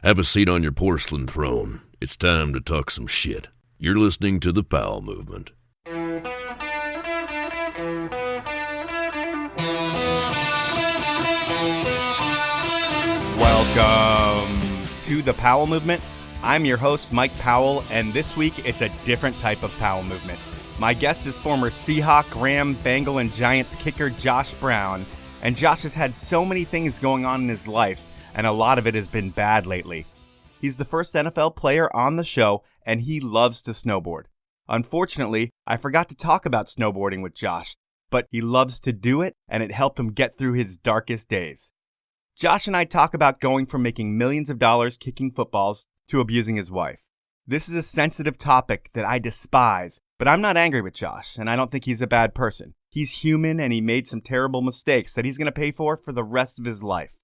Have a seat on your porcelain throne. It's time to talk some shit. You're listening to the Powell Movement. Welcome to the Powell Movement. I'm your host, Mike Powell, and this week it's a different type of Powell Movement. My guest is former Seahawk, Ram, Bengal, and Giants kicker Josh Brown. And Josh has had so many things going on in his life, and a lot of it has been bad lately. He's the first NFL player on the show, and he loves to snowboard. Unfortunately, I forgot to talk about snowboarding with Josh, but he loves to do it, and it helped him get through his darkest days. Josh and I talk about going from making millions of dollars kicking footballs to abusing his wife. This is a sensitive topic that I despise, but I'm not angry with Josh, and I don't think he's a bad person. He's human, and he made some terrible mistakes that he's going to pay for the rest of his life.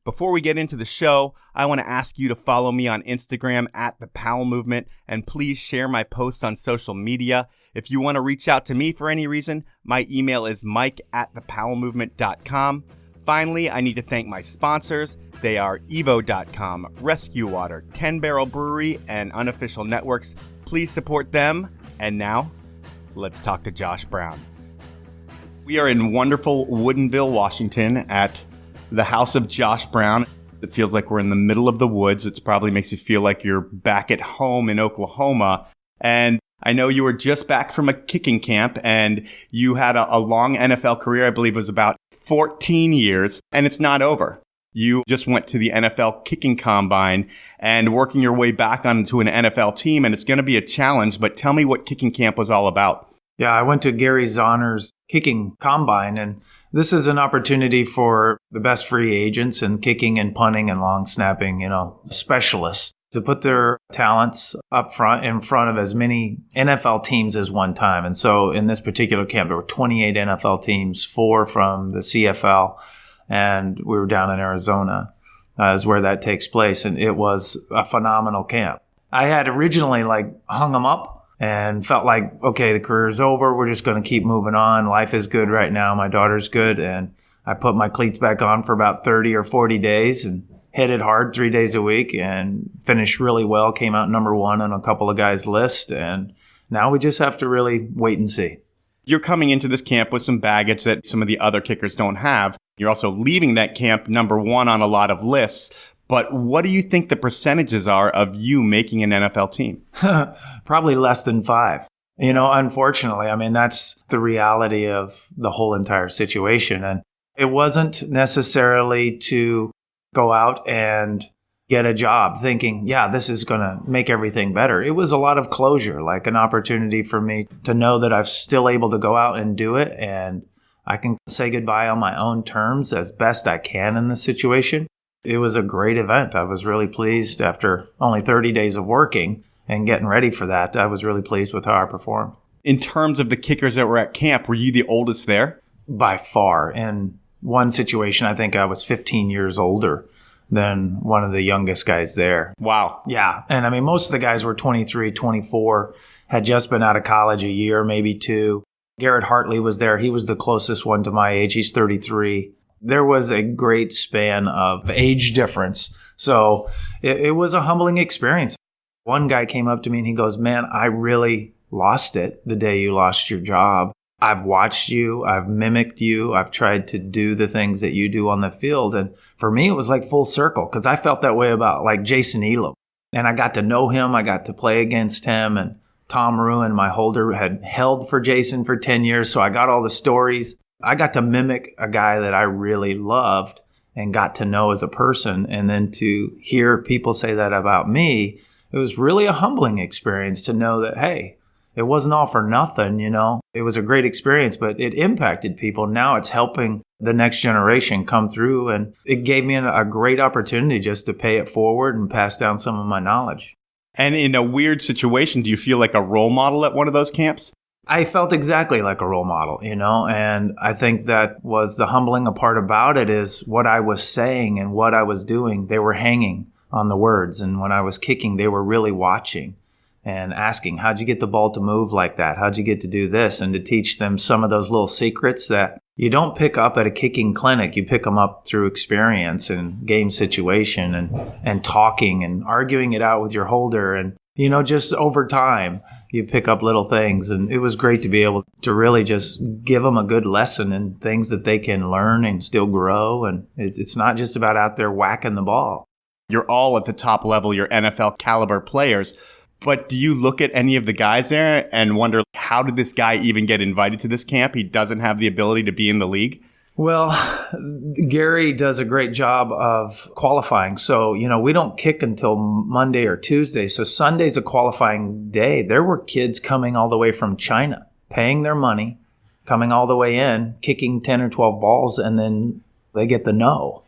Before we get into the show, I want to ask you to follow me on Instagram at The Powell Movement, and please share my posts on social media. If you want to reach out to me for any reason, my email is mike@thepowellmovement.com. Finally, I need to thank my sponsors. They are evo.com, Rescue Water, 10 Barrel Brewery, and Unofficial Networks. Please support them. And now, let's talk to Josh Brown. We are in wonderful Woodinville, Washington at the house of Josh Brown. It feels like we're in the middle of the woods. It probably makes you feel like you're back at home in Oklahoma. And I know you were just back from a kicking camp, and you had a long NFL career. I believe it was about 14 years, and it's not over. You just went to the NFL kicking combine and working your way back onto an NFL team, and it's going to be a challenge, but tell me what kicking camp was all about. Yeah, I went to Gary Zahner's kicking combine, and this is an opportunity for the best free agents in kicking and punting and long snapping, specialists to put their talents up front in front of as many NFL teams as one time. And so in this particular camp, there were 28 NFL teams, 4 from the CFL, and we were down in Arizona is where that takes place. And it was a phenomenal camp. I had originally hung them up and felt like, okay, the career's over. We're just going to keep moving on. Life is good right now. My daughter's good. And I put my cleats back on for about 30 or 40 days and hit it hard 3 days a week and finished really well. Came out number 1 on a couple of guys' list. And now we just have to really wait and see. You're coming into this camp with some baggage that some of the other kickers don't have. You're also leaving that camp number 1 on a lot of lists. But what do you think the percentages are of you making an NFL team? Probably less than 5. Unfortunately, that's the reality of the whole entire situation. And it wasn't necessarily to go out and get a job thinking, yeah, this is going to make everything better. It was a lot of closure, like an opportunity for me to know that I'm still able to go out and do it. And I can say goodbye on my own terms as best I can in this situation. It was a great event. I was really pleased after only 30 days of working and getting ready for that. I was really pleased with how I performed. In terms of the kickers that were at camp, were you the oldest there? By far. In one situation, I think I was 15 years older than one of the youngest guys there. Wow. Yeah. And most of the guys were 23, 24, had just been out of college a year, maybe 2. Garrett Hartley was there. He was the closest one to my age. He's 33. There was a great span of age difference. So it was a humbling experience. One guy came up to me and he goes, man, I really lost it the day you lost your job. I've watched you. I've mimicked you. I've tried to do the things that you do on the field. And for me, it was like full circle because I felt that way about Jason Elam. And I got to know him. I got to play against him. And Tom Ruin, my holder, had held for Jason for 10 years. So I got all the stories. I got to mimic a guy that I really loved and got to know as a person. And then to hear people say that about me, it was really a humbling experience to know that, hey, it wasn't all for nothing, It was a great experience, but it impacted people. Now it's helping the next generation come through. And it gave me a great opportunity just to pay it forward and pass down some of my knowledge. And in a weird situation, do you feel like a role model at one of those camps? I felt exactly like a role model, and I think that was the humbling part about it is what I was saying and what I was doing. They were hanging on the words. And when I was kicking, they were really watching and asking, how'd you get the ball to move like that? How'd you get to do this? And to teach them some of those little secrets that You don't pick up at a kicking clinic. You pick them up through experience and game situation and talking and arguing it out with your holder. And, just over time, you pick up little things. And it was great to be able to really just give them a good lesson and things that they can learn and still grow. And it's not just about out there whacking the ball. You're all at the top level, you're NFL caliber players. But do you look at any of the guys there and wonder, how did this guy even get invited to this camp? He doesn't have the ability to be in the league? Well, Gary does a great job of qualifying. So, we don't kick until Monday or Tuesday. So Sunday's a qualifying day. There were kids coming all the way from China, paying their money, coming all the way in, kicking 10 or 12 balls, and then they get the no.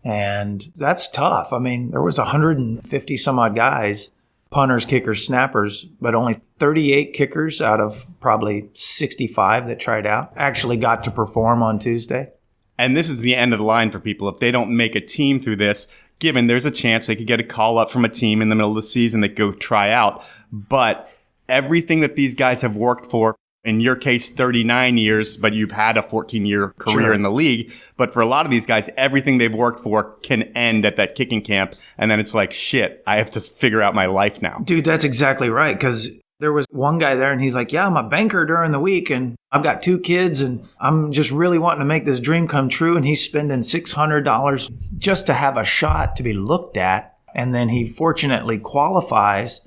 And that's tough. I mean, there was 150 some odd guys, punters, kickers, snappers, but only 38 kickers out of probably 65 that tried out actually got to perform on Tuesday. And this is the end of the line for people. If they don't make a team through this, given there's a chance they could get a call up from a team in the middle of the season that go try out. But everything that these guys have worked for, in your case, 39 years, but you've had a 14-year career in the league. But for a lot of these guys, everything they've worked for can end at that kicking camp. And then it's like, shit, I have to figure out my life now. Dude, that's exactly right. Because there was one guy there and he's like, yeah, I'm a banker during the week and I've got 2 kids and I'm just really wanting to make this dream come true. And he's spending $600 just to have a shot to be looked at. And then he fortunately qualifies,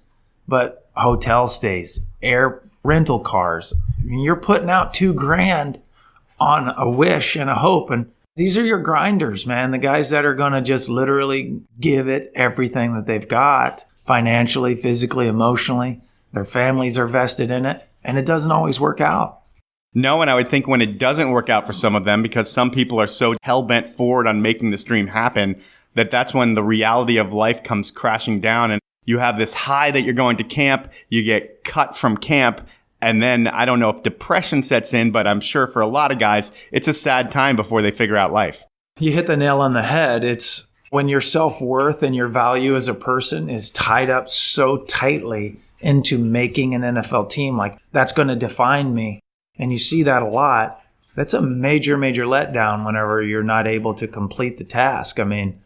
but hotel stays, rental cars. I mean, you're putting out $2,000 on a wish and a hope. And these are your grinders, man. The guys that are going to just literally give it everything that they've got financially, physically, emotionally. Their families are vested in it. And it doesn't always work out. No, and I would think when it doesn't work out for some of them, because some people are so hell-bent forward on making this dream happen, that's when the reality of life comes crashing down. And you have this high that you're going to camp, you get cut from camp, and then I don't know if depression sets in, but I'm sure for a lot of guys, it's a sad time before they figure out life. You hit the nail on the head. It's when your self-worth and your value as a person is tied up so tightly into making an NFL team, like that's going to define me. And you see that a lot. That's a major, major letdown whenever you're not able to complete the task. I mean,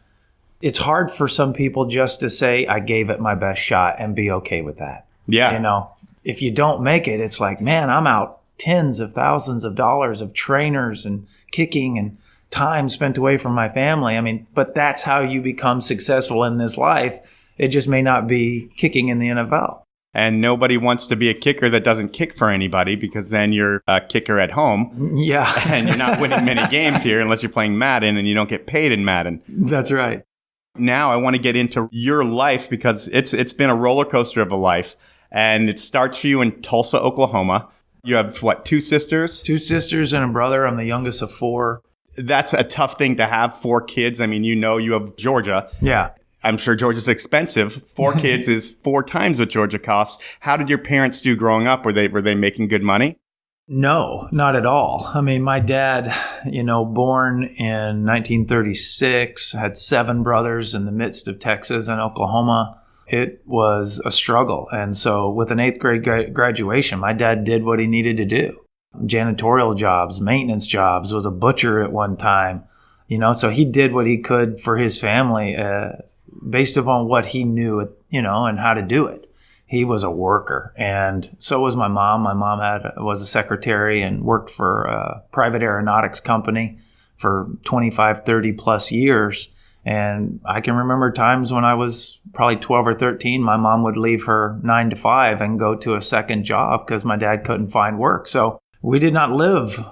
it's hard for some people just to say, I gave it my best shot and be okay with that. Yeah. If you don't make it, it's like, man, I'm out tens of thousands of dollars of trainers and kicking and time spent away from my family. I mean, but that's how you become successful in this life. It just may not be kicking in the NFL. And nobody wants to be a kicker that doesn't kick for anybody, because then you're a kicker at home. Yeah. And you're not winning many games here unless you're playing Madden, and you don't get paid in Madden. That's right. Now I want to get into your life, because it's been a roller coaster of a life. And it starts for you in Tulsa, Oklahoma. You have, 2 sisters? 2 sisters and a brother. I'm the youngest of 4. That's a tough thing to have, 4 kids. I mean, you have Georgia. Yeah. I'm sure Georgia's expensive. 4 kids is 4 times what Georgia costs. How did your parents do growing up? Were they making good money? No, not at all. I mean, my dad, born in 1936, had 7 brothers in the midst of Texas and Oklahoma. It was a struggle. And so with an 8th grade graduation, my dad did what he needed to do. Janitorial jobs, maintenance jobs, was a butcher at one time. So he did what he could for his family based upon what he knew, and how to do it. He was a worker, and so was my mom. My mom was a secretary and worked for a private aeronautics company for 25, 30 plus years. And I can remember times when I was probably 12 or 13, my mom would leave her 9 to 5 and go to a second job because my dad couldn't find work. So we did not live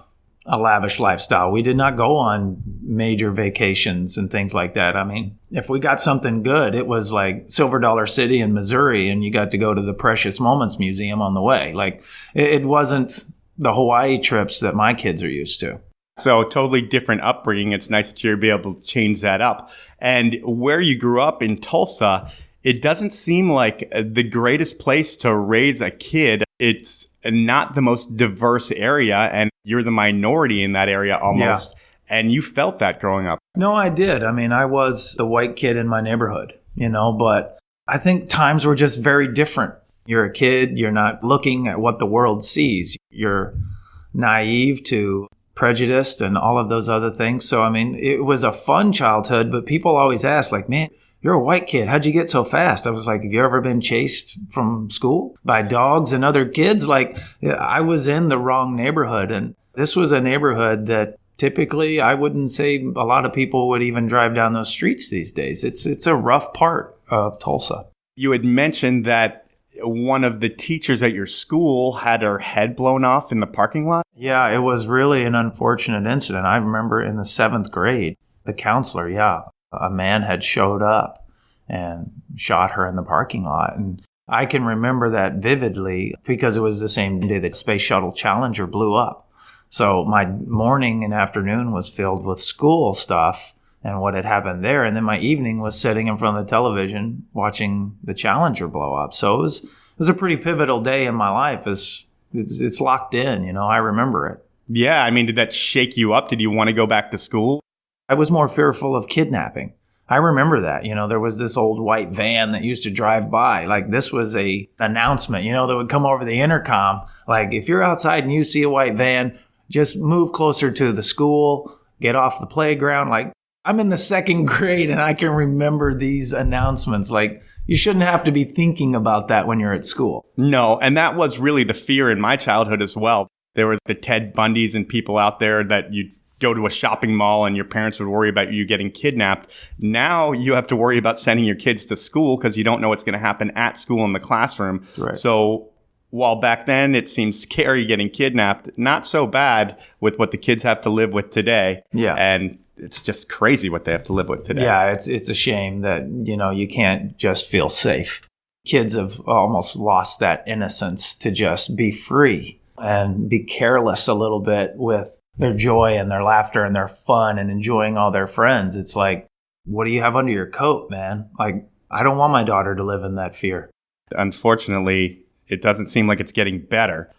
a lavish lifestyle. We did not go on major vacations and things like that. I mean, if we got something good, it was like Silver Dollar City in Missouri, and you got to go to the Precious Moments Museum on the way. Like, it wasn't the Hawaii trips that my kids are used to. So totally different upbringing. It's nice that you're able to change that up. And where you grew up in Tulsa, it doesn't seem like the greatest place to raise a kid. It's not the most diverse area, and you're the minority in that area almost. Yeah. And you felt that growing up. No, I did. I mean, I was the white kid in my neighborhood, but I think times were just very different. You're a kid. You're not looking at what the world sees. You're naive to prejudiced and all of those other things. So, I mean, it was a fun childhood, but people always ask, like, man, you're a white kid. How'd you get so fast? I was like, have you ever been chased from school by dogs and other kids? Like, I was in the wrong neighborhood. And this was a neighborhood that typically I wouldn't say a lot of people would even drive down those streets these days. It's a rough part of Tulsa. You had mentioned that one of the teachers at your school had her head blown off in the parking lot. Yeah, it was really an unfortunate incident. I remember in the 7th grade, the counselor, a man had showed up and shot her in the parking lot. And I can remember that vividly because it was the same day that Space Shuttle Challenger blew up. So my morning and afternoon was filled with school stuff and what had happened there. And then my evening was sitting in front of the television watching the Challenger blow up. So it was a pretty pivotal day in my life. It's locked in, I remember it. Yeah, I mean, did that shake you up? Did you want to go back to school? I was more fearful of kidnapping. I remember that. There was this old white van that used to drive by. Like, this was a announcement, that would come over the intercom. Like, if you're outside and you see a white van, just move closer to the school, get off the playground. Like, I'm in the 2nd grade and I can remember these announcements. Like, you shouldn't have to be thinking about that when you're at school. No, and that was really the fear in my childhood as well. There was the Ted Bundys and people out there that you'd go to a shopping mall and your parents would worry about you getting kidnapped. Now you have to worry about sending your kids to school because you don't know what's going to happen at school in the classroom. Right. So while back then it seemed scary getting kidnapped, not so bad with what the kids have to live with today. Yeah. And it's just crazy what they have to live with today. Yeah, it's a shame that, you can't just feel safe. Kids have almost lost that innocence to just be free and be careless a little bit with their joy and their laughter and their fun and enjoying all their friends. It's like, what do you have under your coat, man? Like, I don't want my daughter to live in that fear. Unfortunately, it doesn't seem like it's getting better.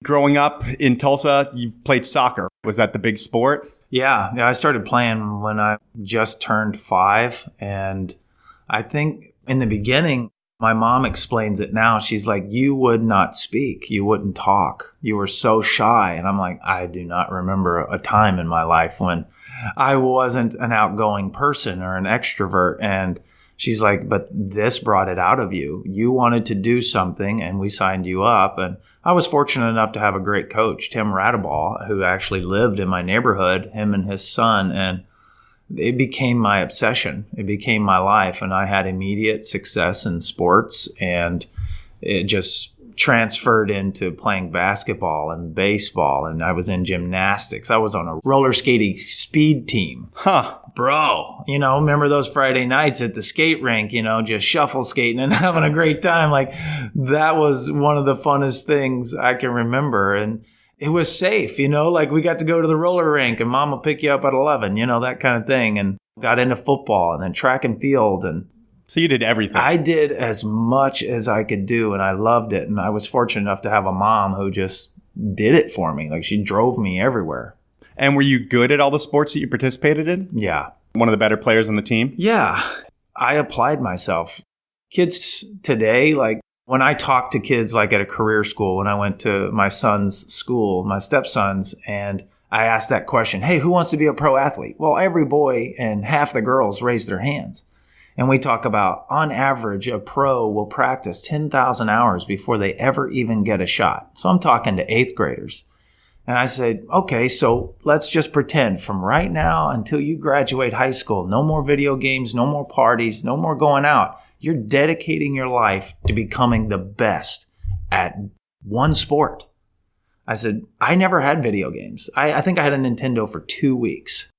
Growing up in Tulsa, you played soccer. Was that the big sport? Yeah, I started playing when I just turned 5. And I think in the beginning, my mom explains it now. She's like, you would not speak. You wouldn't talk. You were so shy. And I'm like, I do not remember a time in my life when I wasn't an outgoing person or an extrovert. And she's like, but this brought it out of you. You wanted to do something and we signed you up. And I was fortunate enough to have a great coach, Tim Radaball, who actually lived in my neighborhood, him and his son. And it became my obsession. It became my life. And I had immediate success in sports. And it just transferred into playing basketball and baseball. And I was in gymnastics. I was on a roller skating speed team. Bro, remember those Friday nights at the skate rink, just shuffle skating and having a great time. Like, that was one of the funnest things I can remember. And it was safe, like we got to go to the roller rink and mom will pick you up at 11, that kind of thing. And got into football and then track and field. And so you did everything. I did as much as I could do. And I loved it. And I was fortunate enough to have a mom who just did it for me. Like, she drove me everywhere. And were you good at all the sports that you participated in? Yeah. One of the better players on the team? Yeah. I applied myself. Kids today, like, when I talk to kids, like at a career school, when I went to my son's school, my stepson's, and I asked that question, hey, who wants to be a pro athlete? Well, every boy and half the girls raised their hands. And we talk about, on average, a pro will practice 10,000 hours before they ever even get a shot. So I'm talking to 8th graders. And I said, okay, so let's just pretend from right now until you graduate high school, no more video games, no more parties, no more going out. You're dedicating your life to becoming the best at one sport. I said, I never had video games. I think I had a Nintendo for 2 weeks.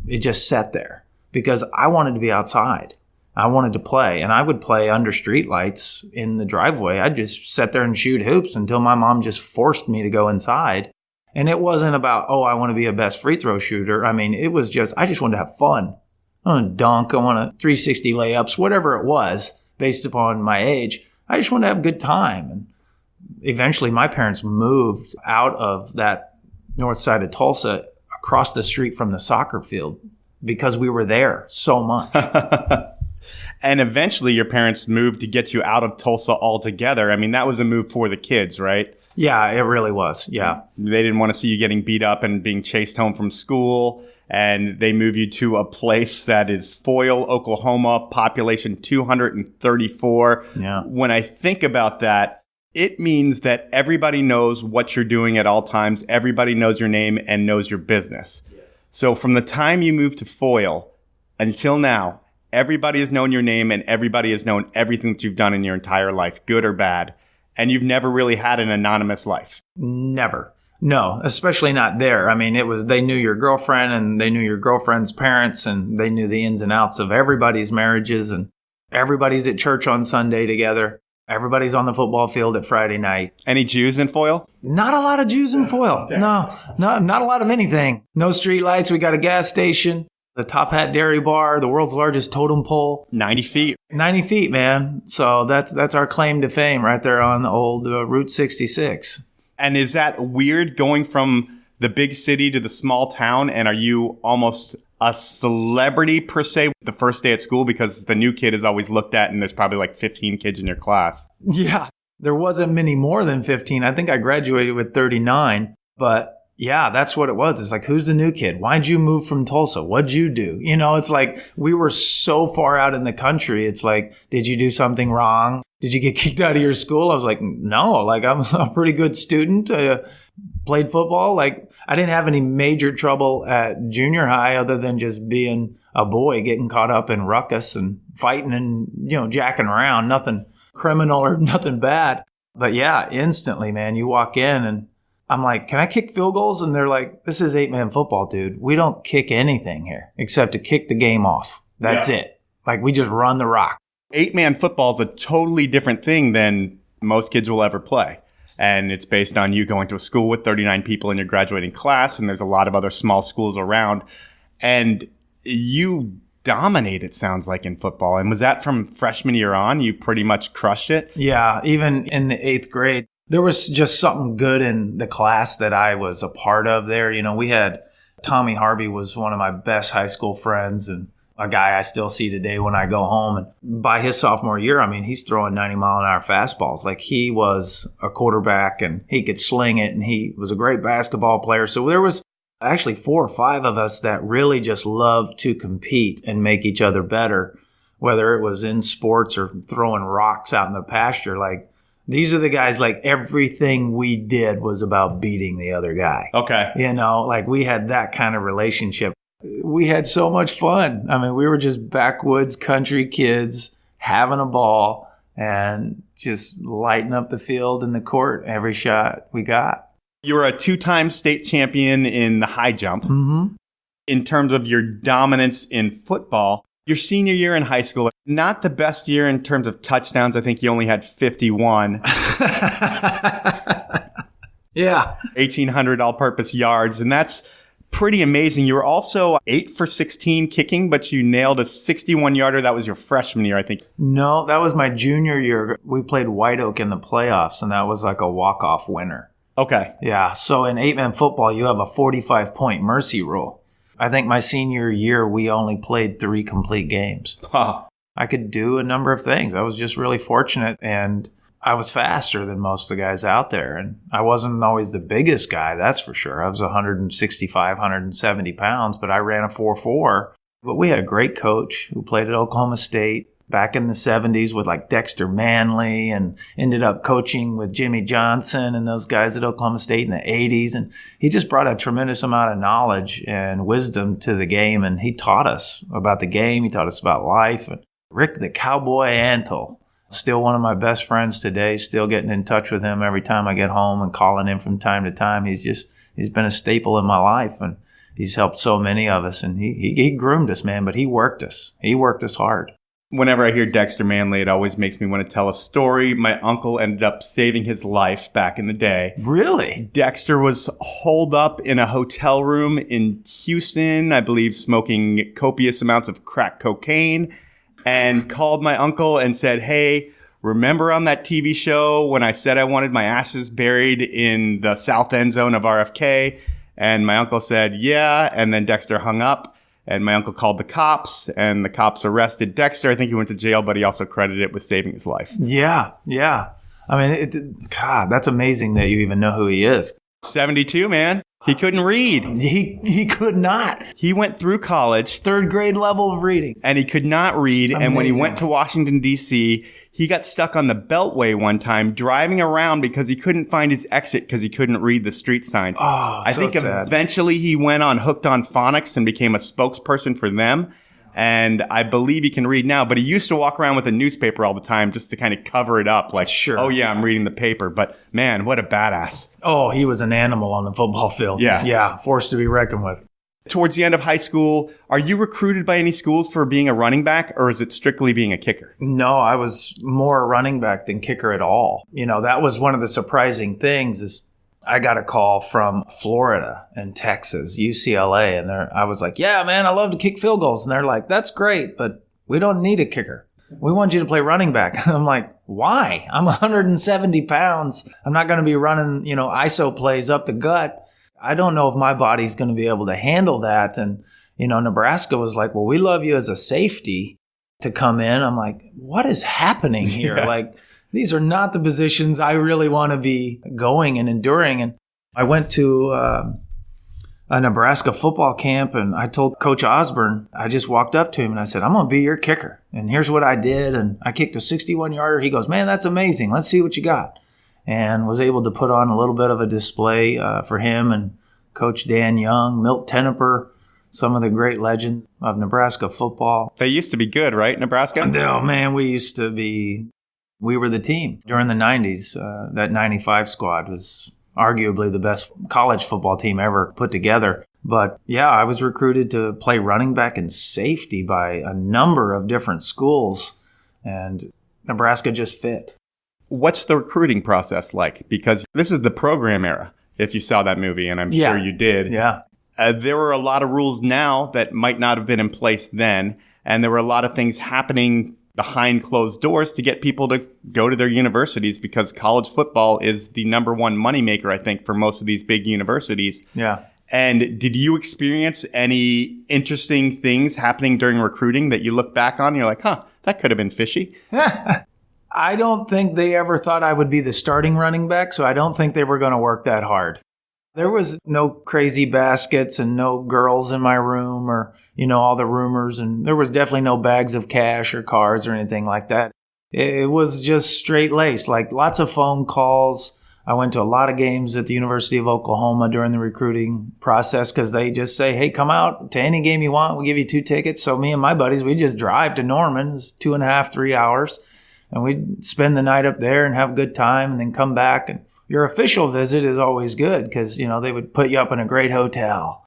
It just sat there because I wanted to be outside. I wanted to play, and I would play under streetlights in the driveway. I'd just sit there and shoot hoops until my mom just forced me to go inside. And it wasn't about, I want to be a best free throw shooter. I mean, it was just, I just wanted to have fun. I want to dunk. I want to 360 layups, whatever it was, based upon my age. I just wanted to have a good time. And eventually my parents moved out of that north side of Tulsa across the street from the soccer field because we were there so much. And eventually your parents moved to get you out of Tulsa altogether. I mean, that was a move for the kids, right? Yeah, it really was. Yeah. They didn't want to see you getting beat up and being chased home from school. And they move you to a place that is Foyil, Oklahoma, population 234. Yeah. When I think about that, it means that everybody knows what you're doing at all times. Everybody knows your name and knows your business. Yes. So from the time you moved to Foyil until now, everybody has known your name and everybody has known everything that you've done in your entire life, good or bad. And you've never really had an anonymous life. Never. No, especially not there. I mean, they knew your girlfriend and they knew your girlfriend's parents and they knew the ins and outs of everybody's marriages and everybody's at church on Sunday together. Everybody's on the football field at Friday night. Any Jews in Foyil? Not a lot of Jews in Foyil. Okay. No, not a lot of anything. No street lights. We got a gas station, the Top Hat Dairy Bar, the world's largest totem pole. 90 feet. 90 feet, man. So that's our claim to fame right there on the old Route 66. And is that weird going from the big city to the small town? And are you almost a celebrity per se the first day at school? Because the new kid is always looked at and there's probably like 15 kids in your class. Yeah, there wasn't many more than 15. I think I graduated with 39. But yeah, that's what it was. It's like, who's the new kid? Why'd you move from Tulsa? What'd you do? You know, it's like we were so far out in the country. It's like, did you do something wrong? Did you get kicked out of your school? I was like, no, like I'm a pretty good student. Played football. Like I didn't have any major trouble at junior high other than just being a boy, getting caught up in ruckus and fighting and, jacking around. Nothing criminal or nothing bad. But yeah, instantly, man, you walk in and I'm like, can I kick field goals? And they're like, this is 8-man football, dude. We don't kick anything here except to kick the game off. That's it. Like we just run the rock. 8-man football is a totally different thing than most kids will ever play. And it's based on you going to a school with 39 people in your graduating class. And there's a lot of other small schools around. And you dominate, it sounds like, in football. And was that from freshman year on? You pretty much crushed it? Yeah, even in the 8th grade. There was just something good in the class that I was a part of there. We had Tommy Harvey was one of my best high school friends and a guy I still see today when I go home. And by his sophomore year, I mean, he's throwing 90-mile-an-hour fastballs. Like he was a quarterback and he could sling it and he was a great basketball player. So there was actually 4 or 5 of us that really just loved to compete and make each other better, whether it was in sports or throwing rocks out in the pasture. Like these are the guys, like everything we did was about beating the other guy. Okay. Like we had that kind of relationship. We had so much fun. I mean, we were just backwoods country kids having a ball and just lighting up the field and the court every shot we got. You were a 2-time state champion in the high jump. Mm-hmm. In terms of your dominance in football, your senior year in high school, not the best year in terms of touchdowns. I think you only had 51. Yeah. 1,800 all-purpose yards, and that's pretty amazing. You were also 8 for 16 kicking, but you nailed a 61-yarder. That was your freshman year, I think. No, that was my junior year. We played White Oak in the playoffs, and that was like a walk-off winner. Okay. Yeah, so in 8-man football, you have a 45-point mercy rule. I think my senior year, we only played 3 complete games. Huh. I could do a number of things. I was just really fortunate, and I was faster than most of the guys out there. And I wasn't always the biggest guy, that's for sure. I was 165, 170 pounds, but I ran a 4.4. But we had a great coach who played at Oklahoma State back in the 70s with like Dexter Manley and ended up coaching with Jimmy Johnson and those guys at Oklahoma State in the 80s. And he just brought a tremendous amount of knowledge and wisdom to the game. And he taught us about the game. He taught us about life. And Rick the Cowboy Antle, still one of my best friends today, still getting in touch with him every time I get home and calling him from time to time. He's been a staple in my life. And he's helped so many of us. And he groomed us, man, but he worked us. He worked us hard. Whenever I hear Dexter Manley, it always makes me want to tell a story. My uncle ended up saving his life back in the day. Really? Dexter was holed up in a hotel room in Houston, I believe, smoking copious amounts of crack cocaine, and called my uncle and said, hey, remember on that TV show when I said I wanted my ashes buried in the south end zone of RFK? And my uncle said, yeah. And then Dexter hung up. And my uncle called the cops, and the cops arrested Dexter. I think he went to jail, but he also credited it with saving his life. Yeah. I mean, God, that's amazing that you even know who he is. 72, man. He couldn't read. He could not. He went through college. 3rd grade level of reading. And he could not read. Amazing. And when he went to Washington, D.C., he got stuck on the Beltway one time driving around because he couldn't find his exit because he couldn't read the street signs. I think sad. Eventually he went on Hooked on Phonics and became a spokesperson for them. And I believe he can read now, but he used to walk around with a newspaper all the time just to kind of cover it up. Like, sure. Oh yeah, I'm reading the paper. But man, what a badass. Oh, he was an animal on the football field. Yeah, forced to be reckoned with. Towards the end of high school, are you recruited by any schools for being a running back, or is it strictly being a kicker? No, I was more a running back than kicker at all. You know, that was one of the surprising things is I got a call from Florida and Texas, UCLA, and I was like, yeah, man, I love to kick field goals. And they're like, that's great, but we don't need a kicker. We want you to play running back. I'm like, why? I'm 170 pounds. I'm not going to be running, ISO plays up the gut. I don't know if my body's going to be able to handle that. And, Nebraska was like, well, we love you as a safety to come in. I'm like, what is happening here? Yeah. Like, these are not the positions I really want to be going and enduring. And I went to a Nebraska football camp, and I told Coach Osborne, I just walked up to him and I said, I'm going to be your kicker. And here's what I did. And I kicked a 61-yarder. He goes, man, that's amazing. Let's see what you got. And was able to put on a little bit of a display for him and Coach Dan Young, Milt Tenneper, some of the great legends of Nebraska football. They used to be good, right, Nebraska? Oh, man, we were the team. During the 90s, that 95 squad was arguably the best college football team ever put together. But yeah, I was recruited to play running back and safety by a number of different schools, and Nebraska just fit. What's the recruiting process like? Because this is the program era, if you saw that movie, and I'm sure you did. Yeah. There were a lot of rules now that might not have been in place then, and there were a lot of things happening behind closed doors to get people to go to their universities, because college football is the number one moneymaker, I think, for most of these big universities. Yeah. And did you experience any interesting things happening during recruiting that you look back on and you're like, that could have been fishy? I don't think they ever thought I would be the starting running back, so I don't think they were going to work that hard. There was no crazy baskets and no girls in my room or, all the rumors. And there was definitely no bags of cash or cars or anything like that. It was just straight laced, like lots of phone calls. I went to a lot of games at the University of Oklahoma during the recruiting process because they just say, hey, come out to any game you want. We'll give you 2 tickets. So me and my buddies, we just drive to Norman. It's 2.5, 3 hours. And we'd spend the night up there and have a good time and then come back. And your official visit is always good because, they would put you up in a great hotel.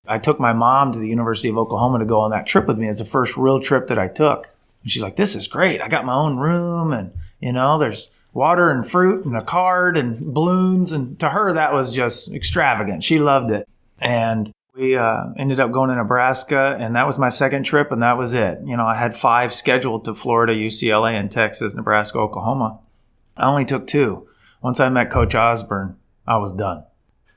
I took my mom to the University of Oklahoma to go on that trip with me. It's the first real trip that I took. And she's like, this is great. I got my own room and, there's water and fruit and a card and balloons. And to her, that was just extravagant. She loved it. And we ended up going to Nebraska, and that was my second trip, and that was it. I had 5 scheduled to Florida, UCLA, and Texas, Nebraska, Oklahoma. I only took 2. Once I met Coach Osborne, I was done.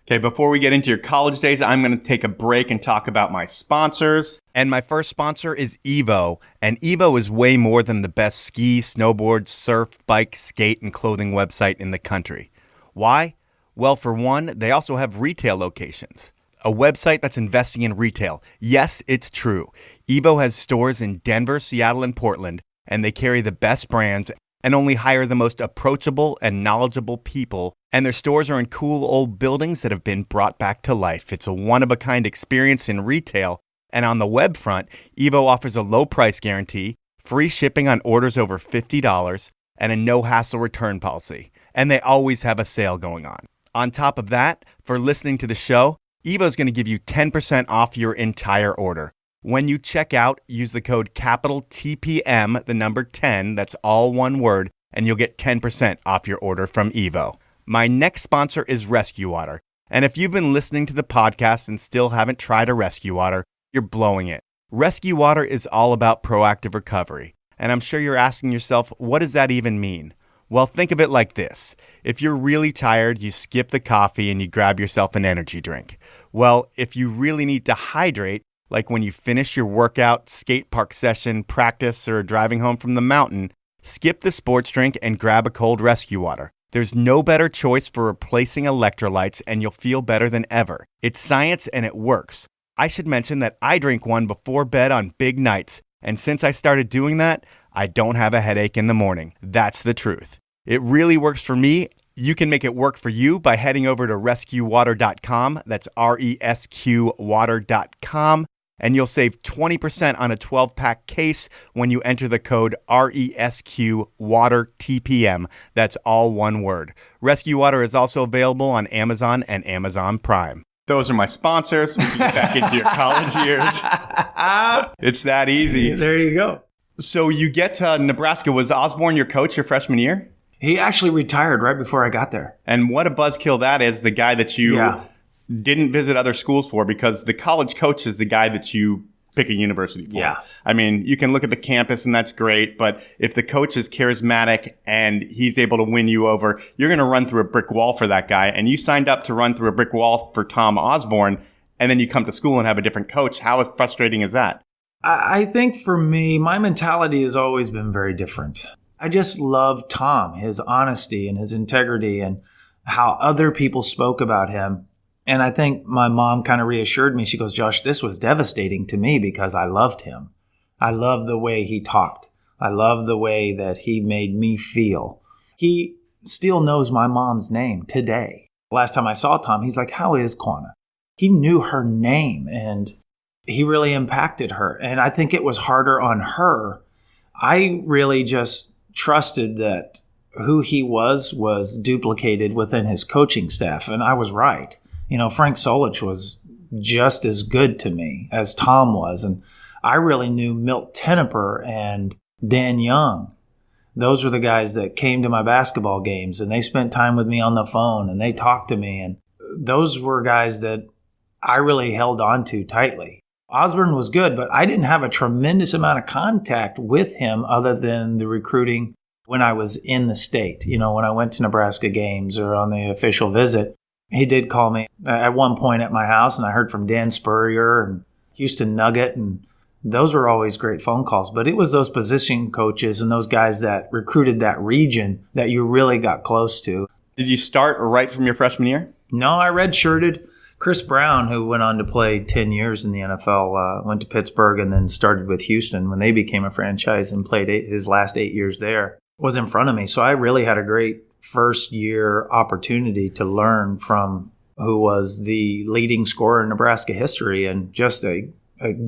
Okay, before we get into your college days, I'm going to take a break and talk about my sponsors. And my first sponsor is Evo. And Evo is way more than the best ski, snowboard, surf, bike, skate, and clothing website in the country. Why? Well, for one, they also have retail locations. A website that's investing in retail. Yes, it's true. Evo has stores in Denver, Seattle, and Portland, and they carry the best brands and only hire the most approachable and knowledgeable people. And their stores are in cool old buildings that have been brought back to life. It's a one-of-a-kind experience in retail. And on the web front, Evo offers a low price guarantee, free shipping on orders over $50, and a no-hassle return policy. And they always have a sale going on. On top of that, for listening to the show, Evo is going to give you 10% off your entire order. When you check out, use the code capital TPM, the number 10, that's all one word, and you'll get 10% off your order from Evo. My next sponsor is Rescue Water. And if you've been listening to the podcast and still haven't tried a Rescue Water, you're blowing it. Rescue Water is all about proactive recovery. And I'm sure you're asking yourself, what does that even mean? Well, think of it like this. If you're really tired, you skip the coffee and you grab yourself an energy drink. Well, if you really need to hydrate, like when you finish your workout, skate park session, practice, or driving home from the mountain, Skip the sports drink and grab a cold rescue water. There's no better choice for replacing electrolytes, and you'll feel better than ever. It's science and it works. I should mention that I drink one before bed on big nights, and since I started doing that, I don't have a headache in the morning. That's the truth. It really works for me. You can make it work for you by heading over to rescuewater.com. That's RESQ water.com. And you'll save 20% on a 12-pack case when you enter the code RESQ Water TPM. That's all one word. Rescue Water is also available on Amazon and Amazon Prime. Those are my sponsors. We can get back into your college years. It's that easy. There you go. So you get to Nebraska. Was Osborne your coach your freshman year? He actually retired right before I got there. And what a buzzkill that is, the guy that you didn't visit other schools for, because the college coach is the guy that you pick a university for. Yeah. I mean, you can look at the campus and that's great, but if the coach is charismatic and he's able to win you over, you're going to run through a brick wall for that guy. And you signed up to run through a brick wall for Tom Osborne, and then you come to school and have a different coach. How frustrating is that? I think for me, my mentality has always been very different. I just love Tom, his honesty and his integrity and how other people spoke about him. And I think my mom kind of reassured me. She goes, Josh, this was devastating to me because I loved him. I love the way he talked. I love the way that he made me feel. He still knows my mom's name today. Last time I saw Tom, he's like, how is Quanah? He knew her name and he really impacted her. And I think it was harder on her. I really just trusted that who he was duplicated within his coaching staff. And I was right. You know, Frank Solich was just as good to me as Tom was. And I really knew Milt Tenneper and Dan Young. Those were the guys that came to my basketball games, and they spent time with me on the phone, and they talked to me. And those were guys that I really held on to tightly. Osborne was good, but I didn't have a tremendous amount of contact with him other than the recruiting when I was in the state. You know, when I went to Nebraska games or on the official visit. He did call me at one point at my house, and I heard from Dan Spurrier and Houston Nugget, and those were always great phone calls. But it was those position coaches and those guys that recruited that region that you really got close to. Did you start right from your freshman year? No, I redshirted. Chris Brown, who went on to play 10 years in the NFL, went to Pittsburgh and then started with Houston when they became a franchise and played his last 8 years there, was in front of me. So I really had a great first year opportunity to learn from who was the leading scorer in Nebraska history and just a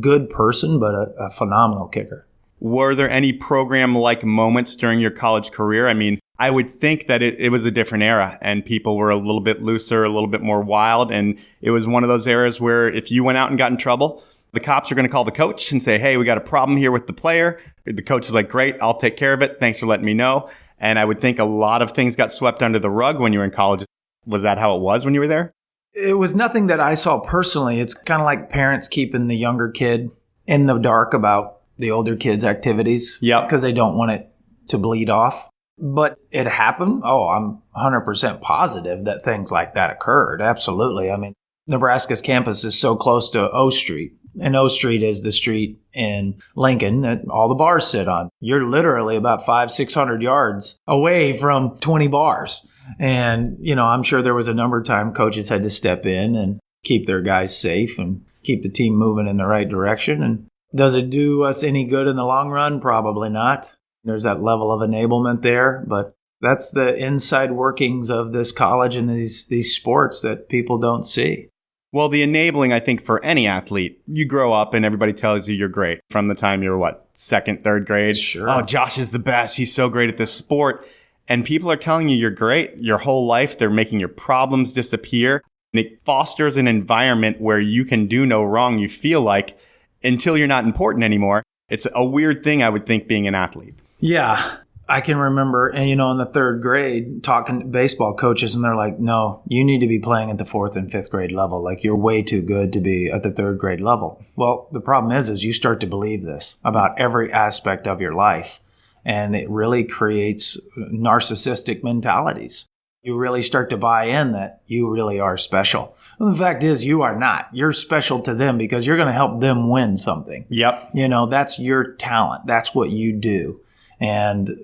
good person, but a phenomenal kicker. Were there any program-like moments during your college career? I mean, I would think that it was a different era and people were a little bit looser, a little bit more wild. And it was one of those eras where if you went out and got in trouble, the cops are going to call the coach and say, hey, we got a problem here with the player. The coach is like, great, I'll take care of it. Thanks for letting me know. And I would think a lot of things got swept under the rug when you were in college. Was that how it was when you were there? It was nothing that I saw personally. It's kind of like parents keeping the younger kid in the dark about the older kid's activities. Yep. Because they don't want it to bleed off. But it happened. Oh, I'm 100% positive that things like that occurred. Absolutely. I mean, Nebraska's campus is so close to O Street. And O Street is the street in Lincoln that all the bars sit on. You're literally about 500-600 yards away from 20 bars. And, you know, I'm sure there was a number of times coaches had to step in and keep their guys safe and keep the team moving in the right direction. And does it do us any good in the long run? Probably not. There's that level of enablement there, but that's the inside workings of this college and these sports that people don't see. Well, the enabling, I think, for any athlete, you grow up and everybody tells you you're great from the time you're, second, third grade? Sure. Oh, Josh is the best. He's so great at this sport. And people are telling you you're great your whole life. They're making your problems disappear. And it fosters an environment where you can do no wrong, you feel like, until you're not important anymore. It's a weird thing, I would think, being an athlete. Yeah. I can remember, and in the third grade, talking to baseball coaches, and they're like, no, you need to be playing at the fourth and fifth grade level. Like, you're way too good to be at the third grade level. Well, the problem is you start to believe this about every aspect of your life, and it really creates narcissistic mentalities. You really start to buy in that you really are special. Well, the fact is you are not. You're special to them because you're going to help them win something. Yep. That's your talent. That's what you do. And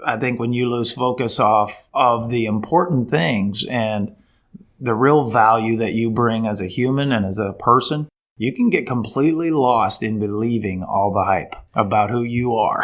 I think when you lose focus off of the important things and the real value that you bring as a human and as a person, you can get completely lost in believing all the hype about who you are.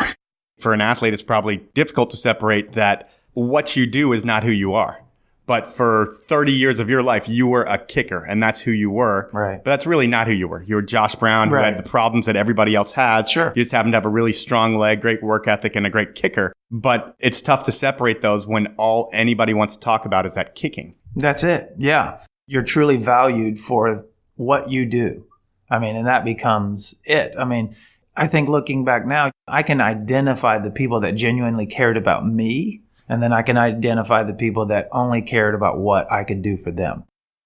For an athlete, it's probably difficult to separate that what you do is not who you are. But for 30 years of your life, you were a kicker, and that's who you were. Right. But that's really not who you were. You were Josh Brown, who Right. had the problems that everybody else has. Sure. You just happened to have a really strong leg, great work ethic, and a great kicker. But it's tough to separate those when all anybody wants to talk about is that kicking. That's it. Yeah. You're truly valued for what you do. I mean, and that becomes it. I mean, I think looking back now, I can identify the people that genuinely cared about me, and then I can identify the people that only cared about what I could do for them.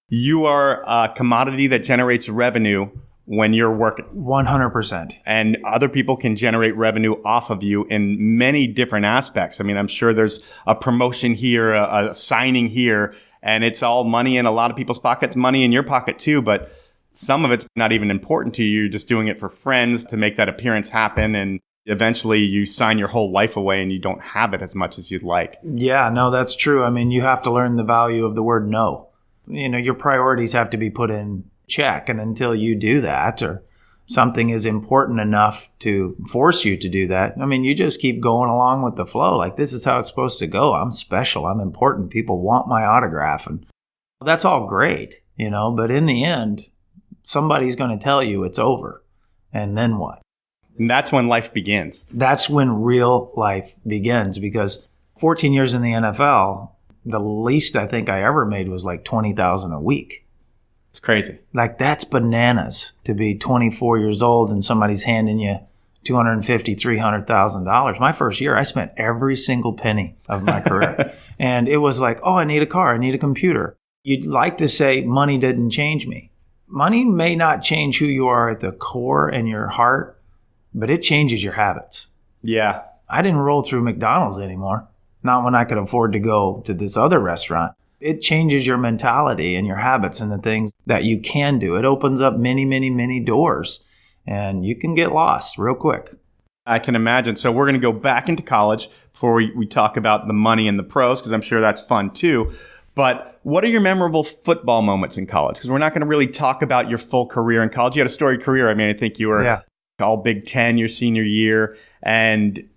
You are a commodity that generates revenue when you're working. 100%. And other people can generate revenue off of you in many different aspects. I mean, I'm sure there's a promotion here, a signing here, and it's all money in a lot of people's pockets, money in your pocket too. But some of it's not even important to you. You're just doing it for friends to make that appearance happen. And eventually you sign your whole life away and you don't have it as much as you'd like. Yeah, no, that's true. I mean, you have to learn the value of the word no. You know, your priorities have to be put in check. And until you do that, or something is important enough to force you to do that, I mean, you just keep going along with the flow. Like, this is how it's supposed to go. I'm special. I'm important. People want my autograph. And that's all great, you know, but in the end, somebody's going to tell you it's over. And then what? And that's when life begins. That's when real life begins, because 14 years in the NFL, the least I think I ever made was like $20,000 a week. It's crazy. Like, that's bananas to be 24 years old and somebody's handing you $250,000, $300,000. My first year, I spent every single penny of my career. And it was like, oh, I need a car. I need a computer. You'd like to say money didn't change me. Money may not change who you are at the core and your heart, but it changes your habits. Yeah. I didn't roll through McDonald's anymore. Not when I could afford to go to this other restaurant. It changes your mentality and your habits and the things that you can do. It opens up many, many, many doors, and you can get lost real quick. I can imagine. So we're going to go back into college before we talk about the money and the pros, because I'm sure that's fun too. But what are your memorable football moments in college? Because we're not going to really talk about your full career in college. You had a storied career. I mean, I think you were all Big Ten your senior year and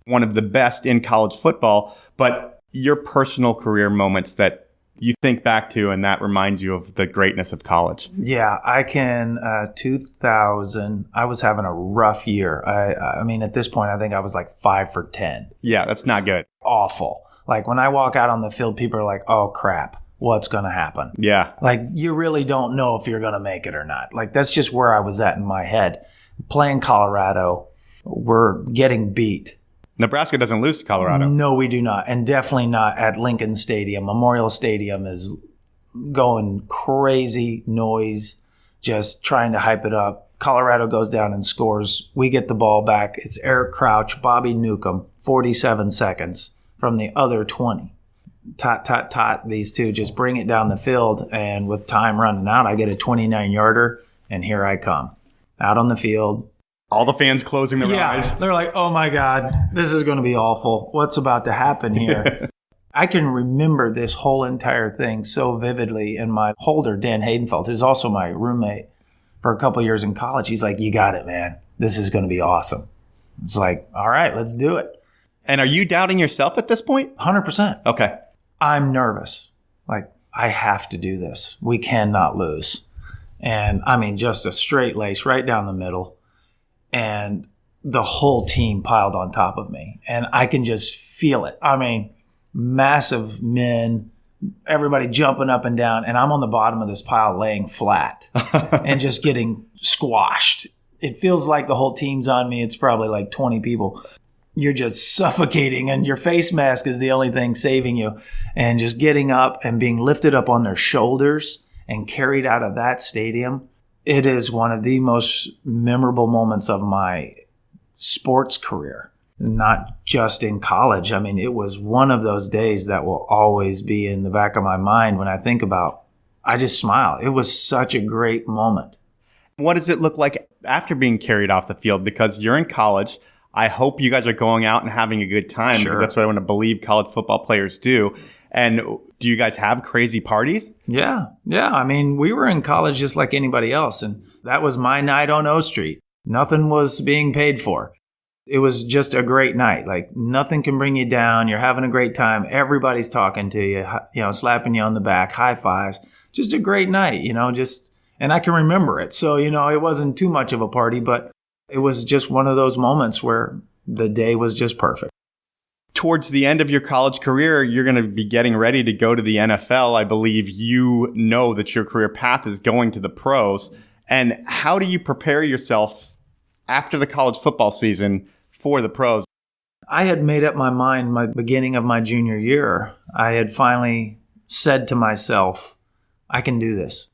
one of the best in college football. But your personal career moments that you think back to and that reminds you of the greatness of college. Yeah, I can. 2000, I was having a rough year. I mean, at this point, I think I was like 5 for 10. Yeah, that's not good. Awful. Like, when I walk out on the field, people are like, oh, crap, what's going to happen? Yeah. Like, you really don't know if you're going to make it or not. Like, that's just where I was at in my head. Playing Colorado, we're getting beat. Nebraska doesn't lose to Colorado. No, we do not. And definitely not at Lincoln Stadium. Memorial Stadium is going crazy noise, just trying to hype it up. Colorado goes down and scores. We get the ball back. It's Eric Crouch, Bobby Newcomb, 47 seconds from the other 20. Tot, tot, tot. These two just bring it down the field. And with time running out, I get a 29-yarder, and here I come. Out on the field. All the fans closing their eyes. They're like, oh my God, this is going to be awful. What's about to happen here? I can remember this whole entire thing so vividly. And my holder, Dan Haydenfeld, who's also my roommate for a couple of years in college, he's like, you got it, man. This is going to be awesome. It's like, all right, let's do it. And are you doubting yourself at this point? 100%. Okay. I'm nervous. Like, I have to do this. We cannot lose. And I mean, just a straight lace right down the middle. And the whole team piled on top of me. And I can just feel it. I mean, massive men, everybody jumping up and down. And I'm on the bottom of this pile laying flat and just getting squashed. It feels like the whole team's on me. It's probably like 20 people. You're just suffocating, and your face mask is the only thing saving you. And just getting up and being lifted up on their shoulders and carried out of that stadium. It is one of the most memorable moments of my sports career, not just in college. I mean, it was one of those days that will always be in the back of my mind when I think about. I just smile. It was such a great moment. What does it look like after being carried off the field? Because you're in college. I hope you guys are going out and having a good time because that's what I want to believe college football players do. And do you guys have crazy parties? Yeah. I mean, we were in college just like anybody else. And that was my night on O Street. Nothing was being paid for. It was just a great night. Like nothing can bring you down. You're having a great time. Everybody's talking to you, slapping you on the back, high fives. Just a great night, and I can remember it. So, it wasn't too much of a party, but it was just one of those moments where the day was just perfect. Towards the end of your college career, you're going to be getting ready to go to the NFL. I believe you know that your career path is going to the pros. And how do you prepare yourself after the college football season for the pros? I had made up my mind my beginning of my junior year. I had finally said to myself, I can do this.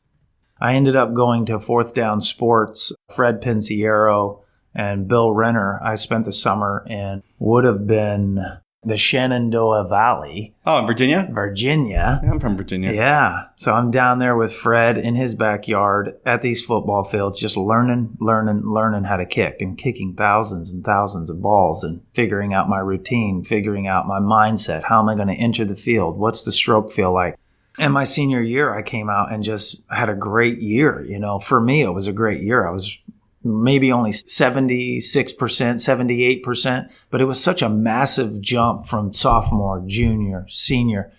I ended up going to Fourth Down Sports, Fred Pinciero and Bill Renner. I spent the summer in would have been the Shenandoah Valley. Oh, in Virginia? Virginia. Yeah, I'm from Virginia. Yeah. So I'm down there with Fred in his backyard at these football fields, just learning how to kick and kicking thousands and thousands of balls and figuring out my routine, figuring out my mindset. How am I going to enter the field? What's the stroke feel like? And my senior year, I came out and just had a great year. For me, it was a great year. I was maybe only 76%, 78%, but it was such a massive jump from sophomore, junior, senior.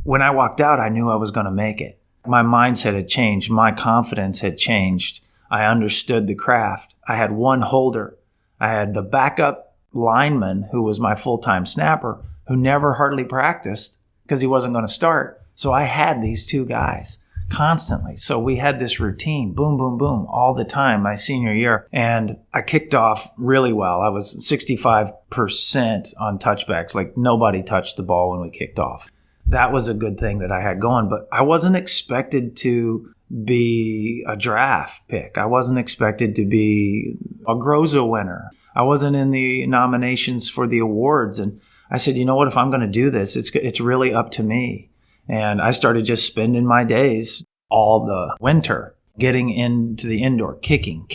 When I walked out, I knew I was going to make it. My mindset had changed. My confidence had changed. I understood the craft. I had one holder. I had the backup lineman who was my full-time snapper who never hardly practiced because he wasn't going to start. So I had these two guys constantly. So we had this routine, boom, boom, boom, all the time my senior year. And I kicked off really well. I was 65% on touchbacks. Like nobody touched the ball when we kicked off. That was a good thing that I had going. But I wasn't expected to be a draft pick. I wasn't expected to be a Groza winner. I wasn't in the nominations for the awards. And I said, you know what, if I'm going to do this, it's really up to me. And I started just spending my days all the winter getting into the indoor, kicking,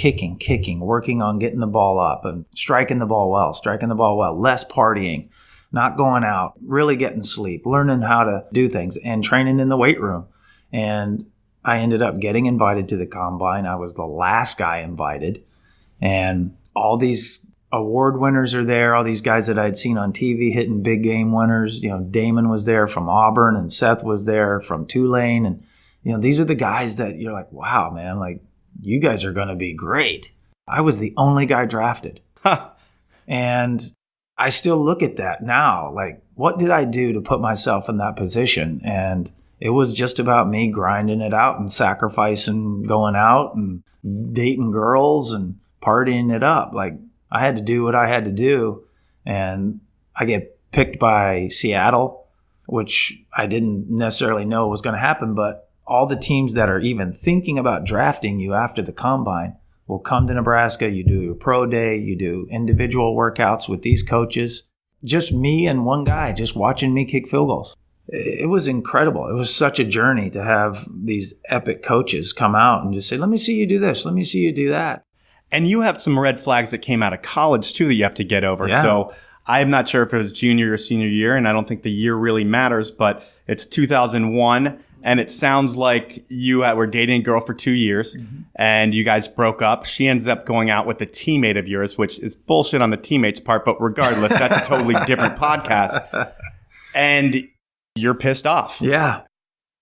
working on getting the ball up and striking the ball well, less partying, not going out, really getting sleep, learning how to do things and training in the weight room. And I ended up getting invited to the combine. I was the last guy invited. And all these award winners are there, all these guys that I'd seen on TV hitting big game winners. Damon was there from Auburn and Seth was there from Tulane. And, these are the guys that you're like, wow, man, like you guys are going to be great. I was the only guy drafted. And I still look at that now. Like, what did I do to put myself in that position? And it was just about me grinding it out and sacrificing going out and dating girls and partying it up. Like, I had to do what I had to do, and I get picked by Seattle, which I didn't necessarily know was going to happen, but all the teams that are even thinking about drafting you after the combine will come to Nebraska. You do your pro day, you do individual workouts with these coaches. Just me and one guy just watching me kick field goals. It was incredible. It was such a journey to have these epic coaches come out and just say, let me see you do this, let me see you do that. And you have some red flags that came out of college, too, that you have to get over. Yeah. So I'm not sure if it was junior or senior year, and I don't think the year really matters, but it's 2001, and it sounds like you were dating a girl for 2 years, and you guys broke up. She ends up going out with a teammate of yours, which is bullshit on the teammate's part, but regardless, that's a totally different podcast. And you're pissed off. Yeah.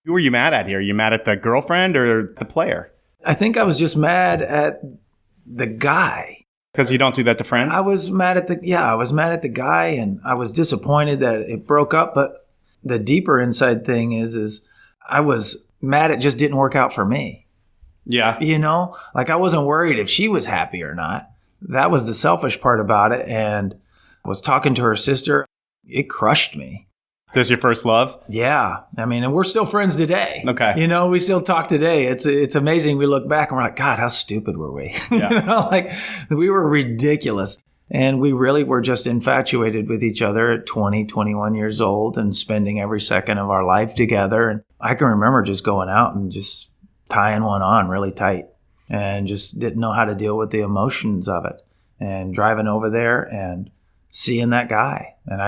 Who were you mad at here? Are you mad at the girlfriend or the player? I think I was just mad at the guy. Because you don't do that to friends? I was mad at the guy, and I was disappointed that it broke up. But the deeper inside thing is I was mad it just didn't work out for me. Yeah. Like I wasn't worried if she was happy or not. That was the selfish part about it. And I was talking to her sister. It crushed me. This your first love? Yeah. I mean, and we're still friends today. Okay. We still talk today. It's amazing. We look back and we're like, God, how stupid were we? Yeah. Like we were ridiculous. And we really were just infatuated with each other at 20, 21 years old and spending every second of our life together. And I can remember just going out and just tying one on really tight and just didn't know how to deal with the emotions of it. and driving over there and seeing that guy. And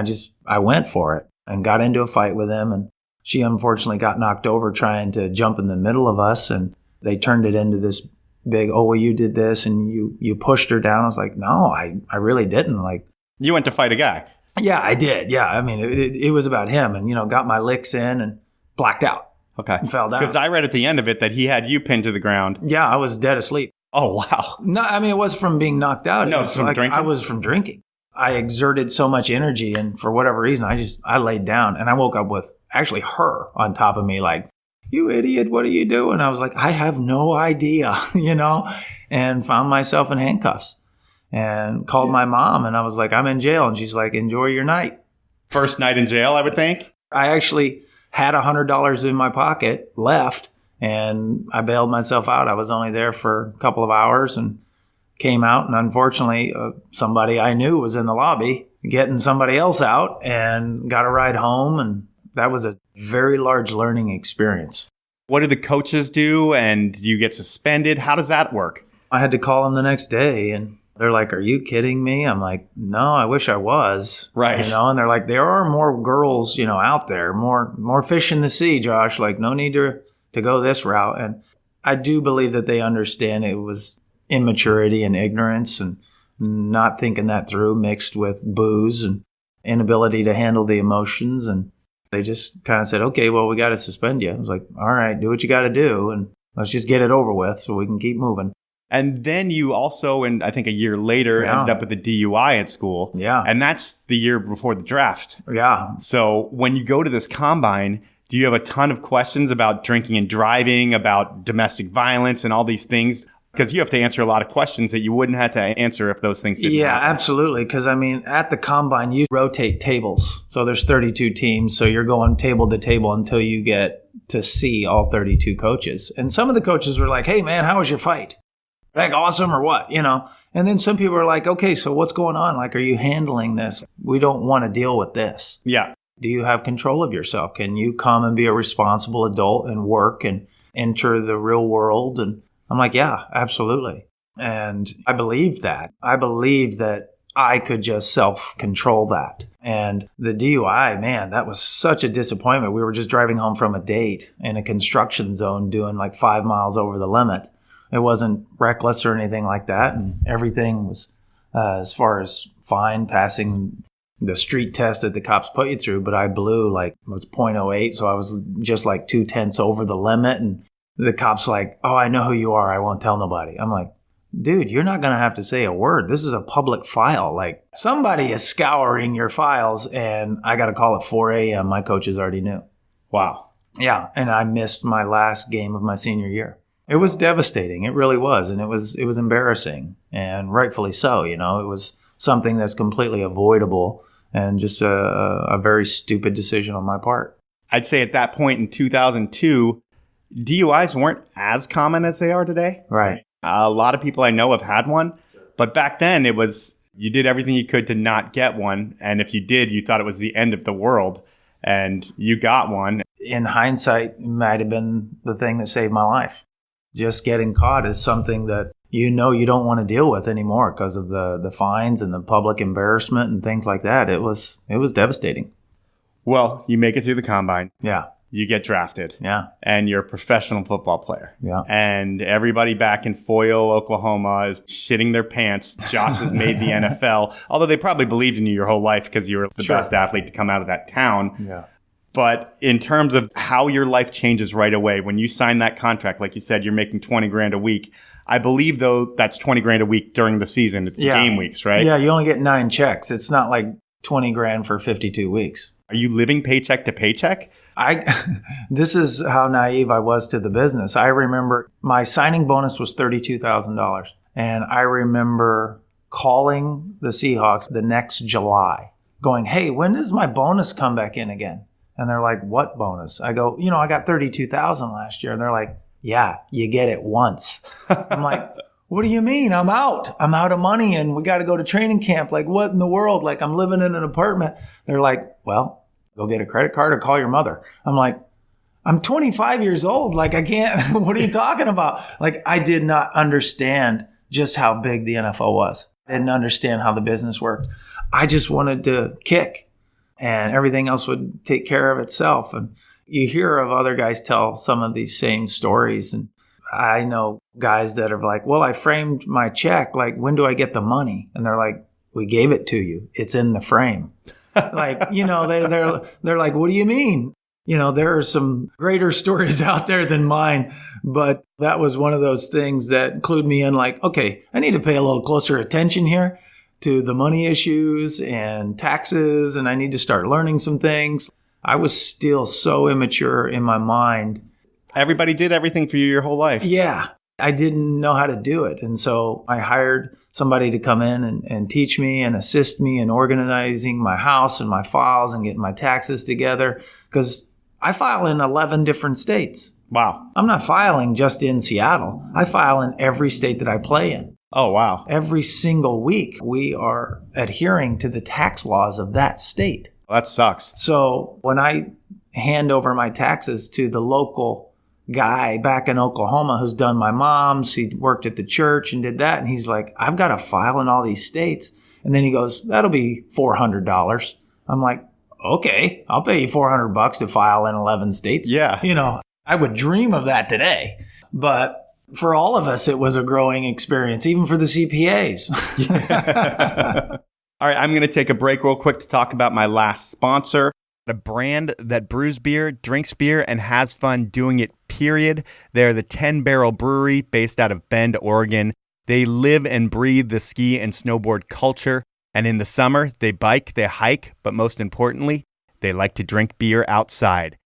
I went for it and got into a fight with him. And she unfortunately got knocked over trying to jump in the middle of us. And they turned it into this big, oh, well, you did this and you pushed her down. I was like, no, I really didn't. Like, You went to fight a guy. Yeah, I did. Yeah. I mean, it was about him and, got my licks in and blacked out. Okay. And fell down. Because I read at the end of it that he had you pinned to the ground. Yeah, I was dead asleep. Oh, wow. No, I mean, it was from being knocked out. No, It was from drinking? I was from drinking. I exerted so much energy, and for whatever reason, I laid down, and I woke up with actually her on top of me, like, you idiot, what are you doing? I was like, I have no idea, and found myself in handcuffs and called my mom, and I was like, I'm in jail. And she's like, enjoy your night. First night in jail, I would think. I actually had $100 in my pocket left, and I bailed myself out. I was only there for a couple of hours and came out. And unfortunately, somebody I knew was in the lobby getting somebody else out and got a ride home. And that was a very large learning experience. What do the coaches do? And do you get suspended? How does that work? I had to call them the next day, and they're like, are you kidding me? I'm like, no, I wish I was. Right. And they're like, there are more girls, out there, more fish in the sea, Josh. Like, no need to go this route. And I do believe that they understand it was immaturity and ignorance and not thinking that through, mixed with booze and inability to handle the emotions. And they just kind of said, okay, well, we got to suspend you. I was like, all right, do what you got to do. And let's just get it over with so we can keep moving. And then you also, and I think a year later, ended up with a DUI at school. Yeah. And that's the year before the draft. Yeah. So when you go to this combine, do you have a ton of questions about drinking and driving, about domestic violence and all these things? Because you have to answer a lot of questions that you wouldn't have to answer if those things didn't happen. Absolutely. Because, at the combine, you rotate tables. So there's 32 teams. So you're going table to table until you get to see all 32 coaches. And some of the coaches were like, hey, man, how was your fight? Like, awesome or what? And then some people are like, okay, so what's going on? Like, are you handling this? We don't want to deal with this. Yeah. Do you have control of yourself? Can you come and be a responsible adult and work and enter the real world? And I'm like, yeah, absolutely. And I believed that. I believed that I could just self-control that. And the DUI, man, that was such a disappointment. We were just driving home from a date in a construction zone doing like 5 miles over the limit. It wasn't reckless or anything like that. And everything was, as far as fine, passing the street test that the cops put you through. But I blew it was 0.08. So I was just like 0.2 over the limit. And the cop's like, oh, I know who you are. I won't tell nobody. I'm like, dude, you're not going to have to say a word. This is a public file. Like, somebody is scouring your files. And I got a call at 4 a.m. My coaches already knew. Wow. Yeah. And I missed my last game of my senior year. It was devastating. It really was. And it was embarrassing, and rightfully so. It was something that's completely avoidable and just a very stupid decision on my part. I'd say at that point in 2002, DUIs weren't as common as they are today. Right. A lot of people I know have had one, but back then it was, you did everything you could to not get one. And if you did, you thought it was the end of the world, and you got one. In hindsight, it might have been the thing that saved my life. Just getting caught is something that you don't want to deal with anymore because of the fines and the public embarrassment and things like that. It was devastating. Well, you make it through the combine. Yeah. You get drafted. Yeah. And you're a professional football player. Yeah. And everybody back in Foyil, Oklahoma is shitting their pants. Josh has made the NFL, although they probably believed in you your whole life because you were the best athlete to come out of that town. Yeah. But in terms of how your life changes right away, when you sign that contract, like you said, you're making $20,000 a week. I believe, though, that's $20,000 a week during the season. It's game weeks, right? Yeah, you only get 9 checks. It's not like $20,000 for 52 weeks. Are you living paycheck to paycheck? This is how naive I was to the business. I remember my signing bonus was $32,000. And I remember calling the Seahawks the next July going, hey, when does my bonus come back in again? And they're like, what bonus? I go, I got $32,000 last year. And they're like, yeah, you get it once. I'm like, what do you mean? I'm out of money and we got to go to training camp. Like, what in the world? Like, I'm living in an apartment. They're like, well, go get a credit card or call your mother. I'm like, I'm 25 years old. Like, I can't, what are you talking about? Like, I did not understand just how big the NFL was. I didn't understand how the business worked. I just wanted to kick and everything else would take care of itself. And you hear of other guys tell some of these same stories. And I know guys that are like, well, I framed my check. Like, when do I get the money? And they're like, we gave it to you. It's in the frame. Like, they're like, what do you mean? There are some greater stories out there than mine, but that was one of those things that clued me in like, okay, I need to pay a little closer attention here to the money issues and taxes, and I need to start learning some things. I was still so immature in my mind. Everybody did everything for you your whole life. Yeah. I didn't know how to do it. And so I hired somebody to come in and teach me and assist me in organizing my house and my files and getting my taxes together, because I file in 11 different states. Wow. I'm not filing just in Seattle. I file in every state that I play in. Oh, wow. Every single week, we are adhering to the tax laws of that state. Well, that sucks. So when I hand over my taxes to the local guy back in Oklahoma who's done my mom's, he worked at the church and did that. And he's like, I've got to file in all these states. And then he goes, that'll be $400. I'm like, okay, I'll pay you $400 to file in 11 states. Yeah. I would dream of that today. But for all of us, it was a growing experience, even for the CPAs. All right, I'm going to take a break real quick to talk about my last sponsor, a brand that brews beer, drinks beer, and has fun doing it, period. They're the 10 Barrel Brewery based out of Bend, Oregon. They live and breathe the ski and snowboard culture. And in the summer, they bike, they hike, but most importantly, they like to drink beer outside.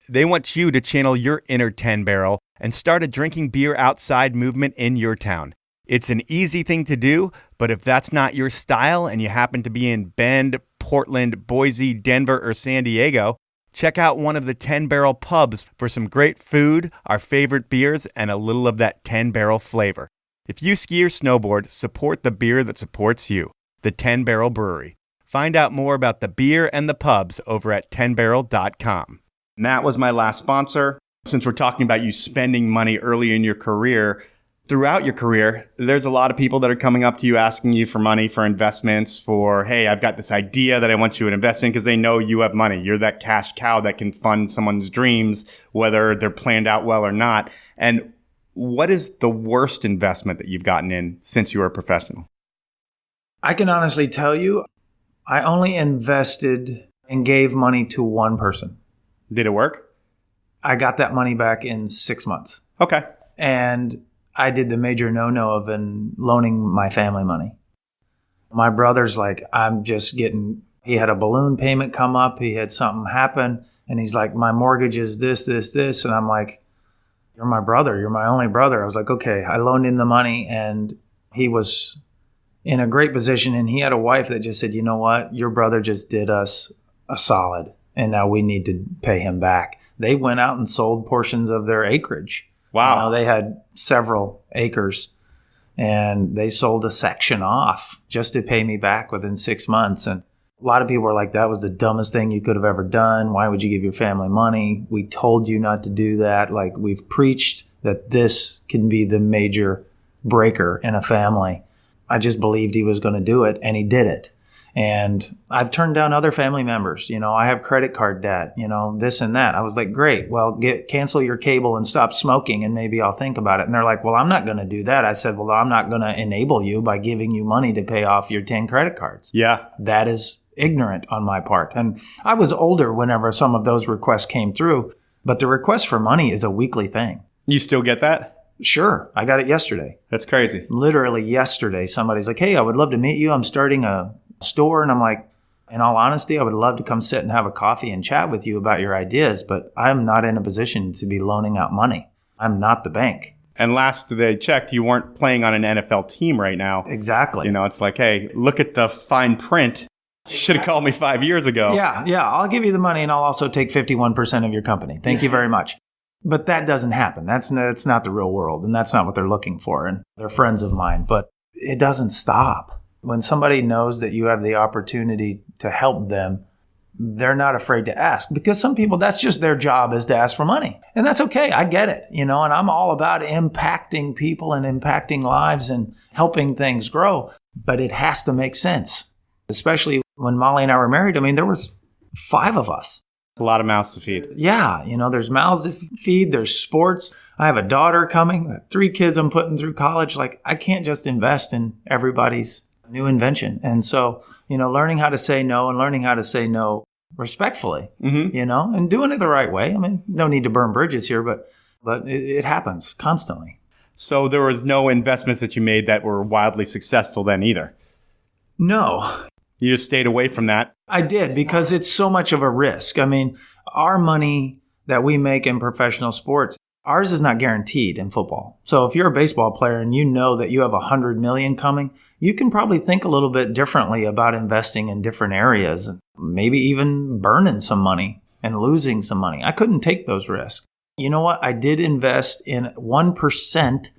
They want you to channel your inner 10 Barrel and start a drinking beer outside movement in your town. It's an easy thing to do, but if that's not your style and you happen to be in Bend, Portland, Boise, Denver, or San Diego, check out one of the 10 Barrel pubs for some great food, our favorite beers, and a little of that 10 Barrel flavor. If you ski or snowboard, support the beer that supports you. The 10 Barrel Brewery. Find out more about the beer and the pubs over at 10barrel.com. And that was my last sponsor. Since we're talking about you spending money early in your career, throughout your career, there's a lot of people that are coming up to you asking you for money for investments, for, hey, I've got this idea that I want you to invest in, because they know you have money. You're that cash cow that can fund someone's dreams, whether they're planned out well or not. And what is the worst investment that you've gotten in since you were a professional? I can honestly tell you, I only invested and gave money to one person. Did it work? I got that money back in 6 months. Okay. And I did the major no-no of loaning my family money. My brother's like, he had a balloon payment come up. He had something happen. And he's like, my mortgage is this. And I'm like, you're my brother. You're my only brother. I was like, okay. I loaned him the money, and he was in a great position. And he had a wife that just said, you know what? Your brother just did us a solid, and now we need to pay him back. They went out and sold portions of their acreage. Wow. They had several acres, and they sold a section off just to pay me back within 6 months. And a lot of people were like, that was the dumbest thing you could have ever done. Why would you give your family money? We told you not to do that. Like, we've preached that this can be the major breaker in a family. I just believed he was going to do it, and he did it. And I've turned down other family members. I have credit card debt, this and that. I was like, great. Well, cancel your cable and stop smoking, and maybe I'll think about it. And they're like, well, I'm not going to do that. I said, well, I'm not going to enable you by giving you money to pay off your 10 credit cards. Yeah. That is ignorant on my part. And I was older whenever some of those requests came through, but the request for money is a weekly thing. You still get that? Sure. I got it yesterday. That's crazy. Literally yesterday, somebody's like, hey, I would love to meet you. I'm starting a store. And I'm like, in all honesty, I would love to come sit and have a coffee and chat with you about your ideas, but I'm not in a position to be loaning out money. I'm not the bank. And last they checked, you weren't playing on an NFL team right now. Exactly. It's like, hey, look at the fine print. You should have called me 5 years ago. Yeah. I'll give you the money, and I'll also take 51% of your company. Thank you very much. But that doesn't happen. That's not the real world, and that's not what they're looking for. And they're friends of mine, but it doesn't stop. When somebody knows that you have the opportunity to help them, they're not afraid to ask, because some people, that's just their job, is to ask for money. And that's okay. I get it, and I'm all about impacting people and impacting lives and helping things grow. But it has to make sense, especially when Molly and I were married. I mean, there was 5 of us. A lot of mouths to feed. Yeah. There's mouths to feed. There's sports. I have a daughter coming. I have 3 kids I'm putting through college. Like, I can't just invest in everybody's new invention. And so, learning how to say no and learning how to say no respectfully, and doing it the right way. I mean, no need to burn bridges here, but it happens constantly. So there was no investments that you made that were wildly successful then either? No. You just stayed away from that? I did, because it's so much of a risk. I mean, our money that we make in professional sports, ours is not guaranteed in football. So if you're a baseball player and you know that you have $100 million coming, you can probably think a little bit differently about investing in different areas, and maybe even burning some money and losing some money. I couldn't take those risks. You know what? I did invest in 1%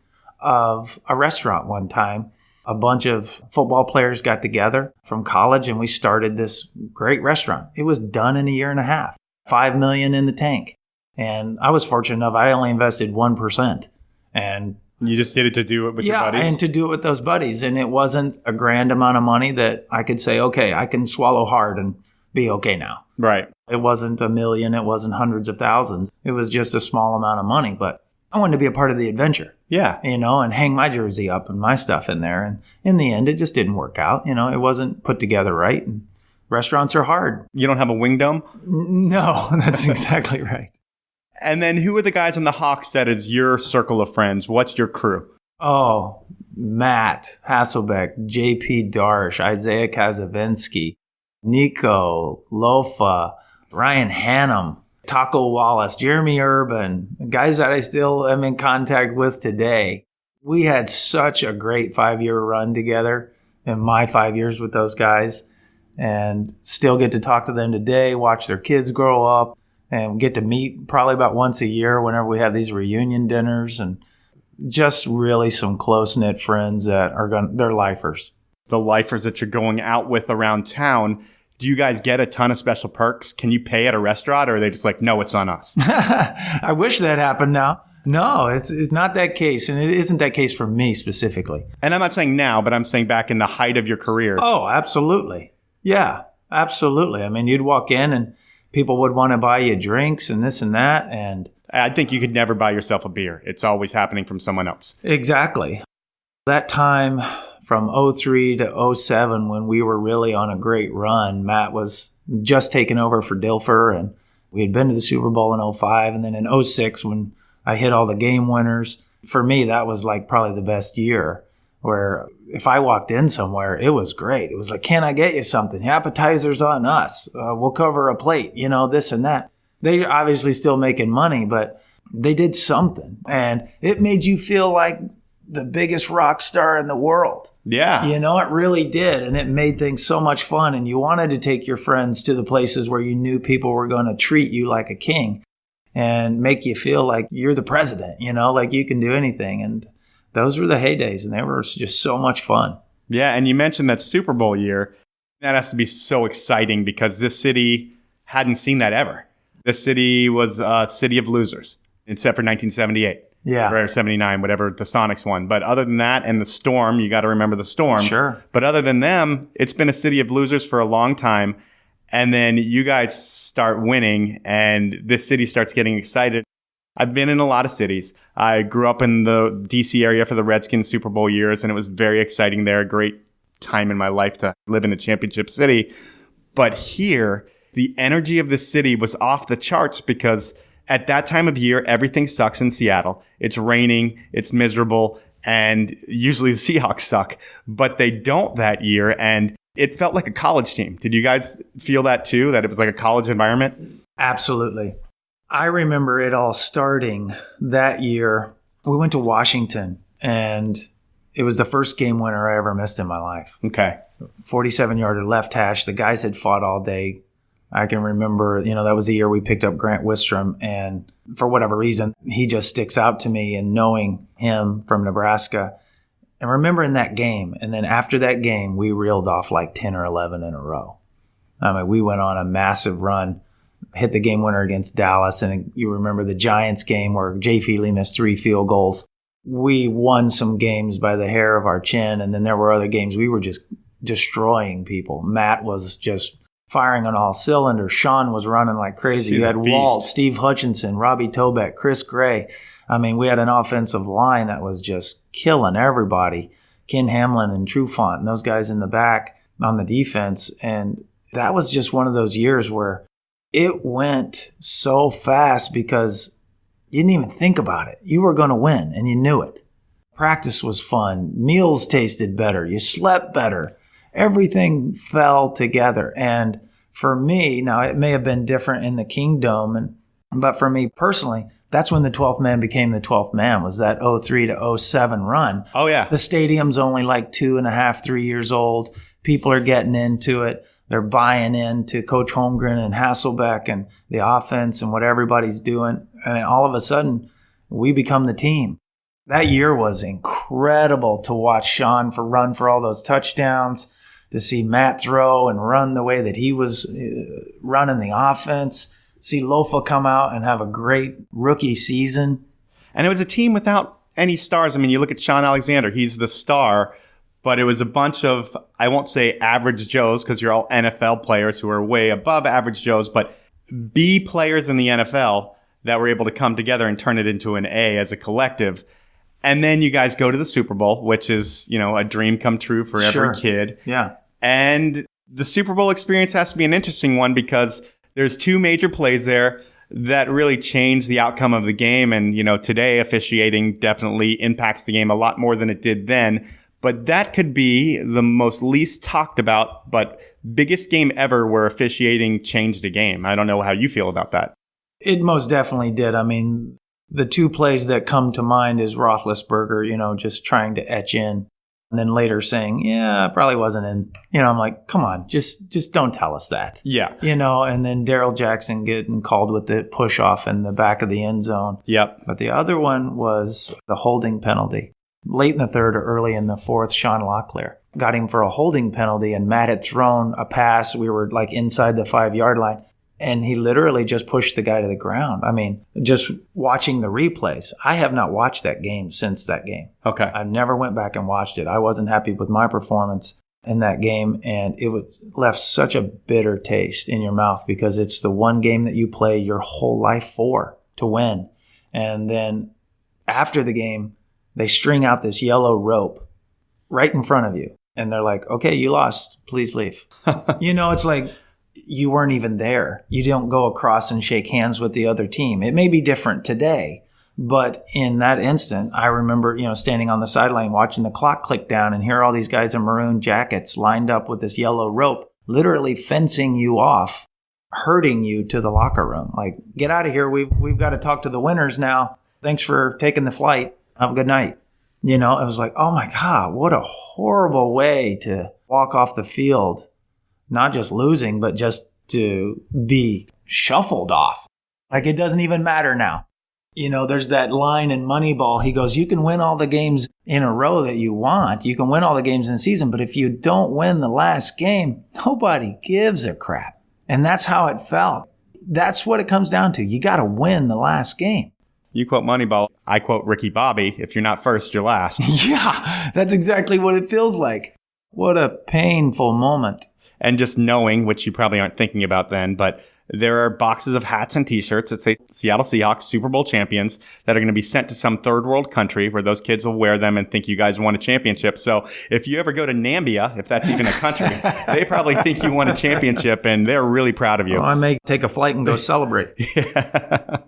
of a restaurant one time. A bunch of football players got together from college and we started this great restaurant. It was done in a year and a half, $5 million in the tank. And I was fortunate enough, I only invested 1%. And you just did it to do it with your buddies? Yeah, and to do it with those buddies. And it wasn't a grand amount of money that I could say, okay, I can swallow hard and be okay now. Right. It wasn't $1 million. It wasn't hundreds of thousands. It was just a small amount of money. But I wanted to be a part of the adventure. Yeah. And hang my jersey up and my stuff in there. And in the end, it just didn't work out. It wasn't put together right. And restaurants are hard. You don't have a wing dome? No, that's exactly right. And then who are the guys on the Hawks that is your circle of friends? What's your crew? Oh, Matt Hasselbeck, JP Darsh, Isaiah Kazavinsky, Nico, Lofa, Ryan Hannum, Taco Wallace, Jeremy Urban, guys that I still am in contact with today. We had such a great 5-year run together in my 5 years with those guys, and still get to talk to them today, watch their kids grow up, and get to meet probably about once a year whenever we have these reunion dinners, and just really some close-knit friends that they're lifers. The lifers that you're going out with around town, do you guys get a ton of special perks? Can you pay at a restaurant, or are they just like, no, it's on us? I wish that happened now. No, it's not that case, and it isn't that case for me specifically. And I'm not saying now, but I'm saying back in the height of your career. Oh, absolutely. Yeah, absolutely. I mean, you'd walk in and people would want to buy you drinks and this and that. And I think you could never buy yourself a beer. It's always happening from someone else. Exactly. That time from 2003 to 2007, when we were really on a great run, Matt was just taking over for Dilfer, and we had been to the Super Bowl in 2005. And then in 2006, when I hit all the game winners, for me, that was like probably the best year, where if I walked in somewhere, it was great. It was like, can I get you something? Appetizers on us. We'll cover a plate, this and that. They're obviously still making money, but they did something. And it made you feel like the biggest rock star in the world. Yeah. It really did. And it made things so much fun. And you wanted to take your friends to the places where you knew people were going to treat you like a king and make you feel like you're the president, like you can do anything. And those were the heydays, and they were just so much fun. Yeah, and you mentioned that Super Bowl year. That has to be so exciting because this city hadn't seen that ever. This city was a city of losers, except for 1978. Yeah. Or 79, whatever the Sonics won. But other than that, and the Storm, you got to remember the Storm. Sure. But other than them, it's been a city of losers for a long time. And then you guys start winning, and this city starts getting excited. I've been in a lot of cities. I grew up in the D.C. area for the Redskins Super Bowl years, and it was very exciting there. A great time in my life to live in a championship city. But here, the energy of the city was off the charts because at that time of year, everything sucks in Seattle. It's raining, it's miserable, and usually the Seahawks suck. But they don't that year, and it felt like a college team. Did you guys feel that too, that it was like a college environment? Absolutely. I remember it all starting that year. We went to Washington, and it was the first game winner I ever missed in my life. Okay. 47-yarder left hash. The guys had fought all day. I can remember, that was the year we picked up Grant Wistrom, and for whatever reason, he just sticks out to me, and knowing him from Nebraska. And remembering that game, and then after that game, we reeled off like 10 or 11 in a row. I mean, we went on a massive run, hit the game winner against Dallas. And you remember the Giants game where Jay Feely missed 3 field goals. We won some games by the hair of our chin. And then there were other games we were just destroying people. Matt was just firing on all cylinders. Sean was running like crazy. You had Walt, Steve Hutchinson, Robbie Tobeck, Chris Gray. I mean, we had an offensive line that was just killing everybody. Ken Hamlin and Trufant and those guys in the back on the defense. And that was just one of those years where it went so fast because you didn't even think about it. You were going to win and you knew it. Practice was fun. Meals tasted better. You slept better. Everything fell together. And for me, now it may have been different in the Kingdom, but for me personally, that's when the 12th man became the 12th man, was that 03 to 07 run. Oh, yeah. The stadium's only like 2.5, 3 years old. People are getting into it. They're buying into Coach Holmgren and Hasselbeck and the offense and what everybody's doing. And all of a sudden, we become the team. That year was incredible to watch Sean run for all those touchdowns, to see Matt throw and run the way that he was running the offense, see Lofa come out and have a great rookie season. And it was a team without any stars. I mean, you look at Sean Alexander, he's the star, but it was a bunch of, I won't say average Joes because you're all NFL players who are way above average Joes, but B players in the NFL that were able to come together and turn it into an A as a collective. And then you guys go to the Super Bowl, which is, a dream come true for every kid. Yeah. And the Super Bowl experience has to be an interesting one because there's 2 major plays there that really change the outcome of the game. And, today officiating definitely impacts the game a lot more than it did then. But that could be the most least talked about, but biggest game ever where officiating changed a game. I don't know how you feel about that. It most definitely did. I mean, the 2 plays that come to mind is Roethlisberger, just trying to etch in. And then later saying, I probably wasn't in. I'm like, come on, just don't tell us that. Yeah. And then Darryl Jackson getting called with the push off in the back of the end zone. Yep. But the other one was the holding penalty. Late in the third or early in the fourth, Sean Locklear got him for a holding penalty, and Matt had thrown a pass. We were like inside the 5-yard line. And he literally just pushed the guy to the ground. I mean, just watching the replays. I have not watched that game since that game. Okay. I never went back and watched it. I wasn't happy with my performance in that game. And it left such a bitter taste in your mouth because it's the one game that you play your whole life for to win. And then after the game, they string out this yellow rope right in front of you. And they're like, okay, you lost. Please leave. It's like, you weren't even there. You don't go across and shake hands with the other team. It may be different today, but in that instant, I remember, standing on the sideline watching the clock click down and hear all these guys in maroon jackets lined up with this yellow rope, literally fencing you off, herding you to the locker room. Like, get out of here. We've got to talk to the winners now. Thanks for taking the flight. Have a good night. It was like, oh my God, what a horrible way to walk off the field. Not just losing, but just to be shuffled off. Like, it doesn't even matter now. There's that line in Moneyball. He goes, you can win all the games in a row that you want. You can win all the games in the season. But if you don't win the last game, nobody gives a crap. And that's how it felt. That's what it comes down to. You got to win the last game. You quote Moneyball. I quote Ricky Bobby. If you're not first, you're last. Yeah, that's exactly what it feels like. What a painful moment. And just knowing, which you probably aren't thinking about then, but there are boxes of hats and T-shirts that say Seattle Seahawks Super Bowl champions that are going to be sent to some third world country where those kids will wear them and think you guys won a championship. So if you ever go to Nambia, if that's even a country, they probably think you won a championship and they're really proud of you. Well, I may take a flight and go celebrate. Yeah.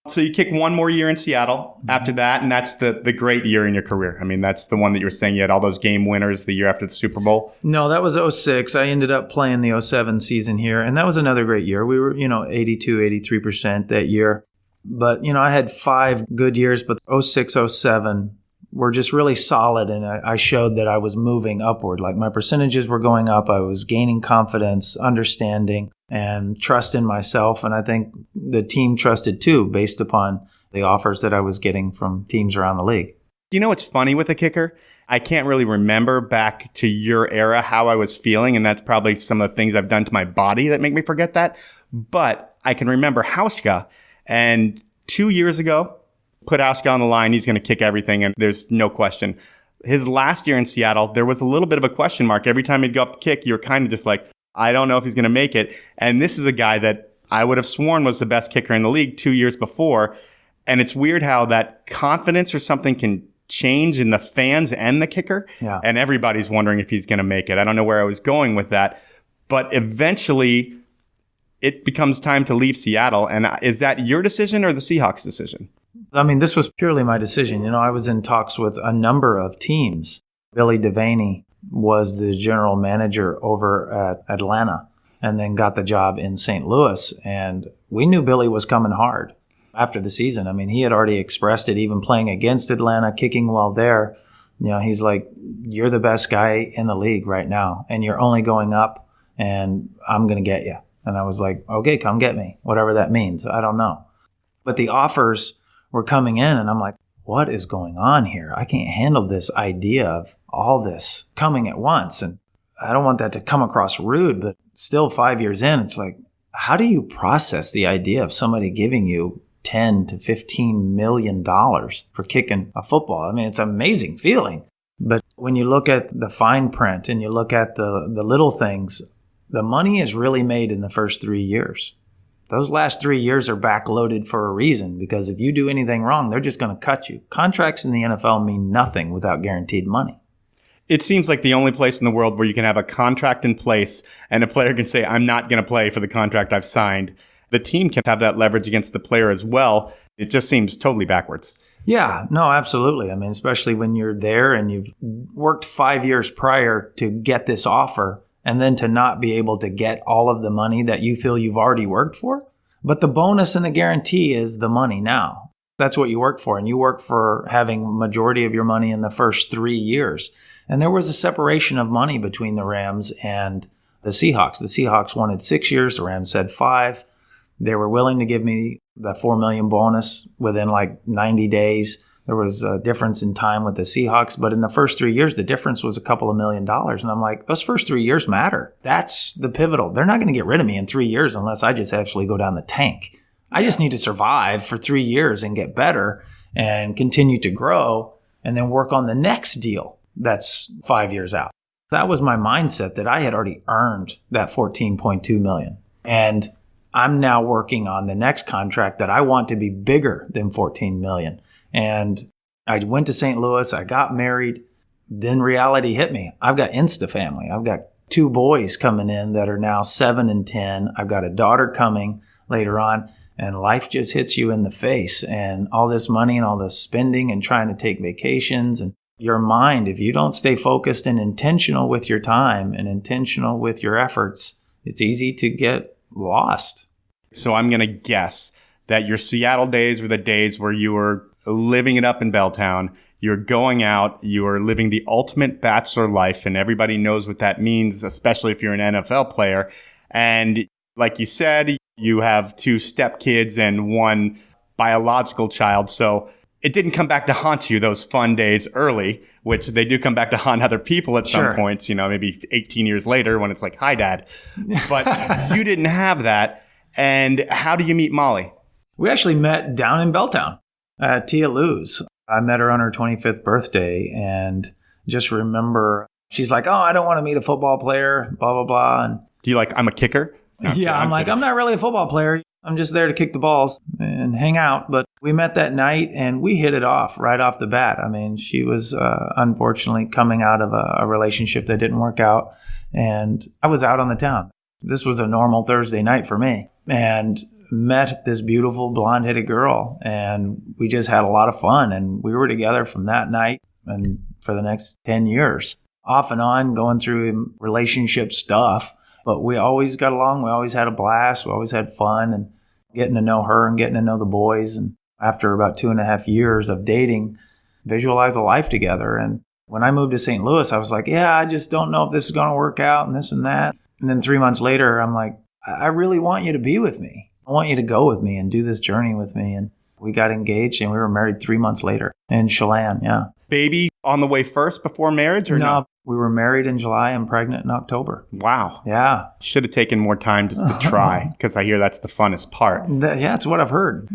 So you kick one more year in Seattle after that, and that's the great year in your career. I mean, that's the one that you were saying you had all those game winners the year after the Super Bowl. No, that was 06. I ended up playing the 07 season here, and that was another great year. We were, 82, 83% that year. But, I had 5 good years, but 06, 07 were just really solid, and I showed that I was moving upward. Like, my percentages were going up. I was gaining confidence, understanding, and trust in myself. And I think the team trusted too, based upon the offers that I was getting from teams around the league. You know what's funny with a kicker? I can't really remember back to your era how I was feeling, and that's probably some of the things I've done to my body that make me forget that. But I can remember Hauschka, and 2 years ago, put Hauschka on the line, he's going to kick everything, and there's no question. His last year in Seattle, there was a little bit of a question mark. Every time he'd go up to kick, you were kind of just like, I don't know if he's going to make it. And this is a guy that I would have sworn was the best kicker in the league 2 years before. And it's weird how that confidence or something can change in the fans and the kicker. Yeah. And everybody's wondering if he's going to make it. I don't know where I was going with that. But eventually, it becomes time to leave Seattle. And is that your decision or the Seahawks' decision? I mean, this was purely my decision. You know, I was in talks with a number of teams. Billy Devaney was the general manager over at Atlanta and then got the job in St. Louis. And we knew Billy was coming hard after the season. I mean, he had already expressed it, even playing against Atlanta, kicking well there. You know, he's like, you're the best guy in the league right now, and you're only going up, and I'm going to get you. And I was like, okay, come get me, whatever that means. I don't know. But the offers were coming in, and I'm like, what is going on here? I can't handle this idea of all this coming at once. And I don't want that to come across rude, but still 5 years in, it's like, how do you process the idea of somebody giving you $10 to $15 million for kicking a football? I mean, it's an amazing feeling. But when you look at the fine print and you look at the little things, the money is really made in the first 3 years. Those last 3 years are backloaded for a reason, because if you do anything wrong, they're just going to cut you. Contracts in the NFL mean nothing without guaranteed money. It seems like the only place in the world where you can have a contract in place and a player can say, I'm not going to play for the contract I've signed. The team can have that leverage against the player as well. It just seems totally backwards. Yeah, no, absolutely. I mean, especially when you're there and you've worked 5 years prior to get this offer, and then to not be able to get all of the money that you feel you've already worked for. But the bonus and the guarantee is the money now. That's what you work for. And you work for having majority of your money in the first 3 years. And there was a separation of money between the Rams and the Seahawks. The Seahawks wanted 6 years. The Rams said 5. They were willing to give me the $4 million bonus within like 90 days. There was a difference in time with the Seahawks, but in the first 3 years, the difference was a couple of $1 million. And I'm like, those first 3 years matter. That's the pivotal. They're not going to get rid of me in 3 years unless I just actually go down the tank. I just need to survive for 3 years and get better and continue to grow and then work on the next deal that's 5 years out. That was my mindset, that I had already earned that $14.2 million. And I'm now working on the next contract that I want to be bigger than $14 million. And I went to St. Louis. I got married. Then reality hit me. I've got Insta family. I've got 2 boys coming in that are now 7 and 10. I've got a daughter coming later on. And life just hits you in the face. And all this money and all this spending and trying to take vacations. And your mind, if you don't stay focused and intentional with your time and intentional with your efforts, it's easy to get lost. So I'm going to guess that your Seattle days were the days where you were living it up in Belltown. You're going out, you are living the ultimate bachelor life, and everybody knows what that means, especially if you're an NFL player. And like you said, you have 2 stepkids and 1 biological child. So it didn't come back to haunt you those fun days early, which they do come back to haunt other people at some points, you know, maybe 18 years later when it's like, hi, Dad. But you didn't have that. And how do you meet Molly? We actually met down in Belltown. Tia Luz. I met her on her 25th birthday, and just remember, she's like, oh, I don't want to meet a football player, blah, blah, blah. And do you like, I'm a kicker? No, yeah, I'm like, I'm not really a football player. I'm just there to kick the balls and hang out. But we met that night, and we hit it off right off the bat. I mean, she was unfortunately coming out of a relationship that didn't work out, and I was out on the town. This was a normal Thursday night for me. And met this beautiful blonde-headed girl, and we just had a lot of fun. And we were together from that night and for the next 10 years, off and on, going through relationship stuff. But we always got along. We always had a blast. We always had fun, and getting to know her and getting to know the boys. And after about 2.5 years of dating, visualize a life together. And when I moved to St. Louis, I was like, yeah, I just don't know if this is going to work out and this and that. And then 3 months later, I'm like, I really want you to be with me. I want you to go with me and do this journey with me. And We got engaged and we were married 3 months later in Chelan, yeah. Baby on the way first before marriage or no? We were married in July and pregnant in October. Wow. Yeah. Should have taken more time just to try because I hear that's the funnest part. Yeah, it's what I've heard.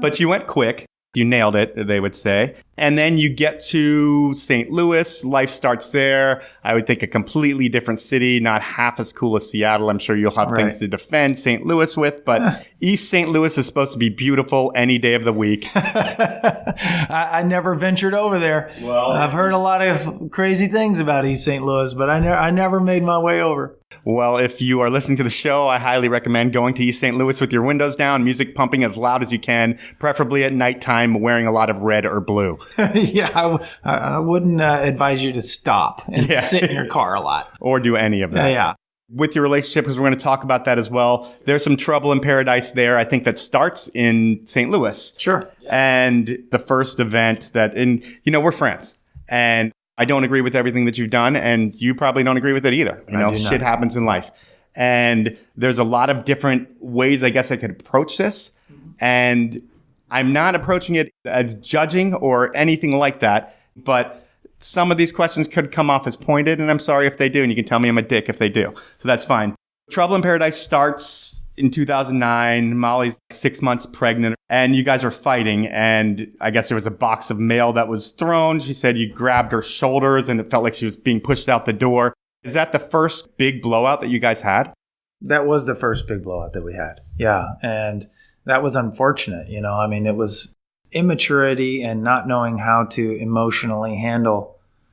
But you went quick. You nailed it, they would say. And then you get to St. Louis. Life starts there. I would think a completely different city, not half as cool as Seattle. I'm sure you'll have things to defend St. Louis with, but East St. Louis is supposed to be beautiful any day of the week. I never ventured over there. Well, I've heard a lot of crazy things about East St. Louis, but I never made my way over. Well, if you are listening to the show, I highly recommend going to East St. Louis with your windows down, music pumping as loud as you can, preferably at nighttime, wearing a lot of red or blue. Yeah, I wouldn't advise you to stop and sit in your car a lot. Or do any of that. Yeah. With your relationship, because we're going to talk about that as well. There's some trouble in paradise there. I think that starts in St. Louis. Sure. And the first event we're friends. And I don't agree with everything that you've done, and you probably don't agree with it either. Shit happens in life. And there's a lot of different ways, I guess, I could approach this. And I'm not approaching it as judging or anything like that, but some of these questions could come off as pointed, and I'm sorry if they do, and you can tell me I'm a dick if they do. So that's fine. Trouble in Paradise starts in 2009. Molly's 6 months pregnant, and you guys are fighting, and I guess there was a box of mail that was thrown. She said you grabbed her shoulders, and it felt like she was being pushed out the door. Is that the first big blowout that you guys had? That was the first big blowout that we had. Yeah, and that was unfortunate. It was immaturity and not knowing how to emotionally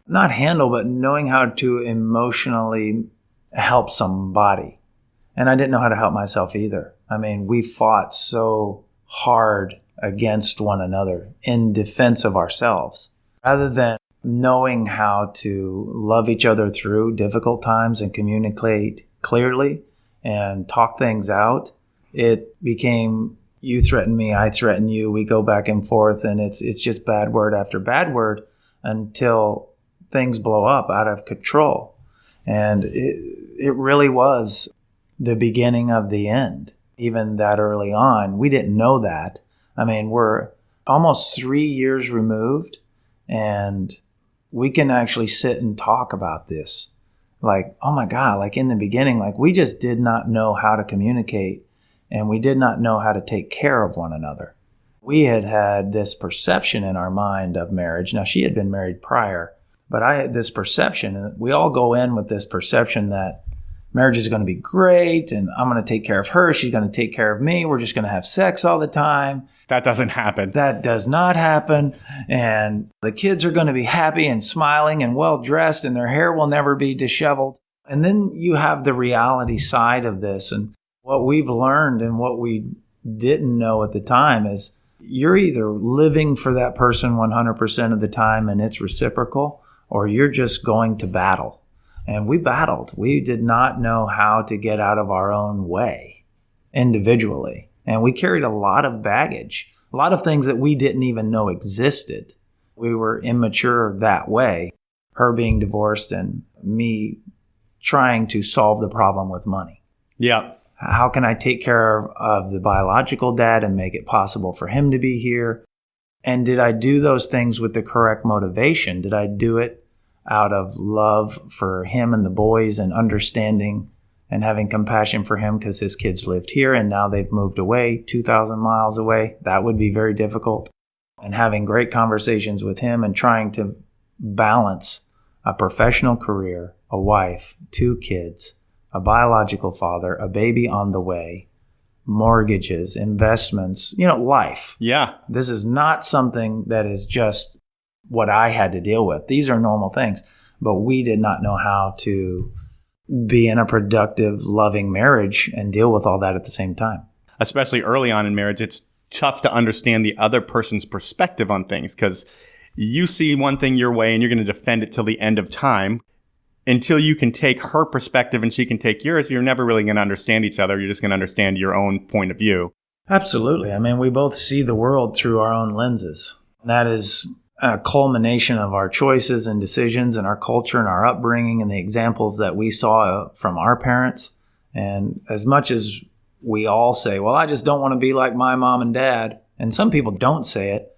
but knowing how to emotionally help somebody. And I didn't know how to help myself either. We fought so hard against one another in defense of ourselves. Rather than knowing how to love each other through difficult times and communicate clearly and talk things out, it became you threaten me, I threaten you. We go back and forth, and it's just bad word after bad word until things blow up out of control. And it really was the beginning of the end. Even that early on, we didn't know that. We're almost 3 years removed, and we can actually sit and talk about this. Like, oh my God, like in the beginning, like we just did not know how to communicate. And we did not know how to take care of one another. We had this perception in our mind of marriage. Now, she had been married prior, but I had this perception, and we all go in with this perception that marriage is going to be great, and I'm going to take care of her. She's going to take care of me. We're just going to have sex all the time. That doesn't happen. That does not happen. And the kids are going to be happy and smiling and well-dressed, and their hair will never be disheveled. And then you have the reality side of this, and what we've learned and what we didn't know at the time is you're either living for that person 100% of the time and it's reciprocal, or you're just going to battle. And we battled. We did not know how to get out of our own way individually. And we carried a lot of baggage, a lot of things that we didn't even know existed. We were immature that way, her being divorced and me trying to solve the problem with money. Yeah. How can I take care of the biological dad and make it possible for him to be here? And did I do those things with the correct motivation? Did I do it out of love for him and the boys and understanding and having compassion for him because his kids lived here and now they've moved away 2,000 miles away? That would be very difficult. And having great conversations with him and trying to balance a professional career, a wife, 2 kids, a biological father, a baby on the way, mortgages, investments, life. Yeah. This is not something that is just what I had to deal with. These are normal things, but we did not know how to be in a productive, loving marriage and deal with all that at the same time. Especially early on in marriage, it's tough to understand the other person's perspective on things because you see one thing your way and you're going to defend it till the end of time. Until you can take her perspective and she can take yours, you're never really going to understand each other. You're just going to understand your own point of view. Absolutely. We both see the world through our own lenses. That is a culmination of our choices and decisions and our culture and our upbringing and the examples that we saw from our parents. And as much as we all say, well, I just don't want to be like my mom and dad, And some people don't say it,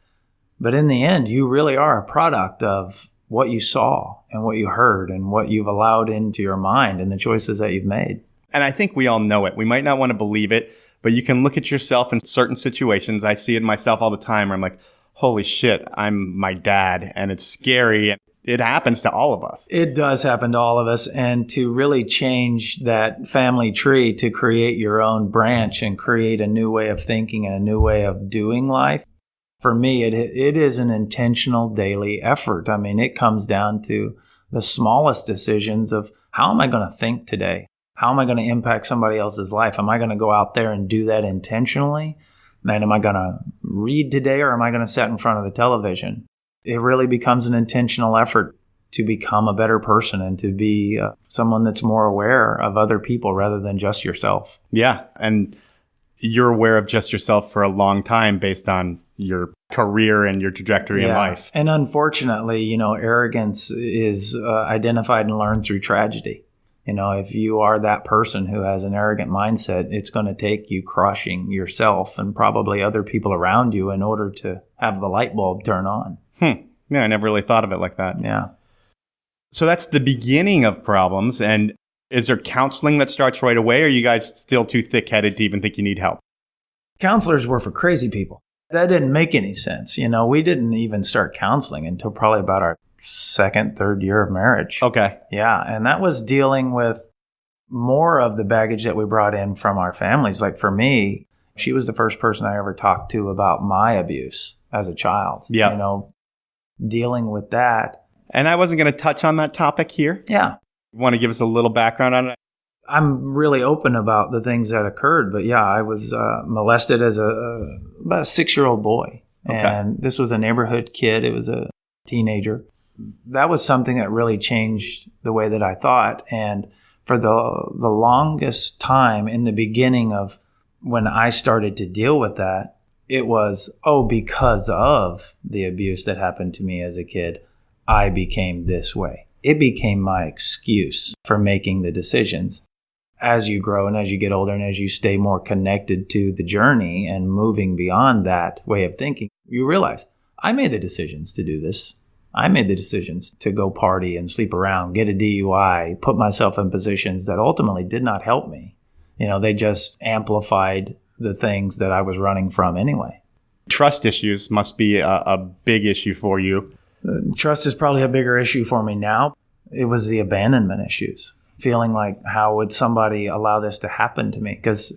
but in the end, you really are a product of what you saw and what you heard and what you've allowed into your mind and the choices that you've made. And I think we all know it. We might not want to believe it, but you can look at yourself in certain situations. I see it myself all the time where I'm like, holy shit, I'm my dad, and it's scary. It happens to all of us. It does happen to all of us. And to really change that family tree to create your own branch and create a new way of thinking and a new way of doing life, for me, it is an intentional daily effort. I mean, it comes down to the smallest decisions of how am I going to think today? How am I going to impact somebody else's life? Am I going to go out there and do that intentionally? And am I going to read today, or am I going to sit in front of the television? It really becomes an intentional effort to become a better person and to be someone that's more aware of other people rather than just yourself. Yeah. And you're aware of just yourself for a long time based on your career and your trajectory in life. And unfortunately, arrogance is identified and learned through tragedy. If you are that person who has an arrogant mindset, it's going to take you crushing yourself and probably other people around you in order to have the light bulb turn on. Yeah, I never really thought of it like that. Yeah. So that's the beginning of problems. And is there counseling that starts right away, or are you guys still too thick-headed to even think you need help? Counselors were for crazy people. That didn't make any sense. We didn't even start counseling until probably about our second, third year of marriage. Okay. Yeah. And that was dealing with more of the baggage that we brought in from our families. Like for me, she was the first person I ever talked to about my abuse as a child. Yeah. Dealing with that. And I wasn't going to touch on that topic here. Yeah. You want to give us a little background on it? I'm really open about the things that occurred. But yeah, I was molested as about a 6-year-old boy. Okay. And this was a neighborhood kid. It was a teenager. That was something that really changed the way that I thought. And for the longest time in the beginning of when I started to deal with that, it was, because of the abuse that happened to me as a kid, I became this way. It became my excuse for making the decisions. As you grow and as you get older and as you stay more connected to the journey and moving beyond that way of thinking, you realize I made the decisions to do this. I made the decisions to go party and sleep around, get a DUI, put myself in positions that ultimately did not help me. They just amplified the things that I was running from anyway. Trust issues must be a big issue for you. Trust is probably a bigger issue for me now. It was the abandonment issues. Feeling like, how would somebody allow this to happen to me? Because,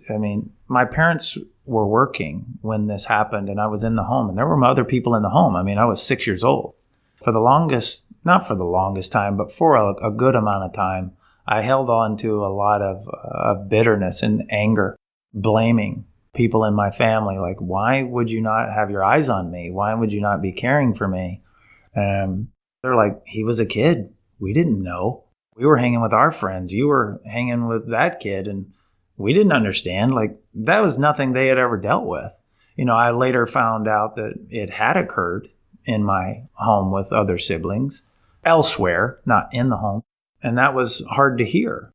my parents were working when this happened and I was in the home and there were other people in the home. I was 6 years old. Not for the longest time, but for a good amount of time, I held on to a lot of bitterness and anger, blaming people in my family. Like, why would you not have your eyes on me? Why would you not be caring for me? They're like, he was a kid. We didn't know. We were hanging with our friends. You were hanging with that kid, and we didn't understand. Like, that was nothing they had ever dealt with. I later found out that it had occurred in my home with other siblings, elsewhere, not in the home. And that was hard to hear.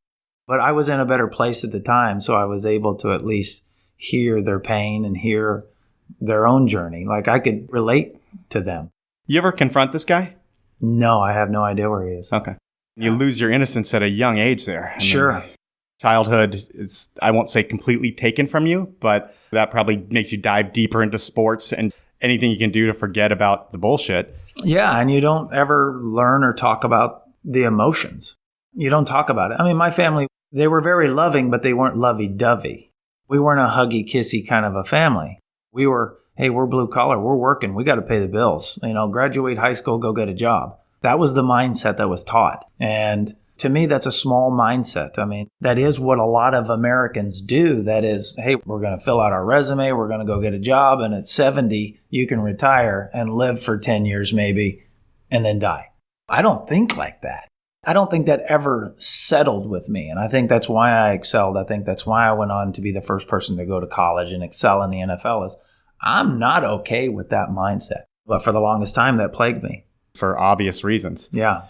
But I was in a better place at the time, so I was able to at least hear their pain and hear their own journey. Like, I could relate to them. You ever confront this guy? No, I have no idea where he is. Okay. You lose your innocence at a young age there. Sure. Childhood is, I won't say completely taken from you, but that probably makes you dive deeper into sports and anything you can do to forget about the bullshit. Yeah, and you don't ever learn or talk about the emotions. You don't talk about it. My family, they were very loving, but they weren't lovey-dovey. We weren't a huggy-kissy kind of a family. We were, hey, we're blue collar, we're working, we got to pay the bills. Graduate high school, go get a job. That was the mindset that was taught. And to me, that's a small mindset. That is what a lot of Americans do. That is, hey, we're going to fill out our resume, we're going to go get a job, and at 70, you can retire and live for 10 years maybe, and then die. I don't think like that. I don't think that ever settled with me. And I think that's why I excelled. I think that's why I went on to be the first person to go to college and excel in the NFL is I'm not okay with that mindset. But for the longest time, that plagued me. For obvious reasons. Yeah.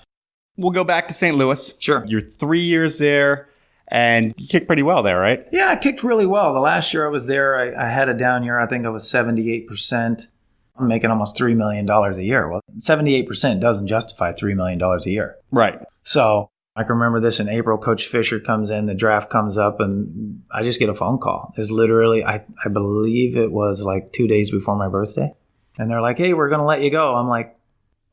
We'll go back to St. Louis. Sure. You're 3 years there. and you kicked pretty well there, right? Yeah, I kicked really well. The last year I was there, I had a down year. I think I was 78%. I'm making almost $3 million a year. Well, 78% doesn't justify $3 million a year. Right. So I can remember this in April. Coach Fisher comes in, the draft comes up, and I just get a phone call. It's literally, I believe it was like 2 days before my birthday. And they're like, hey, we're going to let you go. I'm like,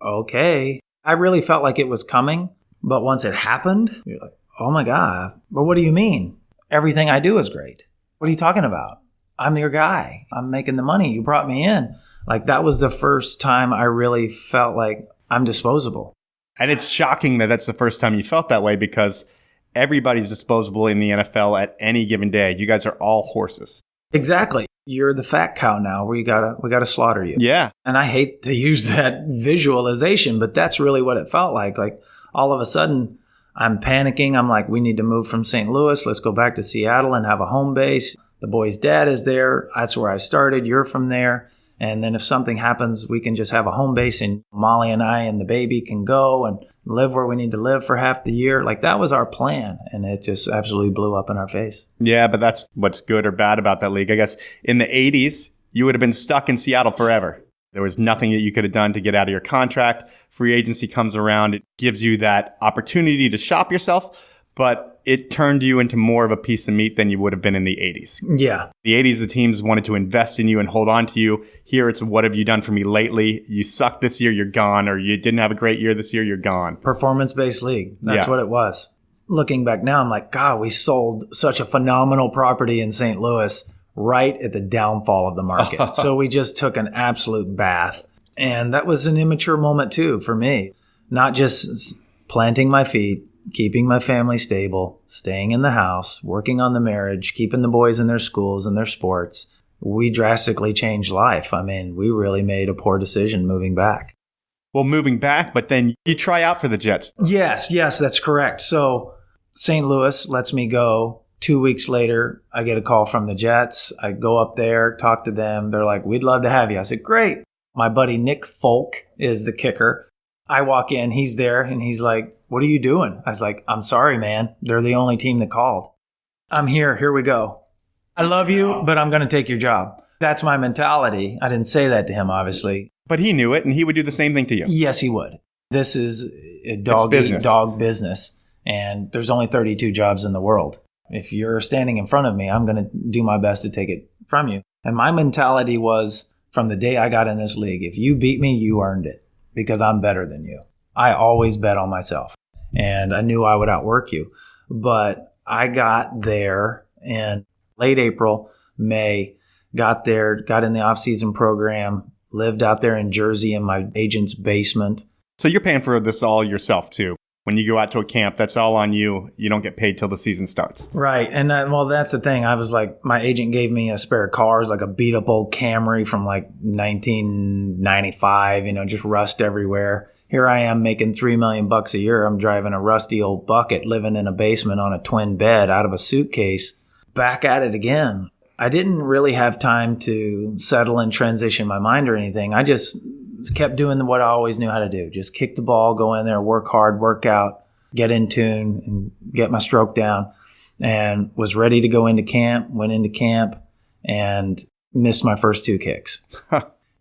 okay. I really felt like it was coming. But once it happened, you're like, oh my God. But what do you mean? Everything I do is great. What are you talking about? I'm your guy. I'm making the money. You brought me in. Like, that was the first time I really felt like I'm disposable. And it's shocking that that's the first time you felt that way, because everybody's disposable in the NFL at any given day. You guys are all horses. Exactly. You're the fat cow now. We gotta slaughter you. Yeah. And I hate to use that visualization, but that's really what it felt like. Like, all of a sudden, I'm panicking. I'm like, we need to move from St. Louis. Let's go back to Seattle and have a home base. The boy's dad is there. That's where I started. You're from there. And then if something happens, we can just have a home base, and Molly and I and the baby can go and live where we need to live for half the year. Like, that was our plan. And it just absolutely blew up in our face. Yeah, but that's what's good or bad about that league. I guess in the 80s, you would have been stuck in Seattle forever. There was nothing that you could have done to get out of your contract. Free agency comes around. It gives you that opportunity to shop yourself, but it turned you into more of a piece of meat than you would have been in the 80s. Yeah. The 80s, the teams wanted to invest in you and hold on to you. Here, it's what have you done for me lately? You sucked this year, you're gone. Or you didn't have a great year this year, you're gone. Performance-based league. That's what it was. Looking back now, I'm like, God, we sold such a phenomenal property in St. Louis right at the downfall of the market. So we just took an absolute bath. And that was an immature moment too for me. Not just planting my feet, keeping my family stable, staying in the house, working on the marriage, keeping the boys in their schools and their sports. We drastically changed life. I mean, we really made a poor decision moving back. Well, moving back, but then you try out for the Jets. Yes, that's correct. So St. Louis lets me go. 2 weeks later, I get a call from the Jets. I go up there, talk to them. They're like, we'd love to have you. I said, great. My buddy Nick Folk is the kicker. I walk in, he's there, and he's like, what are you doing? I was like, I'm sorry, man. They're the only team that called. I'm here. Here we go. I love you, but I'm going to take your job. That's my mentality. I didn't say that to him, obviously. But he knew it, and he would do the same thing to you. Yes, he would. This is a dog business, and there's only 32 jobs in the world. If you're standing in front of me, I'm going to do my best to take it from you. And my mentality was, from the day I got in this league, if you beat me, you earned it, because I'm better than you. I always bet on myself. And I knew I would outwork you. But I got there in late April, May, got there, got in the off-season program, lived out there in Jersey in my agent's basement. So you're paying for this all yourself, too. When you go out to a camp, that's all on you. You don't get paid till the season starts. Right. And well, that's the thing. I was like, my agent gave me a spare car. It was like a beat up old Camry from like 1995, just rust everywhere. Here I am making $3 million a year. I'm driving a rusty old bucket, living in a basement on a twin bed out of a suitcase, back at it again. I didn't really have time to settle and transition my mind or anything. I just kept doing what I always knew how to do. Just kick the ball, go in there, work hard, work out, get in tune, and get my stroke down. And was ready to go into camp, went into camp, and missed my first 2 kicks.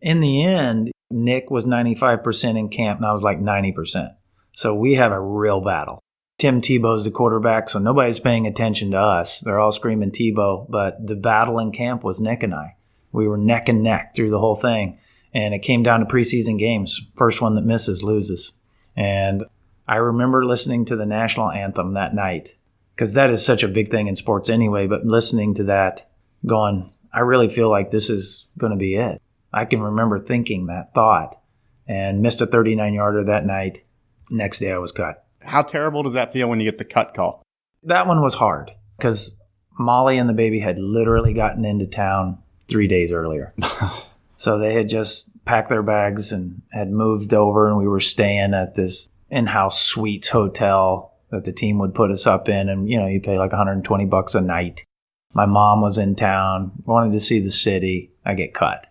In the end, Nick was 95% in camp, and I was like 90%. So we have a real battle. Tim Tebow's the quarterback, so nobody's paying attention to us. They're all screaming Tebow, but the battle in camp was Nick and I. We were neck and neck through the whole thing. And it came down to preseason games. First one that misses loses. And I remember listening to the national anthem that night, because that is such a big thing in sports anyway, but listening to that, going, I really feel like this is going to be it. I can remember thinking that thought, and missed a 39-yarder that night. Next day I was cut. How terrible does that feel when you get the cut call? That one was hard, because Molly and the baby had literally gotten into town 3 days earlier. So they had just packed their bags and had moved over, and we were staying at this in-house suites hotel that the team would put us up in. And, you pay like $120 a night. My mom was in town, wanted to see the city. I get cut.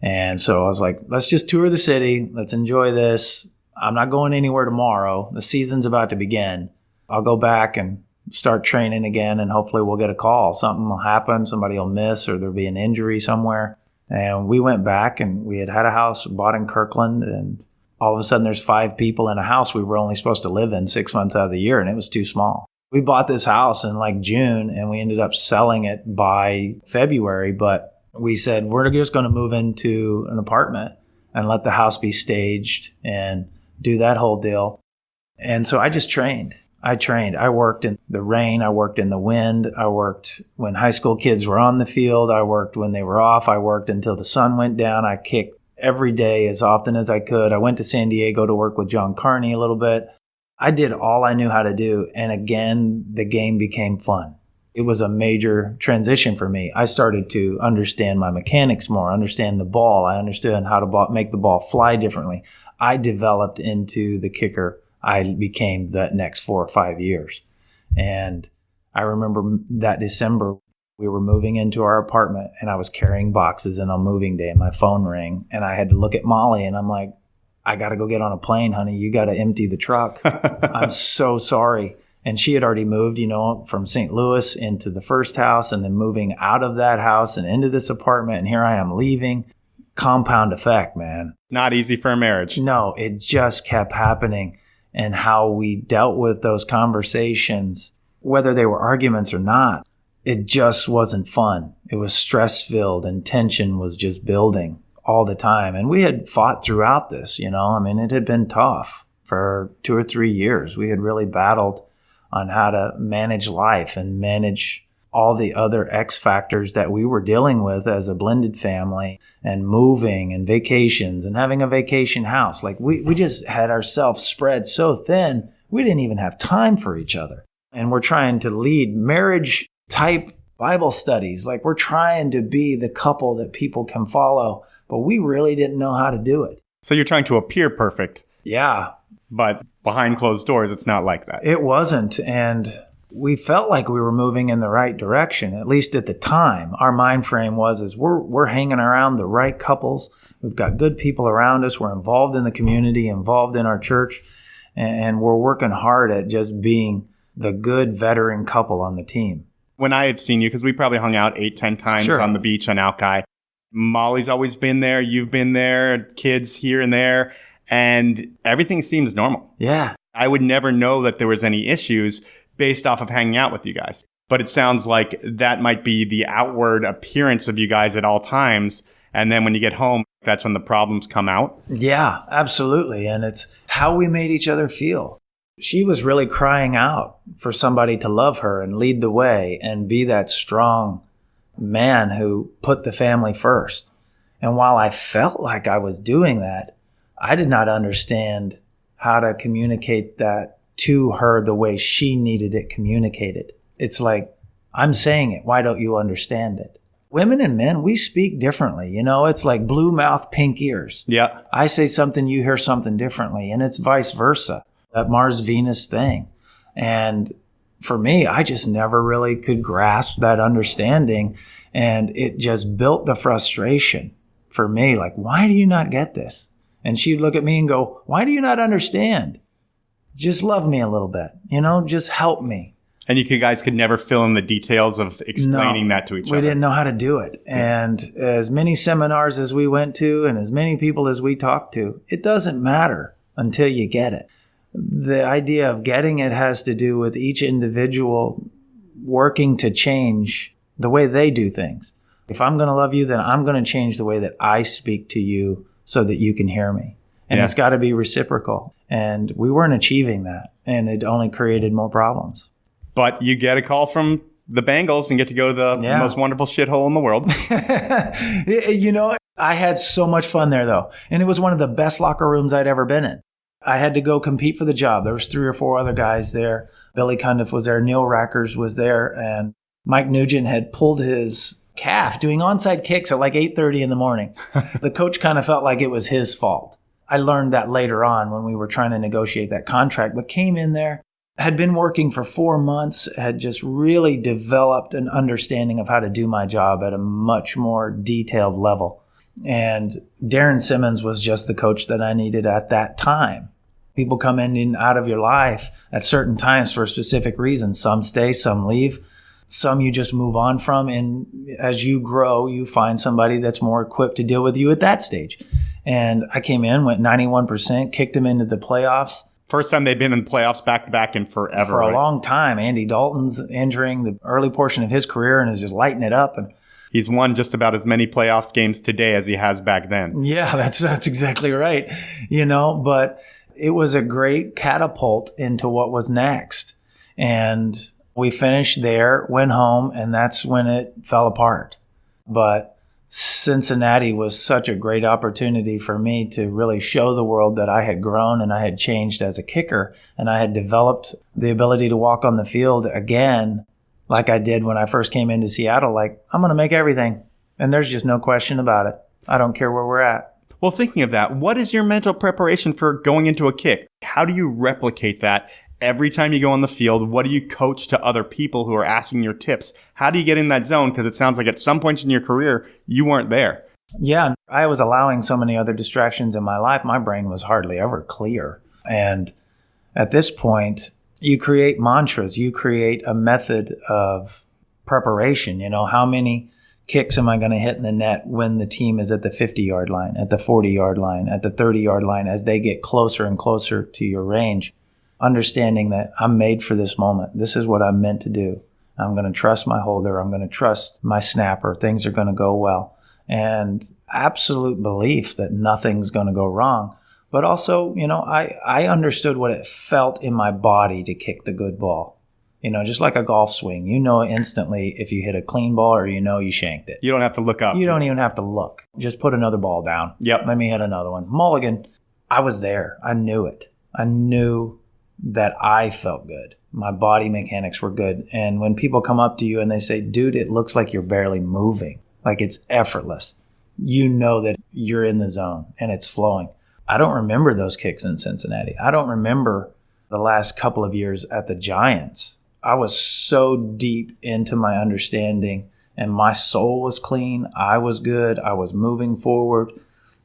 And so I was like, let's just tour the city. Let's enjoy this. I'm not going anywhere tomorrow. The season's about to begin. I'll go back and start training again, and hopefully we'll get a call. Something will happen. Somebody will miss, or there'll be an injury somewhere. And we went back, and we had a house bought in Kirkland, and all of a sudden there's 5 people in a house we were only supposed to live in 6 months out of the year, and it was too small. We bought this house in like June, and we ended up selling it by February, but we said we're just going to move into an apartment and let the house be staged and do that whole deal. And so I just trained. I worked in the rain. I worked in the wind. I worked when high school kids were on the field. I worked when they were off. I worked until the sun went down. I kicked every day as often as I could. I went to San Diego to work with John Carney a little bit. I did all I knew how to do. And again, the game became fun. It was a major transition for me. I started to understand my mechanics more, understand the ball. I understood how to make the ball fly differently. I developed into the kicker I became the next 4 or 5 years. And I remember that December, we were moving into our apartment, and I was carrying boxes, and on moving day, my phone rang, and I had to look at Molly, and I'm like, I got to go get on a plane, honey. You got to empty the truck. I'm so sorry. And she had already moved, from St. Louis into the first house, and then moving out of that house and into this apartment. And here I am leaving. Compound effect, man. Not easy for a marriage. No, it just kept happening. And how we dealt with those conversations, whether they were arguments or not, it just wasn't fun. It was stress-filled, and tension was just building all the time. And we had fought throughout this, it had been tough for 2 or 3 years. We had really battled on how to manage life and manage all the other X factors that we were dealing with as a blended family, and moving and vacations and having a vacation house. Like we just had ourselves spread so thin, we didn't even have time for each other. And we're trying to lead marriage type Bible studies. Like we're trying to be the couple that people can follow, but we really didn't know how to do it. So you're trying to appear perfect. Yeah. But behind closed doors, it's not like that. It wasn't. And we felt like we were moving in the right direction, at least at the time. Our mind frame was we're hanging around the right couples. We've got good people around us. We're involved in the community, involved in our church, and we're working hard at just being the good veteran couple on the team. When I have seen you, because we probably hung out 8-10 times on the beach on Alki, Molly's always been there. You've been there, kids here and there, and everything seems normal. Yeah. I would never know that there was any issues based off of hanging out with you guys. But it sounds like that might be the outward appearance of you guys at all times. And then when you get home, that's when the problems come out. Yeah, absolutely. And it's how we made each other feel. She was really crying out for somebody to love her and lead the way and be that strong man who put the family first. And while I felt like I was doing that, I did not understand how to communicate that to her the way she needed it communicated. It's like, I'm saying it. Why don't you understand it? Women and men, we speak differently. It's like blue mouth, pink ears. Yeah. I say something, you hear something differently, and it's vice versa. That Mars-Venus thing. And for me, I just never really could grasp that understanding. And it just built the frustration for me. Like, why do you not get this? And she'd look at me and go, why do you not understand? Just love me a little bit, just help me. And you guys could never fill in the details of explaining that to each other. We didn't know how to do it. And as many seminars as we went to and as many people as we talked to, it doesn't matter until you get it. The idea of getting it has to do with each individual working to change the way they do things. If I'm going to love you, then I'm going to change the way that I speak to you so that you can hear me. And it's got to be reciprocal. And we weren't achieving that. And it only created more problems. But you get a call from the Bengals and get to go to the most wonderful shithole in the world. I had so much fun there, though. And it was one of the best locker rooms I'd ever been in. I had to go compete for the job. There was 3 or 4 other guys there. Billy Cundiff was there. Neil Rackers was there. And Mike Nugent had pulled his calf doing onside kicks at like 8:30 in the morning. The coach kind of felt like it was his fault. I learned that later on when we were trying to negotiate that contract, but came in there, had been working for 4 months, had just really developed an understanding of how to do my job at a much more detailed level. And Darren Simmons was just the coach that I needed at that time. People come in and out of your life at certain times for a specific reason. Some stay, some leave. Some you just move on from. And as you grow, you find somebody that's more equipped to deal with you at that stage. And I came in, went 91%, kicked them into the playoffs. First time they've been in the playoffs back-to-back in forever. For a long time. Andy Dalton's entering the early portion of his career and is just lighting it up. And he's won just about as many playoff games today as he has back then. Yeah, that's exactly right. But it was a great catapult into what was next. And we finished there, went home, and that's when it fell apart. But Cincinnati was such a great opportunity for me to really show the world that I had grown and I had changed as a kicker, and I had developed the ability to walk on the field again like I did when I first came into Seattle. Like, I'm going to make everything, and there's just no question about it. I don't care where we're at. Well, thinking of that, what is your mental preparation for going into a kick? How do you replicate that every time you go on the field? What do you coach to other people who are asking your tips? How do you get in that zone? Because it sounds like at some point in your career, you weren't there. Yeah, I was allowing so many other distractions in my life. My brain was hardly ever clear. And at this point, you create mantras. You create a method of preparation. How many kicks am I going to hit in the net when the team is at the 50-yard line, at the 40-yard line, at the 30-yard line, as they get closer and closer to your range, understanding that I'm made for this moment. This is what I'm meant to do. I'm going to trust my holder. I'm going to trust my snapper. Things are going to go well. And absolute belief that nothing's going to go wrong. But also, I understood what it felt in my body to kick the good ball. Just like a golf swing, instantly if you hit a clean ball or you shanked it. You don't have to look up. You don't even have to look. Just put another ball down. Yep. Let me hit another one. Mulligan, I was there. I knew it. I knew that I felt good. My body mechanics were good. And when people come up to you and they say, dude, it looks like you're barely moving, like it's effortless, you know that you're in the zone and it's flowing. I don't remember those kicks in Cincinnati. I don't remember the last couple of years at the Giants. I was so deep into my understanding and my soul was clean. I was good. I was moving forward.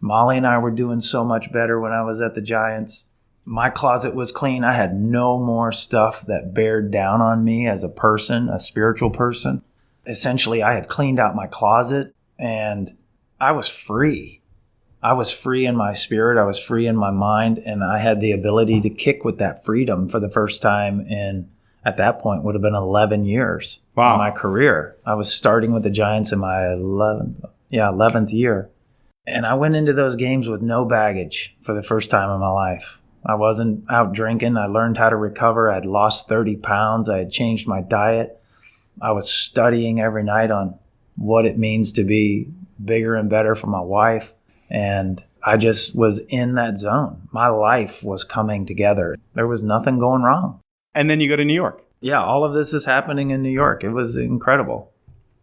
Molly and I were doing so much better when I was at the Giants. My closet was clean. I had no more stuff that bared down on me as a person, a spiritual person. Essentially, I had cleaned out my closet and I was free. I was free in my spirit. I was free in my mind. And I had the ability to kick with that freedom for the first time in, at that point, would have been 11 years of my career. I was starting with the Giants in my 11th year. And I went into those games with no baggage for the first time in my life. I wasn't out drinking. I learned how to recover. I had lost 30 pounds. I had changed my diet. I was studying every night on what it means to be bigger and better for my wife. And I just was in that zone. My life was coming together. There was nothing going wrong. And then you go to New York. Yeah, all of this is happening in New York. It was incredible.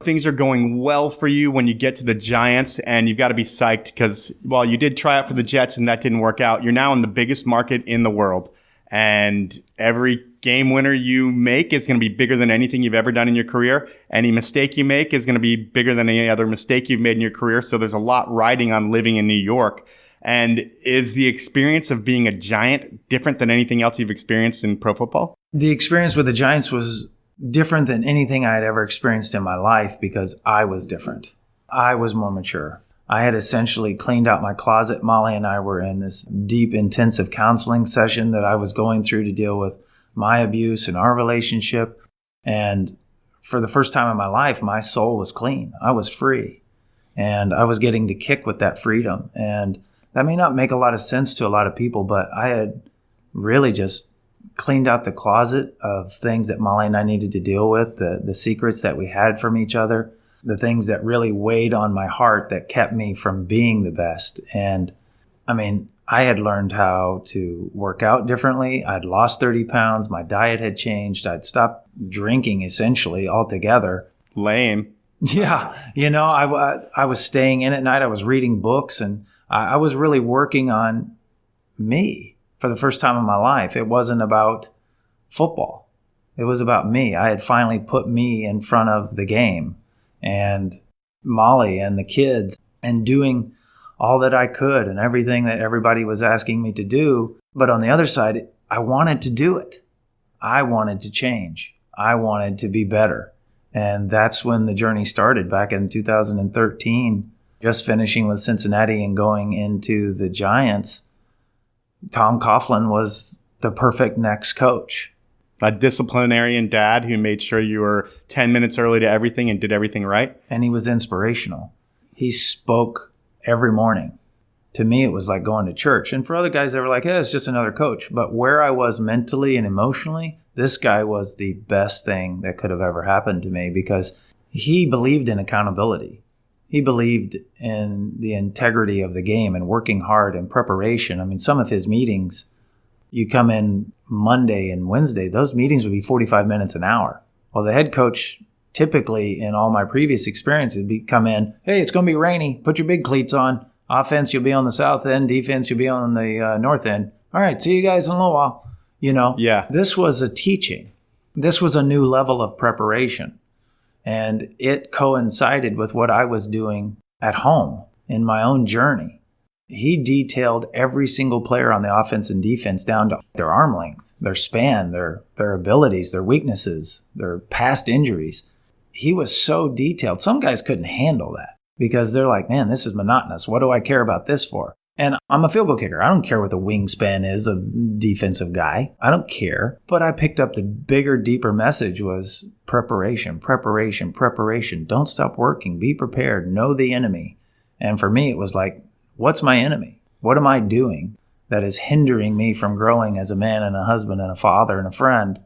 Things are going well for you when you get to the Giants, and you've got to be psyched because while you did try out for the Jets and that didn't work out, you're now in the biggest market in the world. And every game winner you make is going to be bigger than anything you've ever done in your career. Any mistake you make is going to be bigger than any other mistake you've made in your career. So there's a lot riding on living in New York. And is the experience of being a Giant different than anything else you've experienced in pro football? The experience with the Giants was different than anything I had ever experienced in my life because I was different. I was more mature. I had essentially cleaned out my closet. Molly and I were in this deep, intensive counseling session that I was going through to deal with my abuse and our relationship. And for the first time in my life, my soul was clean. I was free. And I was getting to kick with that freedom. And that may not make a lot of sense to a lot of people, but I had really just cleaned out the closet of things that Molly and I needed to deal with, the secrets that we had from each other, the things that really weighed on my heart that kept me from being the best. And I mean, I had learned how to work out differently. I'd lost 30 pounds. My diet had changed. I'd stopped drinking essentially altogether. Lame. Yeah. You know, I was staying in at night. I was reading books and I was really working on me for the first time in my life. It wasn't about football. It was about me. I had finally put me in front of the game and Molly and the kids and doing all that I could and everything that everybody was asking me to do. But on the other side, I wanted to do it. I wanted to change. I wanted to be better. And that's when the journey started back in 2013, just finishing with Cincinnati and going into the Giants. Tom Coughlin was the perfect next coach. A disciplinarian dad who made sure you were 10 minutes early to everything and did everything right. And he was inspirational. He spoke every morning. To me, it was like going to church. And for other guys, they were like, yeah, it's just another coach. But where I was mentally and emotionally, this guy was the best thing that could have ever happened to me because he believed in accountability. He believed in the integrity of the game and working hard and preparation. I mean, some of his meetings, you come in Monday and Wednesday, those meetings would be 45 minutes an hour. Well, the head coach, typically in all my previous experiences, would come in, hey, it's going to be rainy. Put your big cleats on. Offense, you'll be on the south end. Defense, you'll be on the north end. All right, see you guys in a little while. Yeah. This was a teaching. This was a new level of preparation. And it coincided with what I was doing at home in my own journey. He detailed every single player on the offense and defense down to their arm length, their span, their abilities, their weaknesses, their past injuries. He was so detailed. Some guys couldn't handle that because they're like, man, this is monotonous. What do I care about this for? And I'm a field goal kicker. I don't care what the wingspan is of defensive guy. I don't care. But I picked up the bigger, deeper message was preparation, preparation, preparation. Don't stop working. Be prepared. Know the enemy. And for me, it was like, what's my enemy? What am I doing that is hindering me from growing as a man and a husband and a father and a friend?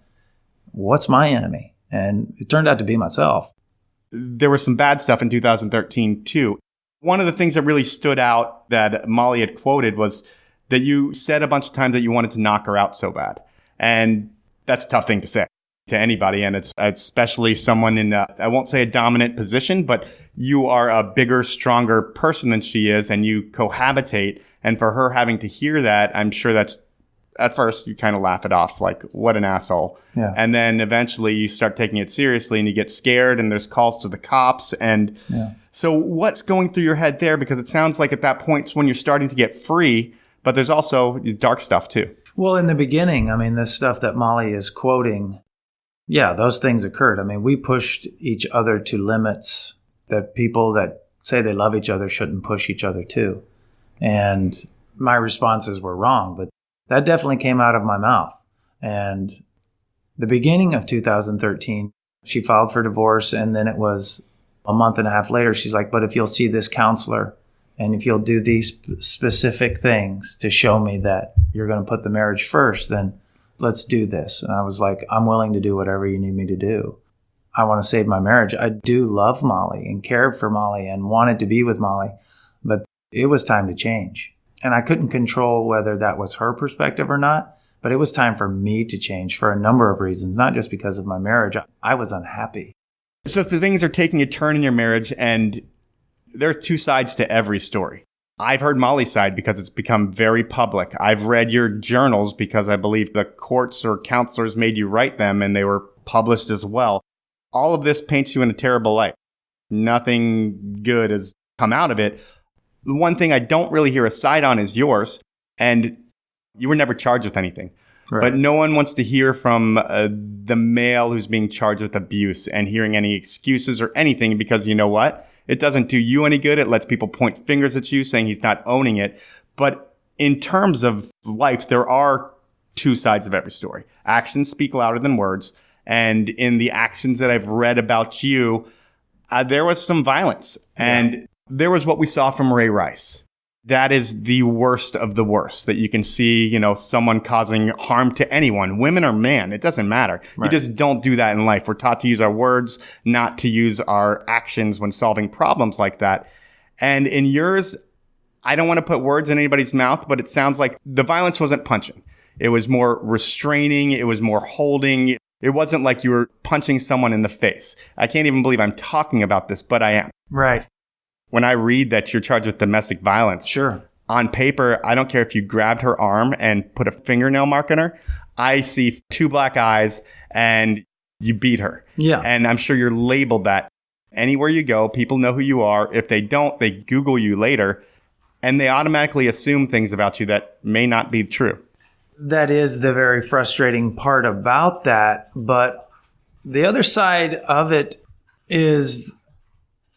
What's my enemy? And it turned out to be myself. There was some bad stuff in 2013 too. One of the things that really stood out that Molly had quoted was that you said a bunch of times that you wanted to knock her out so bad. And that's a tough thing to say to anybody. And it's especially someone in, I won't say a dominant position, but you are a bigger, stronger person than she is and you cohabitate. And for her having to hear that, I'm sure that's, at first you kind of laugh it off like, what an asshole. Yeah. And then eventually you start taking it seriously and you get scared and there's calls to the cops. And so what's going through your head there? Because it sounds like at that point it's when you're starting to get free, but there's also dark stuff too. Well, in the beginning, I mean, this stuff that Molly is quoting, yeah, those things occurred. I mean, we pushed each other to limits that people that say they love each other shouldn't push each other to. And my responses were wrong, but that definitely came out of my mouth. And the beginning of 2013, she filed for divorce. And then it was a month and a half later, she's like, but if you'll see this counselor and if you'll do these specific things to show me that you're going to put the marriage first, then let's do this. And I was like, I'm willing to do whatever you need me to do. I want to save my marriage. I do love Molly and cared for Molly and wanted to be with Molly, but it was time to change. And I couldn't control whether that was her perspective or not, but it was time for me to change for a number of reasons, not just because of my marriage. I was unhappy. So the things are taking a turn in your marriage, and there are two sides to every story. I've heard Molly's side because it's become very public. I've read your journals because I believe the courts or counselors made you write them, and they were published as well. All of this paints you in a terrible light. Nothing good has come out of it. The one thing I don't really hear a side on is yours, and you were never charged with anything. Right. But no one wants to hear from the male who's being charged with abuse and hearing any excuses or anything because you know what? It doesn't do you any good. It lets people point fingers at you saying he's not owning it. But in terms of life, there are two sides of every story. Actions speak louder than words. And in the actions that I've read about you, there was some violence. And there was what we saw from Ray Rice. That is the worst of the worst that you can see, you know, someone causing harm to anyone, women or man. It doesn't matter. Right. You just don't do that in life. We're taught to use our words, not to use our actions when solving problems like that. And in yours, I don't want to put words in anybody's mouth, but it sounds like the violence wasn't punching. It was more restraining. It was more holding. It wasn't like you were punching someone in the face. I can't even believe I'm talking about this, but I am. Right. When I read that you're charged with domestic violence, sure. On paper, I don't care if you grabbed her arm and put a fingernail mark on her. I see two black eyes and you beat her. Yeah. And I'm sure you're labeled that. Anywhere you go, people know who you are. If they don't, they Google you later. and they automatically assume things about you that may not be true. That is the very frustrating part about that. But the other side of it is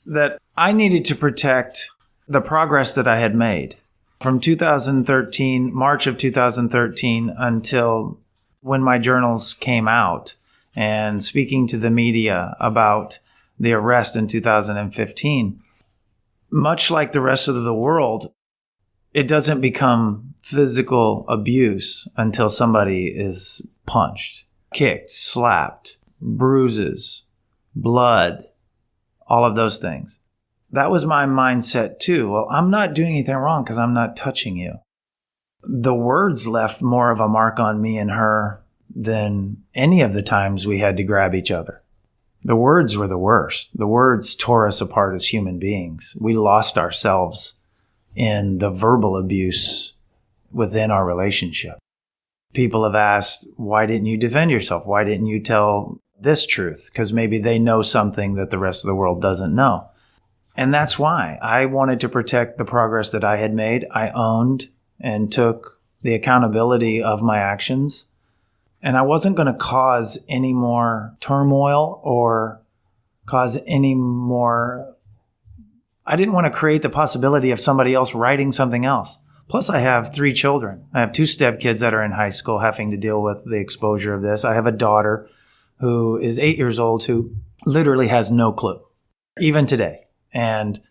that I needed to protect the progress that I had made from 2013, March of 2013, until when my journals came out and speaking to the media about the arrest in 2015. Much like the rest of the world, it doesn't become physical abuse until somebody is punched, kicked, slapped, bruises, blood, all of those things. That was my mindset too. Well, I'm not doing anything wrong because I'm not touching you. The words left more of a mark on me and her than any of the times we had to grab each other. The words were the worst. The words tore us apart as human beings. We lost ourselves in the verbal abuse within our relationship. People have asked, why didn't you defend yourself? Why didn't you tell this truth? Because maybe they know something that the rest of the world doesn't know. And that's why I wanted to protect the progress that I had made. I owned and took the accountability of my actions. And I wasn't going to cause any more turmoil or cause any more. I didn't want to create the possibility of somebody else writing something else. Plus, I have 3 children. I have 2 stepkids that are in high school having to deal with the exposure of this. I have a daughter who is 8 years old who literally has no clue, even today. And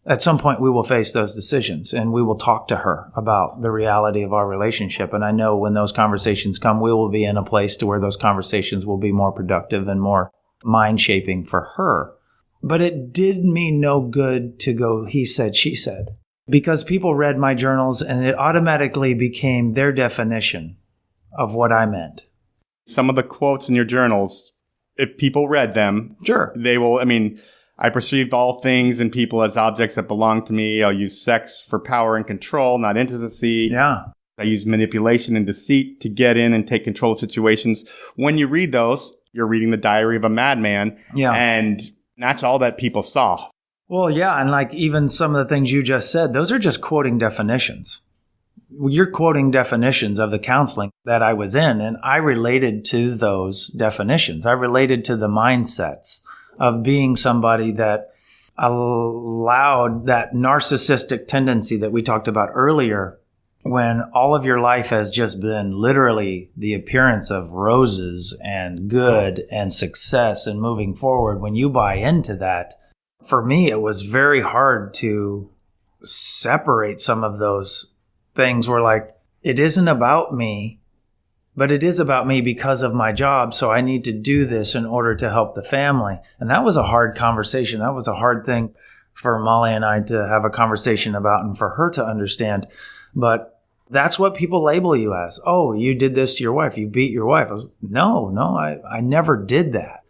at some point, we will face those decisions and we will talk to her about the reality of our relationship. And I know when those conversations come, we will be in a place to where those conversations will be more productive and more mind-shaping for her. But it did me no good to go, he said, she said, because people read my journals and it automatically became their definition of what I meant. Some of the quotes in your journals, if people read them, sure, they will, I perceived all things and people as objects that belong to me. I'll use sex for power and control, not intimacy. Yeah. I use manipulation and deceit to get in and take control of situations. When you read those, you're reading the diary of a madman. Yeah. And that's all that people saw. Well, yeah. And like even some of the things you just said, those are just quoting definitions. You're quoting definitions of the counseling that I was in, and I related to those definitions. I related to the mindsets of being somebody that allowed that narcissistic tendency that we talked about earlier, when all of your life has just been literally the appearance of roses and good and success and moving forward. When you buy into that, for me, it was very hard to separate some of those things where like, it isn't about me, but it is about me because of my job. So I need to do this in order to help the family. And that was a hard conversation. That was a hard thing for Molly and I to have a conversation about and for her to understand. But that's what people label you as. Oh, you did this to your wife. You beat your wife. I never did that.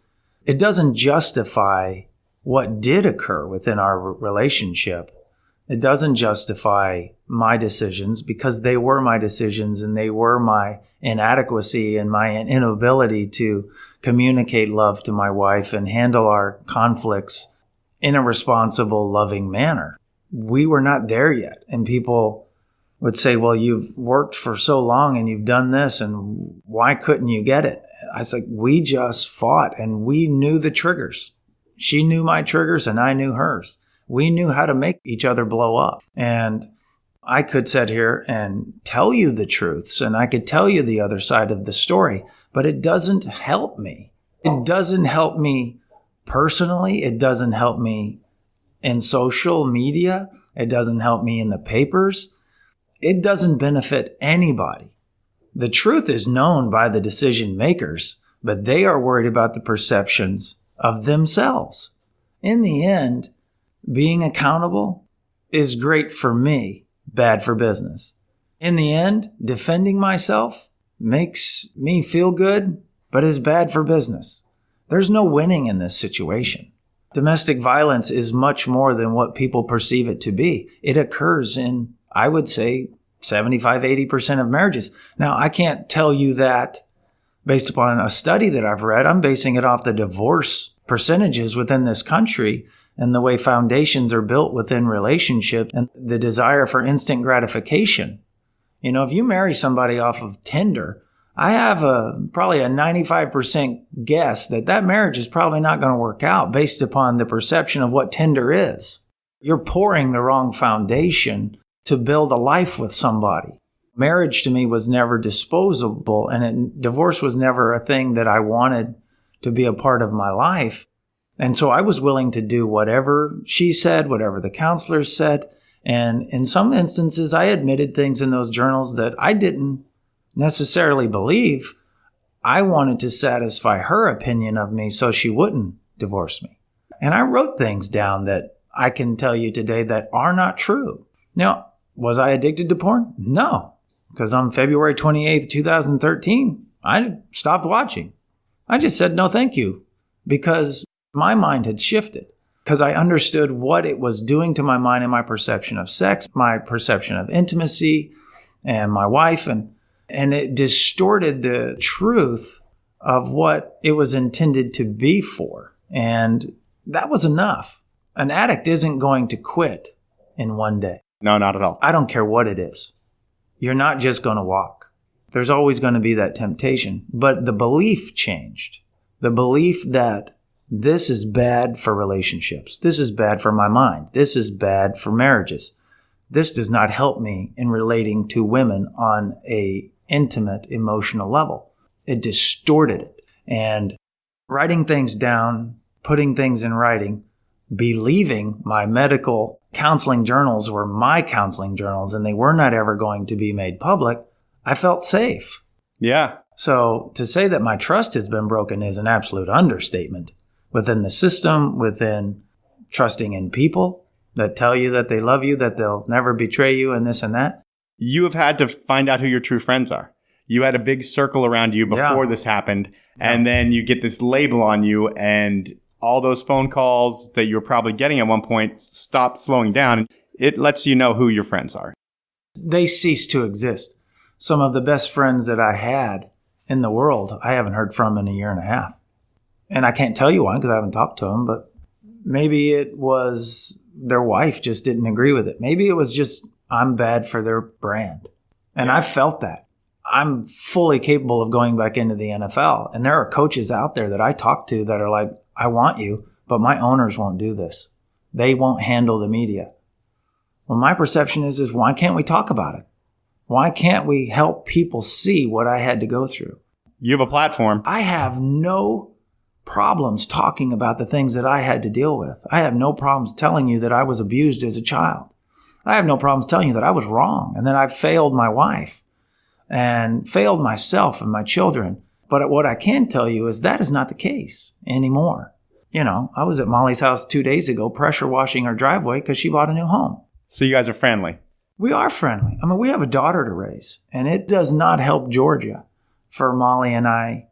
It doesn't justify what did occur within our relationship. It doesn't justify my decisions because they were my decisions and they were my inadequacy and my inability to communicate love to my wife and handle our conflicts in a responsible, loving manner. We were not there yet. And people would say, well, you've worked for so long and you've done this and why couldn't you get it? I was like, we just fought and we knew the triggers. She knew my triggers and I knew hers. We knew how to make each other blow up. And I could sit here and tell you the truths and I could tell you the other side of the story, but it doesn't help me. It doesn't help me personally. It doesn't help me in social media. It doesn't help me in the papers. It doesn't benefit anybody. The truth is known by the decision makers, but they are worried about the perceptions of themselves. In the end, being accountable is great for me, bad for business. In the end, defending myself makes me feel good, but is bad for business. There's no winning in this situation. Domestic violence is much more than what people perceive it to be. It occurs in, I would say, 75-80% of marriages. Now, I can't tell you that based upon a study that I've read. I'm basing it off the divorce percentages within this country. and the way foundations are built within relationships and the desire for instant gratification. If you marry somebody off of Tinder, I have probably a 95% guess that marriage is probably not going to work out based upon the perception of what Tinder is. You're pouring the wrong foundation to build a life with somebody. Marriage to me was never disposable, and divorce was never a thing that I wanted to be a part of my life. And so I was willing to do whatever she said, whatever the counselors said. And in some instances, I admitted things in those journals that I didn't necessarily believe. I wanted to satisfy her opinion of me so she wouldn't divorce me. And I wrote things down that I can tell you today that are not true. Now, was I addicted to porn? No, because on February 28th, 2013, I stopped watching. I just said no thank you because my mind had shifted, because I understood what it was doing to my mind and my perception of sex, my perception of intimacy and my wife, and it distorted the truth of what it was intended to be for. And that was enough. An addict isn't going to quit in one day. No, not at all. I don't care what it is. You're not just going to walk. There's always going to be that temptation. But the belief changed. The belief that this is bad for relationships. This is bad for my mind. This is bad for marriages. This does not help me in relating to women on a intimate emotional level. It distorted it. And writing things down, putting things in writing, believing my medical counseling journals were my counseling journals and they were not ever going to be made public, I felt safe. Yeah. So to say that my trust has been broken is an absolute understatement. Within the system, within trusting in people that tell you that they love you, that they'll never betray you, and this and that. You have had to find out who your true friends are. You had a big circle around you before this happened, and then you get this label on you, and all those phone calls that you were probably getting at one point stop slowing down. It lets you know who your friends are. They cease to exist. Some of the best friends that I had in the world, I haven't heard from in a year and a half. And I can't tell you why because I haven't talked to them, but maybe it was their wife just didn't agree with it. Maybe it was just I'm bad for their brand. And I felt that. I'm fully capable of going back into the NFL. And there are coaches out there that I talk to that are like, I want you, but my owners won't do this. They won't handle the media. Well, my perception is why can't we talk about it? Why can't we help people see what I had to go through? You have a platform. I have no problems talking about the things that I had to deal with. I have no problems telling you that I was abused as a child. I have no problems telling you that I was wrong and that I failed my wife and failed myself and my children. But what I can tell you is that is not the case anymore. I was at Molly's house 2 days ago pressure washing her driveway because she bought a new home. So you guys are friendly. We are friendly. I mean, we have a daughter to raise, and it does not help Georgia for Molly and I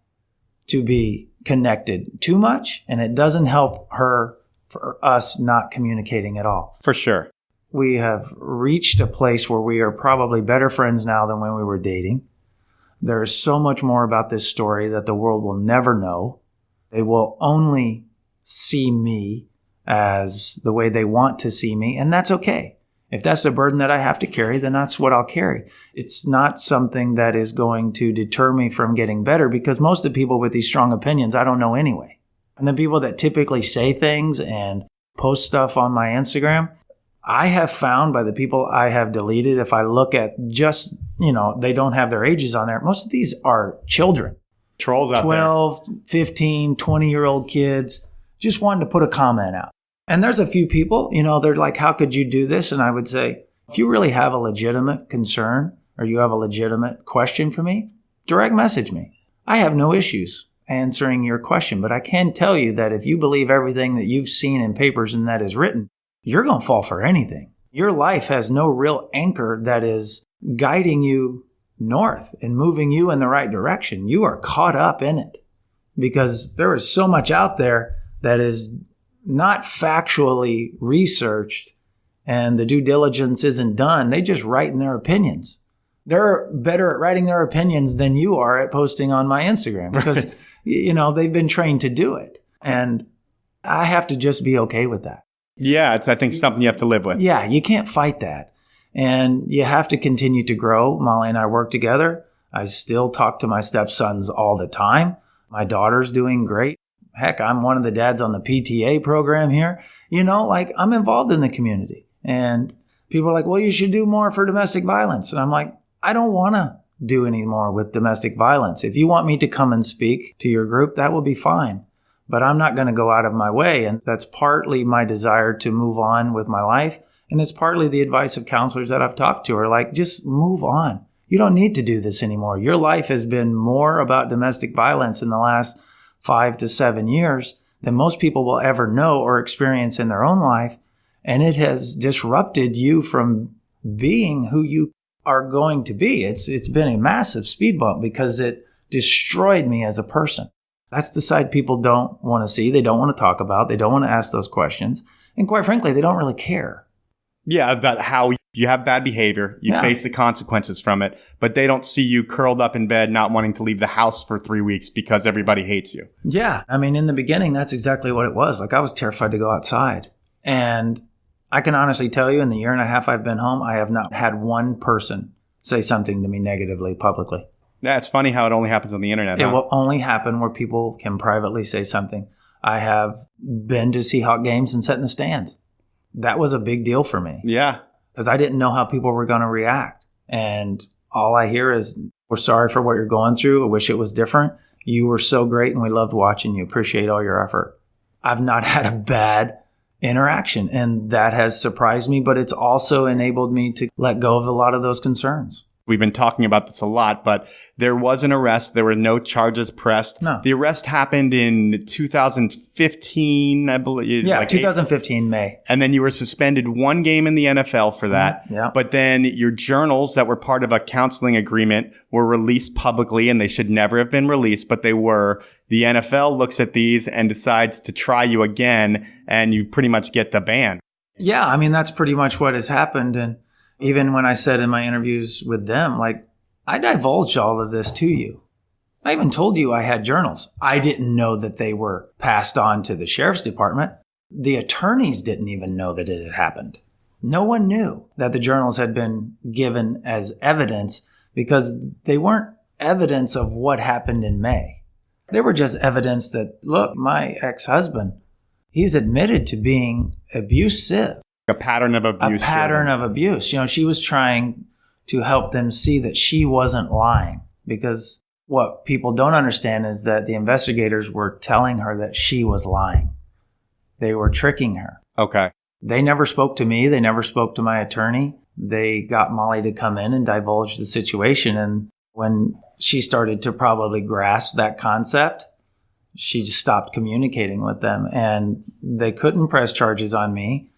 to be connected too much, and it doesn't help her for us not communicating at all. For sure. We have reached a place where we are probably better friends now than when we were dating. There is so much more about this story that the world will never know. They will only see me as the way they want to see me, and that's okay. If that's the burden that I have to carry, then that's what I'll carry. It's not something that is going to deter me from getting better because most of the people with these strong opinions, I don't know anyway. And the people that typically say things and post stuff on my Instagram, I have found by the people I have deleted, if I look at just, they don't have their ages on there. Most of these are children. Trolls out 12, 15, 20-year-old kids just wanted to put a comment out. And there's a few people, they're like, how could you do this? And I would say, if you really have a legitimate concern or you have a legitimate question for me, direct message me. I have no issues answering your question, but I can tell you that if you believe everything that you've seen in papers and that is written, you're going to fall for anything. Your life has no real anchor that is guiding you north and moving you in the right direction. You are caught up in it because there is so much out there that is not factually researched and the due diligence isn't done. They just write in their opinions. They're better at writing their opinions than you are at posting on my Instagram because, they've been trained to do it. And I have to just be okay with that. Yeah, it's, I think, something you have to live with. Yeah, you can't fight that. And you have to continue to grow. Molly and I work together. I still talk to my stepsons all the time. My daughter's doing great. Heck, I'm one of the dads on the PTA program here. Like, I'm involved in the community. And people are like, well, you should do more for domestic violence. And I'm like, I don't want to do any more with domestic violence. If you want me to come and speak to your group, that will be fine. But I'm not going to go out of my way. And that's partly my desire to move on with my life. And it's partly the advice of counselors that I've talked to are like, just move on. You don't need to do this anymore. Your life has been more about domestic violence in the last 5 to 7 years than most people will ever know or experience in their own life. And it has disrupted you from being who you are going to be. It's been a massive speed bump because it destroyed me as a person. That's the side people don't want to see. They don't want to talk about. They don't want to ask those questions. And quite frankly, they don't really care. Yeah, about how you have bad behavior, you face the consequences from it, but they don't see you curled up in bed not wanting to leave the house for 3 weeks because everybody hates you. Yeah. I mean, in the beginning, that's exactly what it was. Like, I was terrified to go outside. And I can honestly tell you, in the year and a half I've been home, I have not had one person say something to me negatively publicly. Yeah, it's funny how it only happens on the internet. It will only happen where people can privately say something. I have been to Seahawk games and sat in the stands. That was a big deal for me. Yeah. Because I didn't know how people were going to react. And all I hear is, we're sorry for what you're going through. I wish it was different. You were so great and we loved watching you. Appreciate all your effort. I've not had a bad interaction, and that has surprised me, but it's also enabled me to let go of a lot of those concerns. We've been talking about this a lot, but there was an arrest. There were no charges pressed. No. The arrest happened in 2015, I believe. Yeah, 2015, May. And then you were suspended 1 game in the NFL for that. Yeah. But then your journals that were part of a counseling agreement were released publicly, and they should never have been released, but they were. The NFL looks at these and decides to try you again, and you pretty much get the ban. Yeah, I mean, that's pretty much what has happened. And even when I said in my interviews with them, like, I divulged all of this to you. I even told you I had journals. I didn't know that they were passed on to the sheriff's department. The attorneys didn't even know that it had happened. No one knew that the journals had been given as evidence because they weren't evidence of what happened in May. They were just evidence that, look, my ex-husband, he's admitted to being abusive. A pattern of abuse. A pattern of abuse. She was trying to help them see that she wasn't lying, because what people don't understand is that the investigators were telling her that she was lying. They were tricking her. Okay. They never spoke to me. They never spoke to my attorney. They got Molly to come in and divulge the situation. And when she started to probably grasp that concept, she just stopped communicating with them, and they couldn't press charges on me.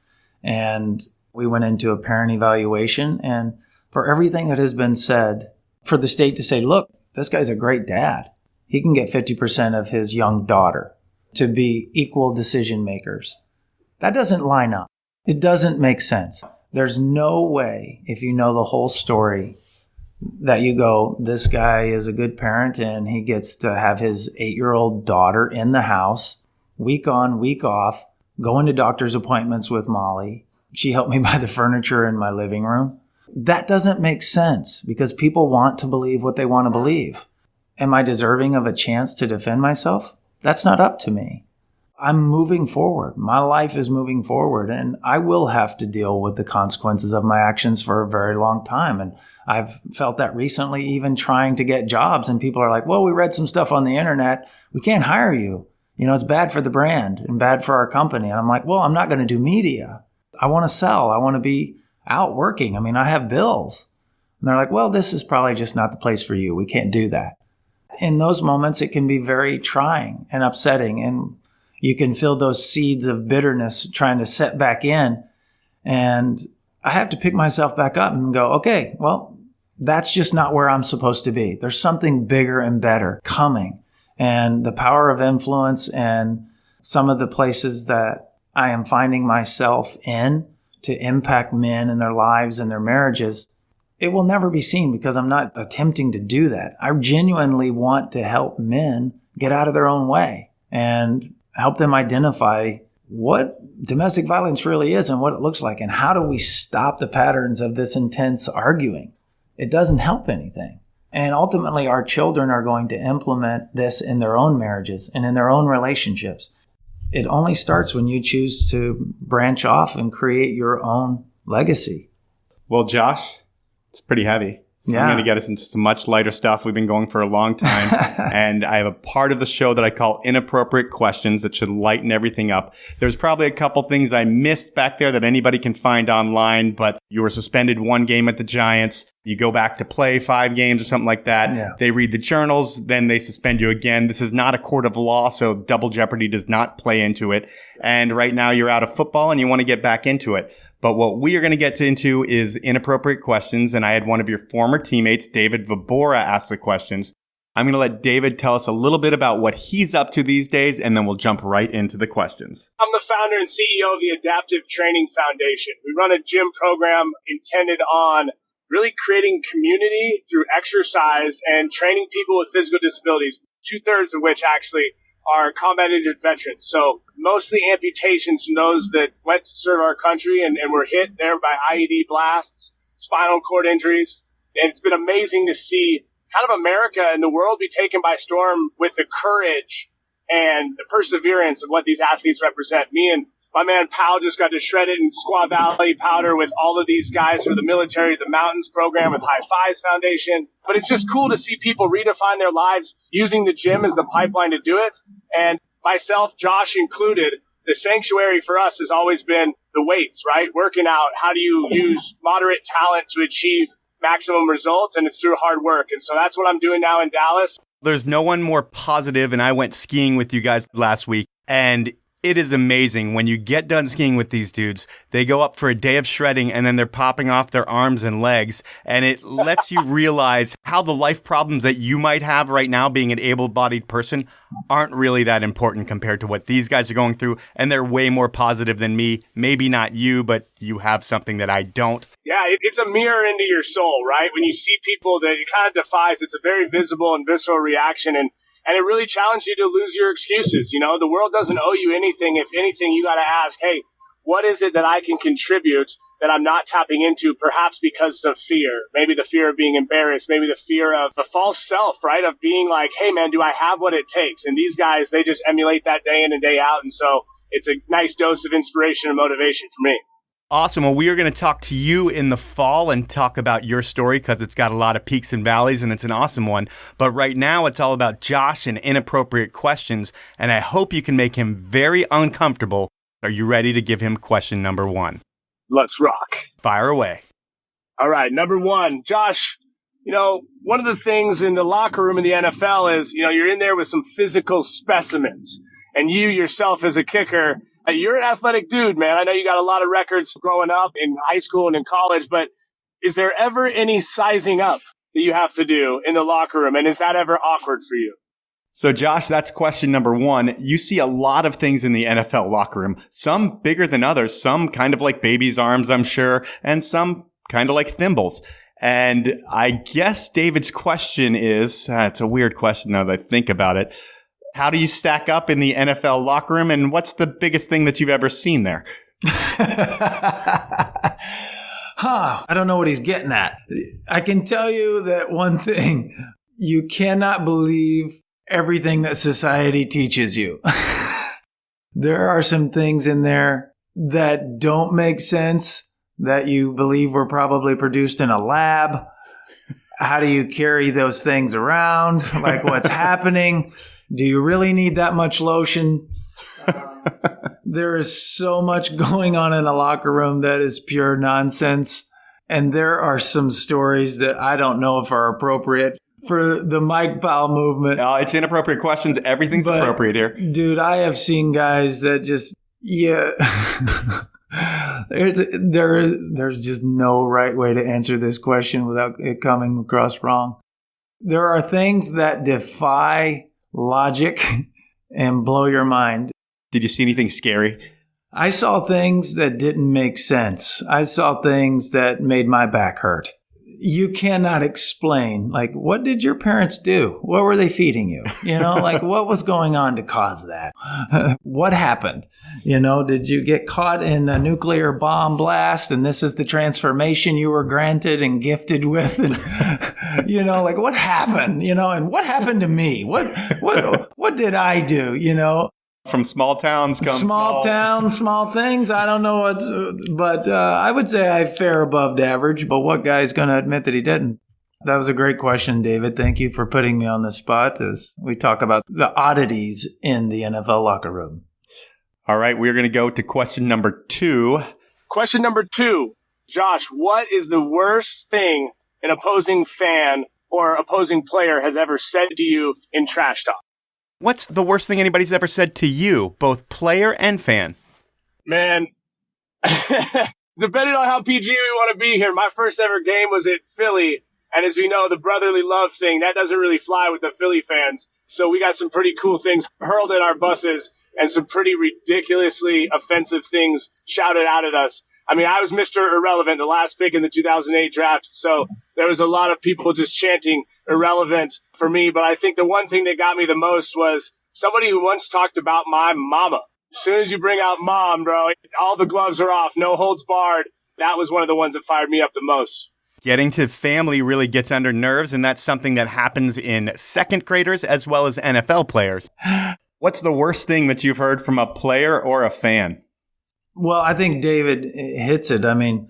And we went into a parent evaluation, and for everything that has been said, for the state to say, look, this guy's a great dad. He can get 50% of his young daughter to be equal decision makers. That doesn't line up. It doesn't make sense. There's no way, if you know the whole story, that you go, this guy is a good parent and he gets to have his 8-year-old daughter in the house, week on, week off, going to doctor's appointments with Molly. She helped me buy the furniture in my living room. That doesn't make sense because people want to believe what they want to believe. Am I deserving of a chance to defend myself? That's not up to me. I'm moving forward. My life is moving forward, and I will have to deal with the consequences of my actions for a very long time. And I've felt that recently, even trying to get jobs, and people are like, well, we read some stuff on the internet. We can't hire you. It's bad for the brand and bad for our company. And I'm like, well, I'm not going to do media. I want to sell. I want to be out working. I mean, I have bills. And they're like, well, this is probably just not the place for you. We can't do that. In those moments, it can be very trying and upsetting. And you can feel those seeds of bitterness trying to set back in. And I have to pick myself back up and go, okay, well, that's just not where I'm supposed to be. There's something bigger and better coming. And the power of influence and some of the places that I am finding myself in to impact men and their lives and their marriages, it will never be seen because I'm not attempting to do that. I genuinely want to help men get out of their own way and help them identify what domestic violence really is and what it looks like, and how do we stop the patterns of this intense arguing? It doesn't help anything. And ultimately, our children are going to implement this in their own marriages and in their own relationships. It only starts when you choose to branch off and create your own legacy. Well, Josh, it's pretty heavy. Yeah. I'm going to get us into some much lighter stuff. We've been going for a long time. And I have a part of the show that I call inappropriate questions that should lighten everything up. There's probably a couple things I missed back there that anybody can find online, but you were suspended 1 game at the Giants. You go back to play 5 games or something like that. Yeah. They read the journals, then they suspend you again. This is not a court of law, so double jeopardy does not play into it. And right now you're out of football and you want to get back into it. But what we are going to get into is inappropriate questions. And I had one of your former teammates, David Vibora, ask the questions. I'm going to let David tell us a little bit about what he's up to these days, and then we'll jump right into the questions. I'm the founder and CEO of the Adaptive Training Foundation. We run a gym program intended on really creating community through exercise and training people with physical disabilities, 2/3 of which actually are combat injured veterans. So mostly amputations from those that went to serve our country and were hit there by IED blasts, spinal cord injuries. And it's been amazing to see kind of America and the world be taken by storm with the courage and the perseverance of what these athletes represent. Me and my man Powell just got to shred it in Squaw Valley powder with all of these guys for the military, the Mountains program with High Fives Foundation. But it's just cool to see people redefine their lives using the gym as the pipeline to do it. And myself, Josh included, the sanctuary for us has always been the weights, right? Working out. How do you use moderate talent to achieve maximum results? And it's through hard work. And so that's what I'm doing now in Dallas. There's no one more positive, and I went skiing with you guys last week, and it is amazing. When you get done skiing with these dudes, they go up for a day of shredding and then they're popping off their arms and legs. And it lets you realize how the life problems that you might have right now being an able-bodied person aren't really that important compared to what these guys are going through. And they're way more positive than me. Maybe not you, but you have something that I don't. Yeah, it's a mirror into your soul, right? When you see people that it kind of defies, it's a very visible and visceral reaction. And it really challenged you to lose your excuses. You know, the world doesn't owe you anything. If anything, you got to ask, hey, what is it that I can contribute that I'm not tapping into, perhaps because of fear? Maybe the fear of being embarrassed, maybe the fear of the false self, right? Of being like, hey, man, do I have what it takes? And these guys, they just emulate that day in and day out. And so it's a nice dose of inspiration and motivation for me. Awesome. Well, we are going to talk to you in the fall and talk about your story because it's got a lot of peaks and valleys and it's an awesome one. But right now it's all about Josh and inappropriate questions. And I hope you can make him very uncomfortable. Are you ready to give him question number 1? Let's rock. Fire away. All right. Number 1, Josh, you know, one of the things in the locker room in the NFL is, you know, you're in there with some physical specimens, and you yourself as a kicker, you're an athletic dude, man. I know you got a lot of records growing up in high school and in college, but is there ever any sizing up that you have to do in the locker room? And is that ever awkward for you? So, Josh, that's question number 1. You see a lot of things in the NFL locker room, some bigger than others, some kind of like baby's arms, I'm sure, and some kind of like thimbles. And I guess David's question is, it's a weird question now that I think about it. How do you stack up in the NFL locker room, and what's the biggest thing that you've ever seen there? I don't know what he's getting at. I can tell you that one thing, you cannot believe everything that society teaches you. There are some things in there that don't make sense, that you believe were probably produced in a lab. How do you carry those things around? Like, what's happening? Do you really need that much lotion? There is so much going on in a locker room that is pure nonsense. And there are some stories that I don't know if are appropriate for the Mike Powell movement. It's inappropriate questions. Everything's appropriate here. Dude, I have seen guys that just, there's just no right way to answer this question without it coming across wrong. There are things that defy logic and blow your mind. Did you see anything scary? I saw things that didn't make sense. I saw things that made my back hurt. you cannot explain, like, what did your parents do? What were they feeding you? Like, what was going on to cause that? What happened? Did you get caught in a nuclear bomb blast and this is the transformation you were granted and gifted with? And, like, what happened? And what happened to me? What did I do? From small towns comes small towns, small things. I don't know but I would say I fare above average. But what guy's going to admit that he didn't? That was a great question, David. Thank you for putting me on the spot as we talk about the oddities in the NFL locker room. All right, we're going to go to question number 2. Question number 2, Josh, what is the worst thing an opposing fan or opposing player has ever said to you in trash talk? What's the worst thing anybody's ever said to you, both player and fan? Man, depending on how PG we want to be here, my first ever game was at Philly. And as we know, the brotherly love thing, that doesn't really fly with the Philly fans. So we got some pretty cool things hurled at our buses and some pretty ridiculously offensive things shouted out at us. I mean, I was Mr. Irrelevant, the last pick in the 2008 draft. So there was a lot of people just chanting irrelevant for me. But I think the one thing that got me the most was somebody who once talked about my mama. As soon as you bring out mom, bro, all the gloves are off, no holds barred. That was one of the ones that fired me up the most. Getting to family really gets under nerves, and that's something that happens in second graders as well as NFL players. What's the worst thing that you've heard from a player or a fan? Well, I think David hits it. I mean,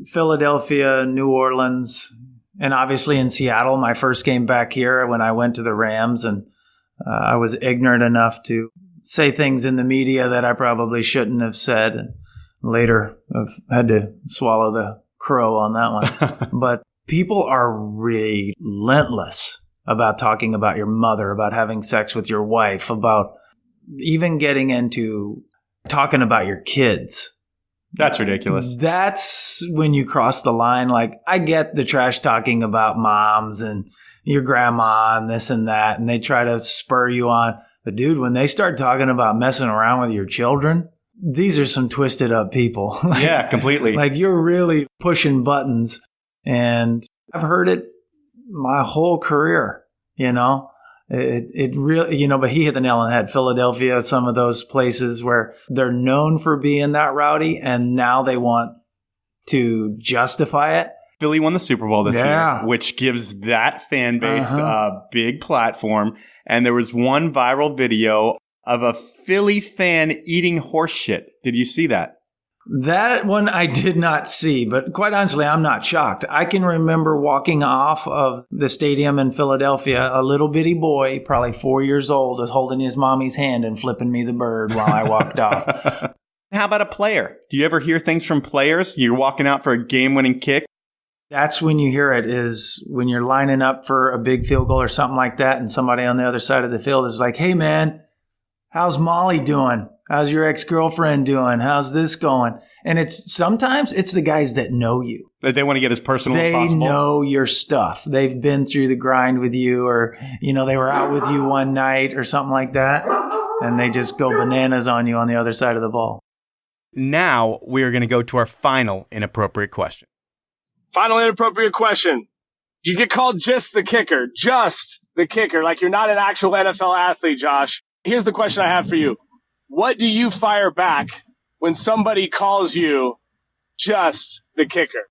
Philadelphia, New Orleans, and obviously in Seattle, my first game back here when I went to the Rams, and I was ignorant enough to say things in the media that I probably shouldn't have said, and later I've had to swallow the crow on that one. But people are relentless about talking about your mother, about having sex with your wife, about even getting into talking about your kids. That's ridiculous. That's when you cross the line. Like, I get the trash talking about moms and your grandma and this and that, and they try to spur you on. But dude, when they start talking about messing around with your children, these are some twisted up people. Yeah, completely. Like, you're really pushing buttons. And I've heard it my whole career, It really, but he hit the nail on the head. Philadelphia, some of those places where they're known for being that rowdy, and now they want to justify it. Philly won the Super Bowl this year, which gives that fan base a big platform. And there was one viral video of a Philly fan eating horse shit. Did you see that? That one I did not see, but quite honestly, I'm not shocked. I can remember walking off of the stadium in Philadelphia, a little bitty boy, probably 4 years old, was holding his mommy's hand and flipping me the bird while I walked off. How about a player? Do you ever hear things from players? You're walking out for a game-winning kick. That's when you hear it, is when you're lining up for a big field goal or something like that, and somebody on the other side of the field is like, hey, man, how's Molly doing? How's your ex-girlfriend doing? How's this going? And sometimes it's the guys that know you. That they want to get as personal as possible. They know your stuff. They've been through the grind with you, or, they were out with you one night or something like that. And they just go bananas on you on the other side of the ball. Now we are going to go to our final inappropriate question. Final inappropriate question. You get called just the kicker, like you're not an actual NFL athlete, Josh. Here's the question I have for you. What do you fire back when somebody calls you just the kicker?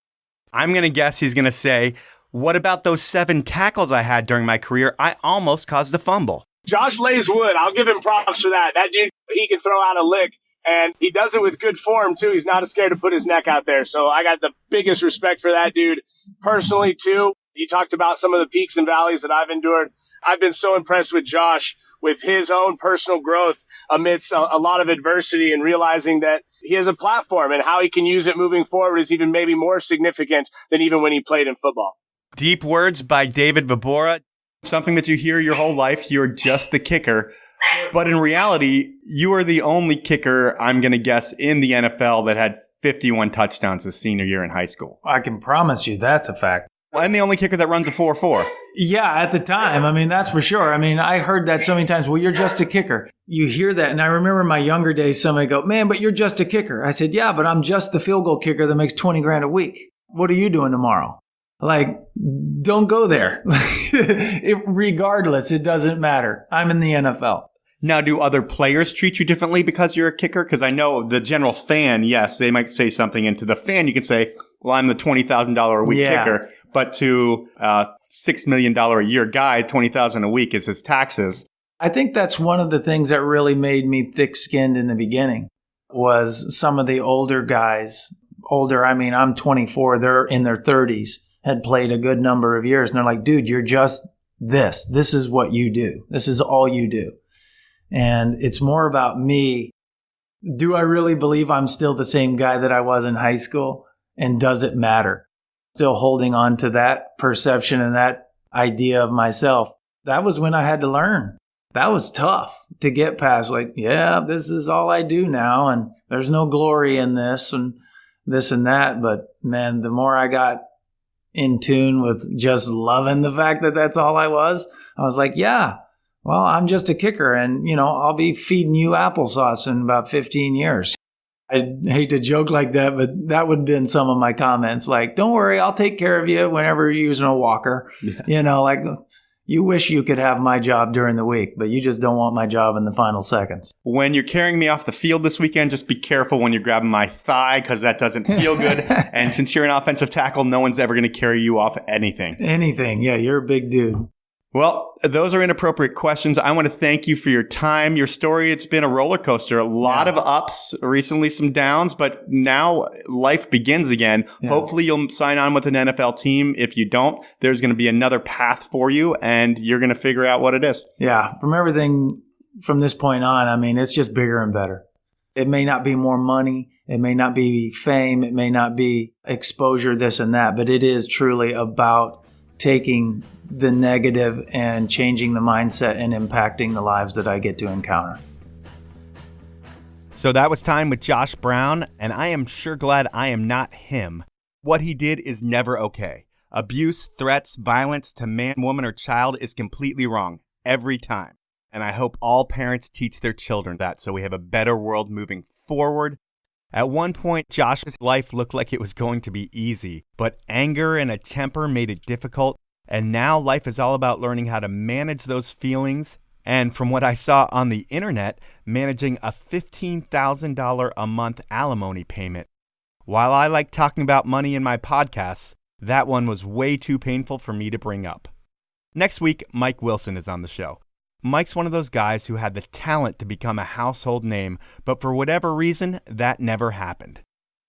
I'm going to guess he's going to say, what about those 7 tackles I had during my career? I almost caused a fumble. Josh lays wood. I'll give him props for that. That dude, he can throw out a lick, and he does it with good form, too. He's not scared to put his neck out there. So I got the biggest respect for that dude personally, too. You talked about some of the peaks and valleys that I've endured. I've been so impressed with Josh, with his own personal growth amidst a lot of adversity, and realizing that he has a platform and how he can use it moving forward is even maybe more significant than even when he played in football. Deep words by David Vibora. Something that you hear your whole life, you're just the kicker. But in reality, you are the only kicker, I'm going to guess, in the NFL that had 51 touchdowns his senior year in high school. I can promise you that's a fact. And the only kicker that runs a 4.4. Yeah, at the time. I mean, that's for sure. I mean, I heard that so many times. Well, you're just a kicker. You hear that. And I remember in my younger days, somebody go, man, but you're just a kicker. I said, yeah, but I'm just the field goal kicker that makes $20,000 a week. What are you doing tomorrow? Like, don't go there. Regardless, it doesn't matter. I'm in the NFL. Now, do other players treat you differently because you're a kicker? Because I know the general fan, yes, they might say something. And to the fan, you can say, well, I'm the $20,000 a week kicker. But to a $6 million a year guy, $20,000 a week is his taxes. I think that's one of the things that really made me thick-skinned in the beginning was some of the older guys. Older, I mean, I'm 24. They're in their 30s, had played a good number of years. And they're like, dude, you're just this. This is what you do. This is all you do. And it's more about me. Do I really believe I'm still the same guy that I was in high school? And does it matter? Still holding on to that perception and that idea of myself. That was when I had to learn. That was tough to get past. Like, yeah, this is all I do now. And there's no glory in this and this and that. But man, the more I got in tune with just loving the fact that that's all I was like, yeah. Well, I'm just a kicker and, I'll be feeding you applesauce in about 15 years. I hate to joke like that, but that would have been some of my comments. Like, don't worry, I'll take care of you whenever you're using a walker. Yeah. Like, you wish you could have my job during the week, but you just don't want my job in the final seconds. When you're carrying me off the field this weekend, just be careful when you're grabbing my thigh because that doesn't feel good. And since you're an offensive tackle, no one's ever going to carry you off anything. Anything. Yeah, you're a big dude. Well, those are inappropriate questions. I want to thank you for your time, your story. It's been a roller coaster, a lot of ups, recently some downs, but now life begins again. Yeah. Hopefully you'll sign on with an NFL team. If you don't, there's going to be another path for you and you're going to figure out what it is. Yeah. From everything from this point on, I mean, it's just bigger and better. It may not be more money. It may not be fame. It may not be exposure, this and that, but it is truly about taking the negative and changing the mindset and impacting the lives that I get to encounter. So that was time with Josh Brown, and I am sure glad I am not him. What he did is never okay. Abuse, threats, violence to man, woman, or child is completely wrong every time. And I hope all parents teach their children that so we have a better world moving forward. At one point, Josh's life looked like it was going to be easy, but anger and a temper made it difficult. And now life is all about learning how to manage those feelings. And from what I saw on the internet, managing a $15,000 a month alimony payment. While I like talking about money in my podcasts, that one was way too painful for me to bring up. Next week, Mike Wilson is on the show. Mike's one of those guys who had the talent to become a household name, but for whatever reason, that never happened.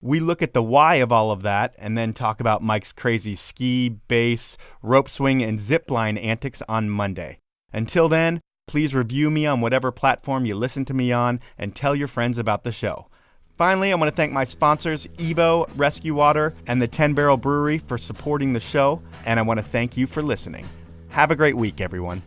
We look at the why of all of that and then talk about Mike's crazy ski, base, rope swing, and zip line antics on Monday. Until then, please review me on whatever platform you listen to me on and tell your friends about the show. Finally, I want to thank my sponsors, Evo, Rescue Water, and the 10 Barrel Brewery for supporting the show, and I want to thank you for listening. Have a great week, everyone.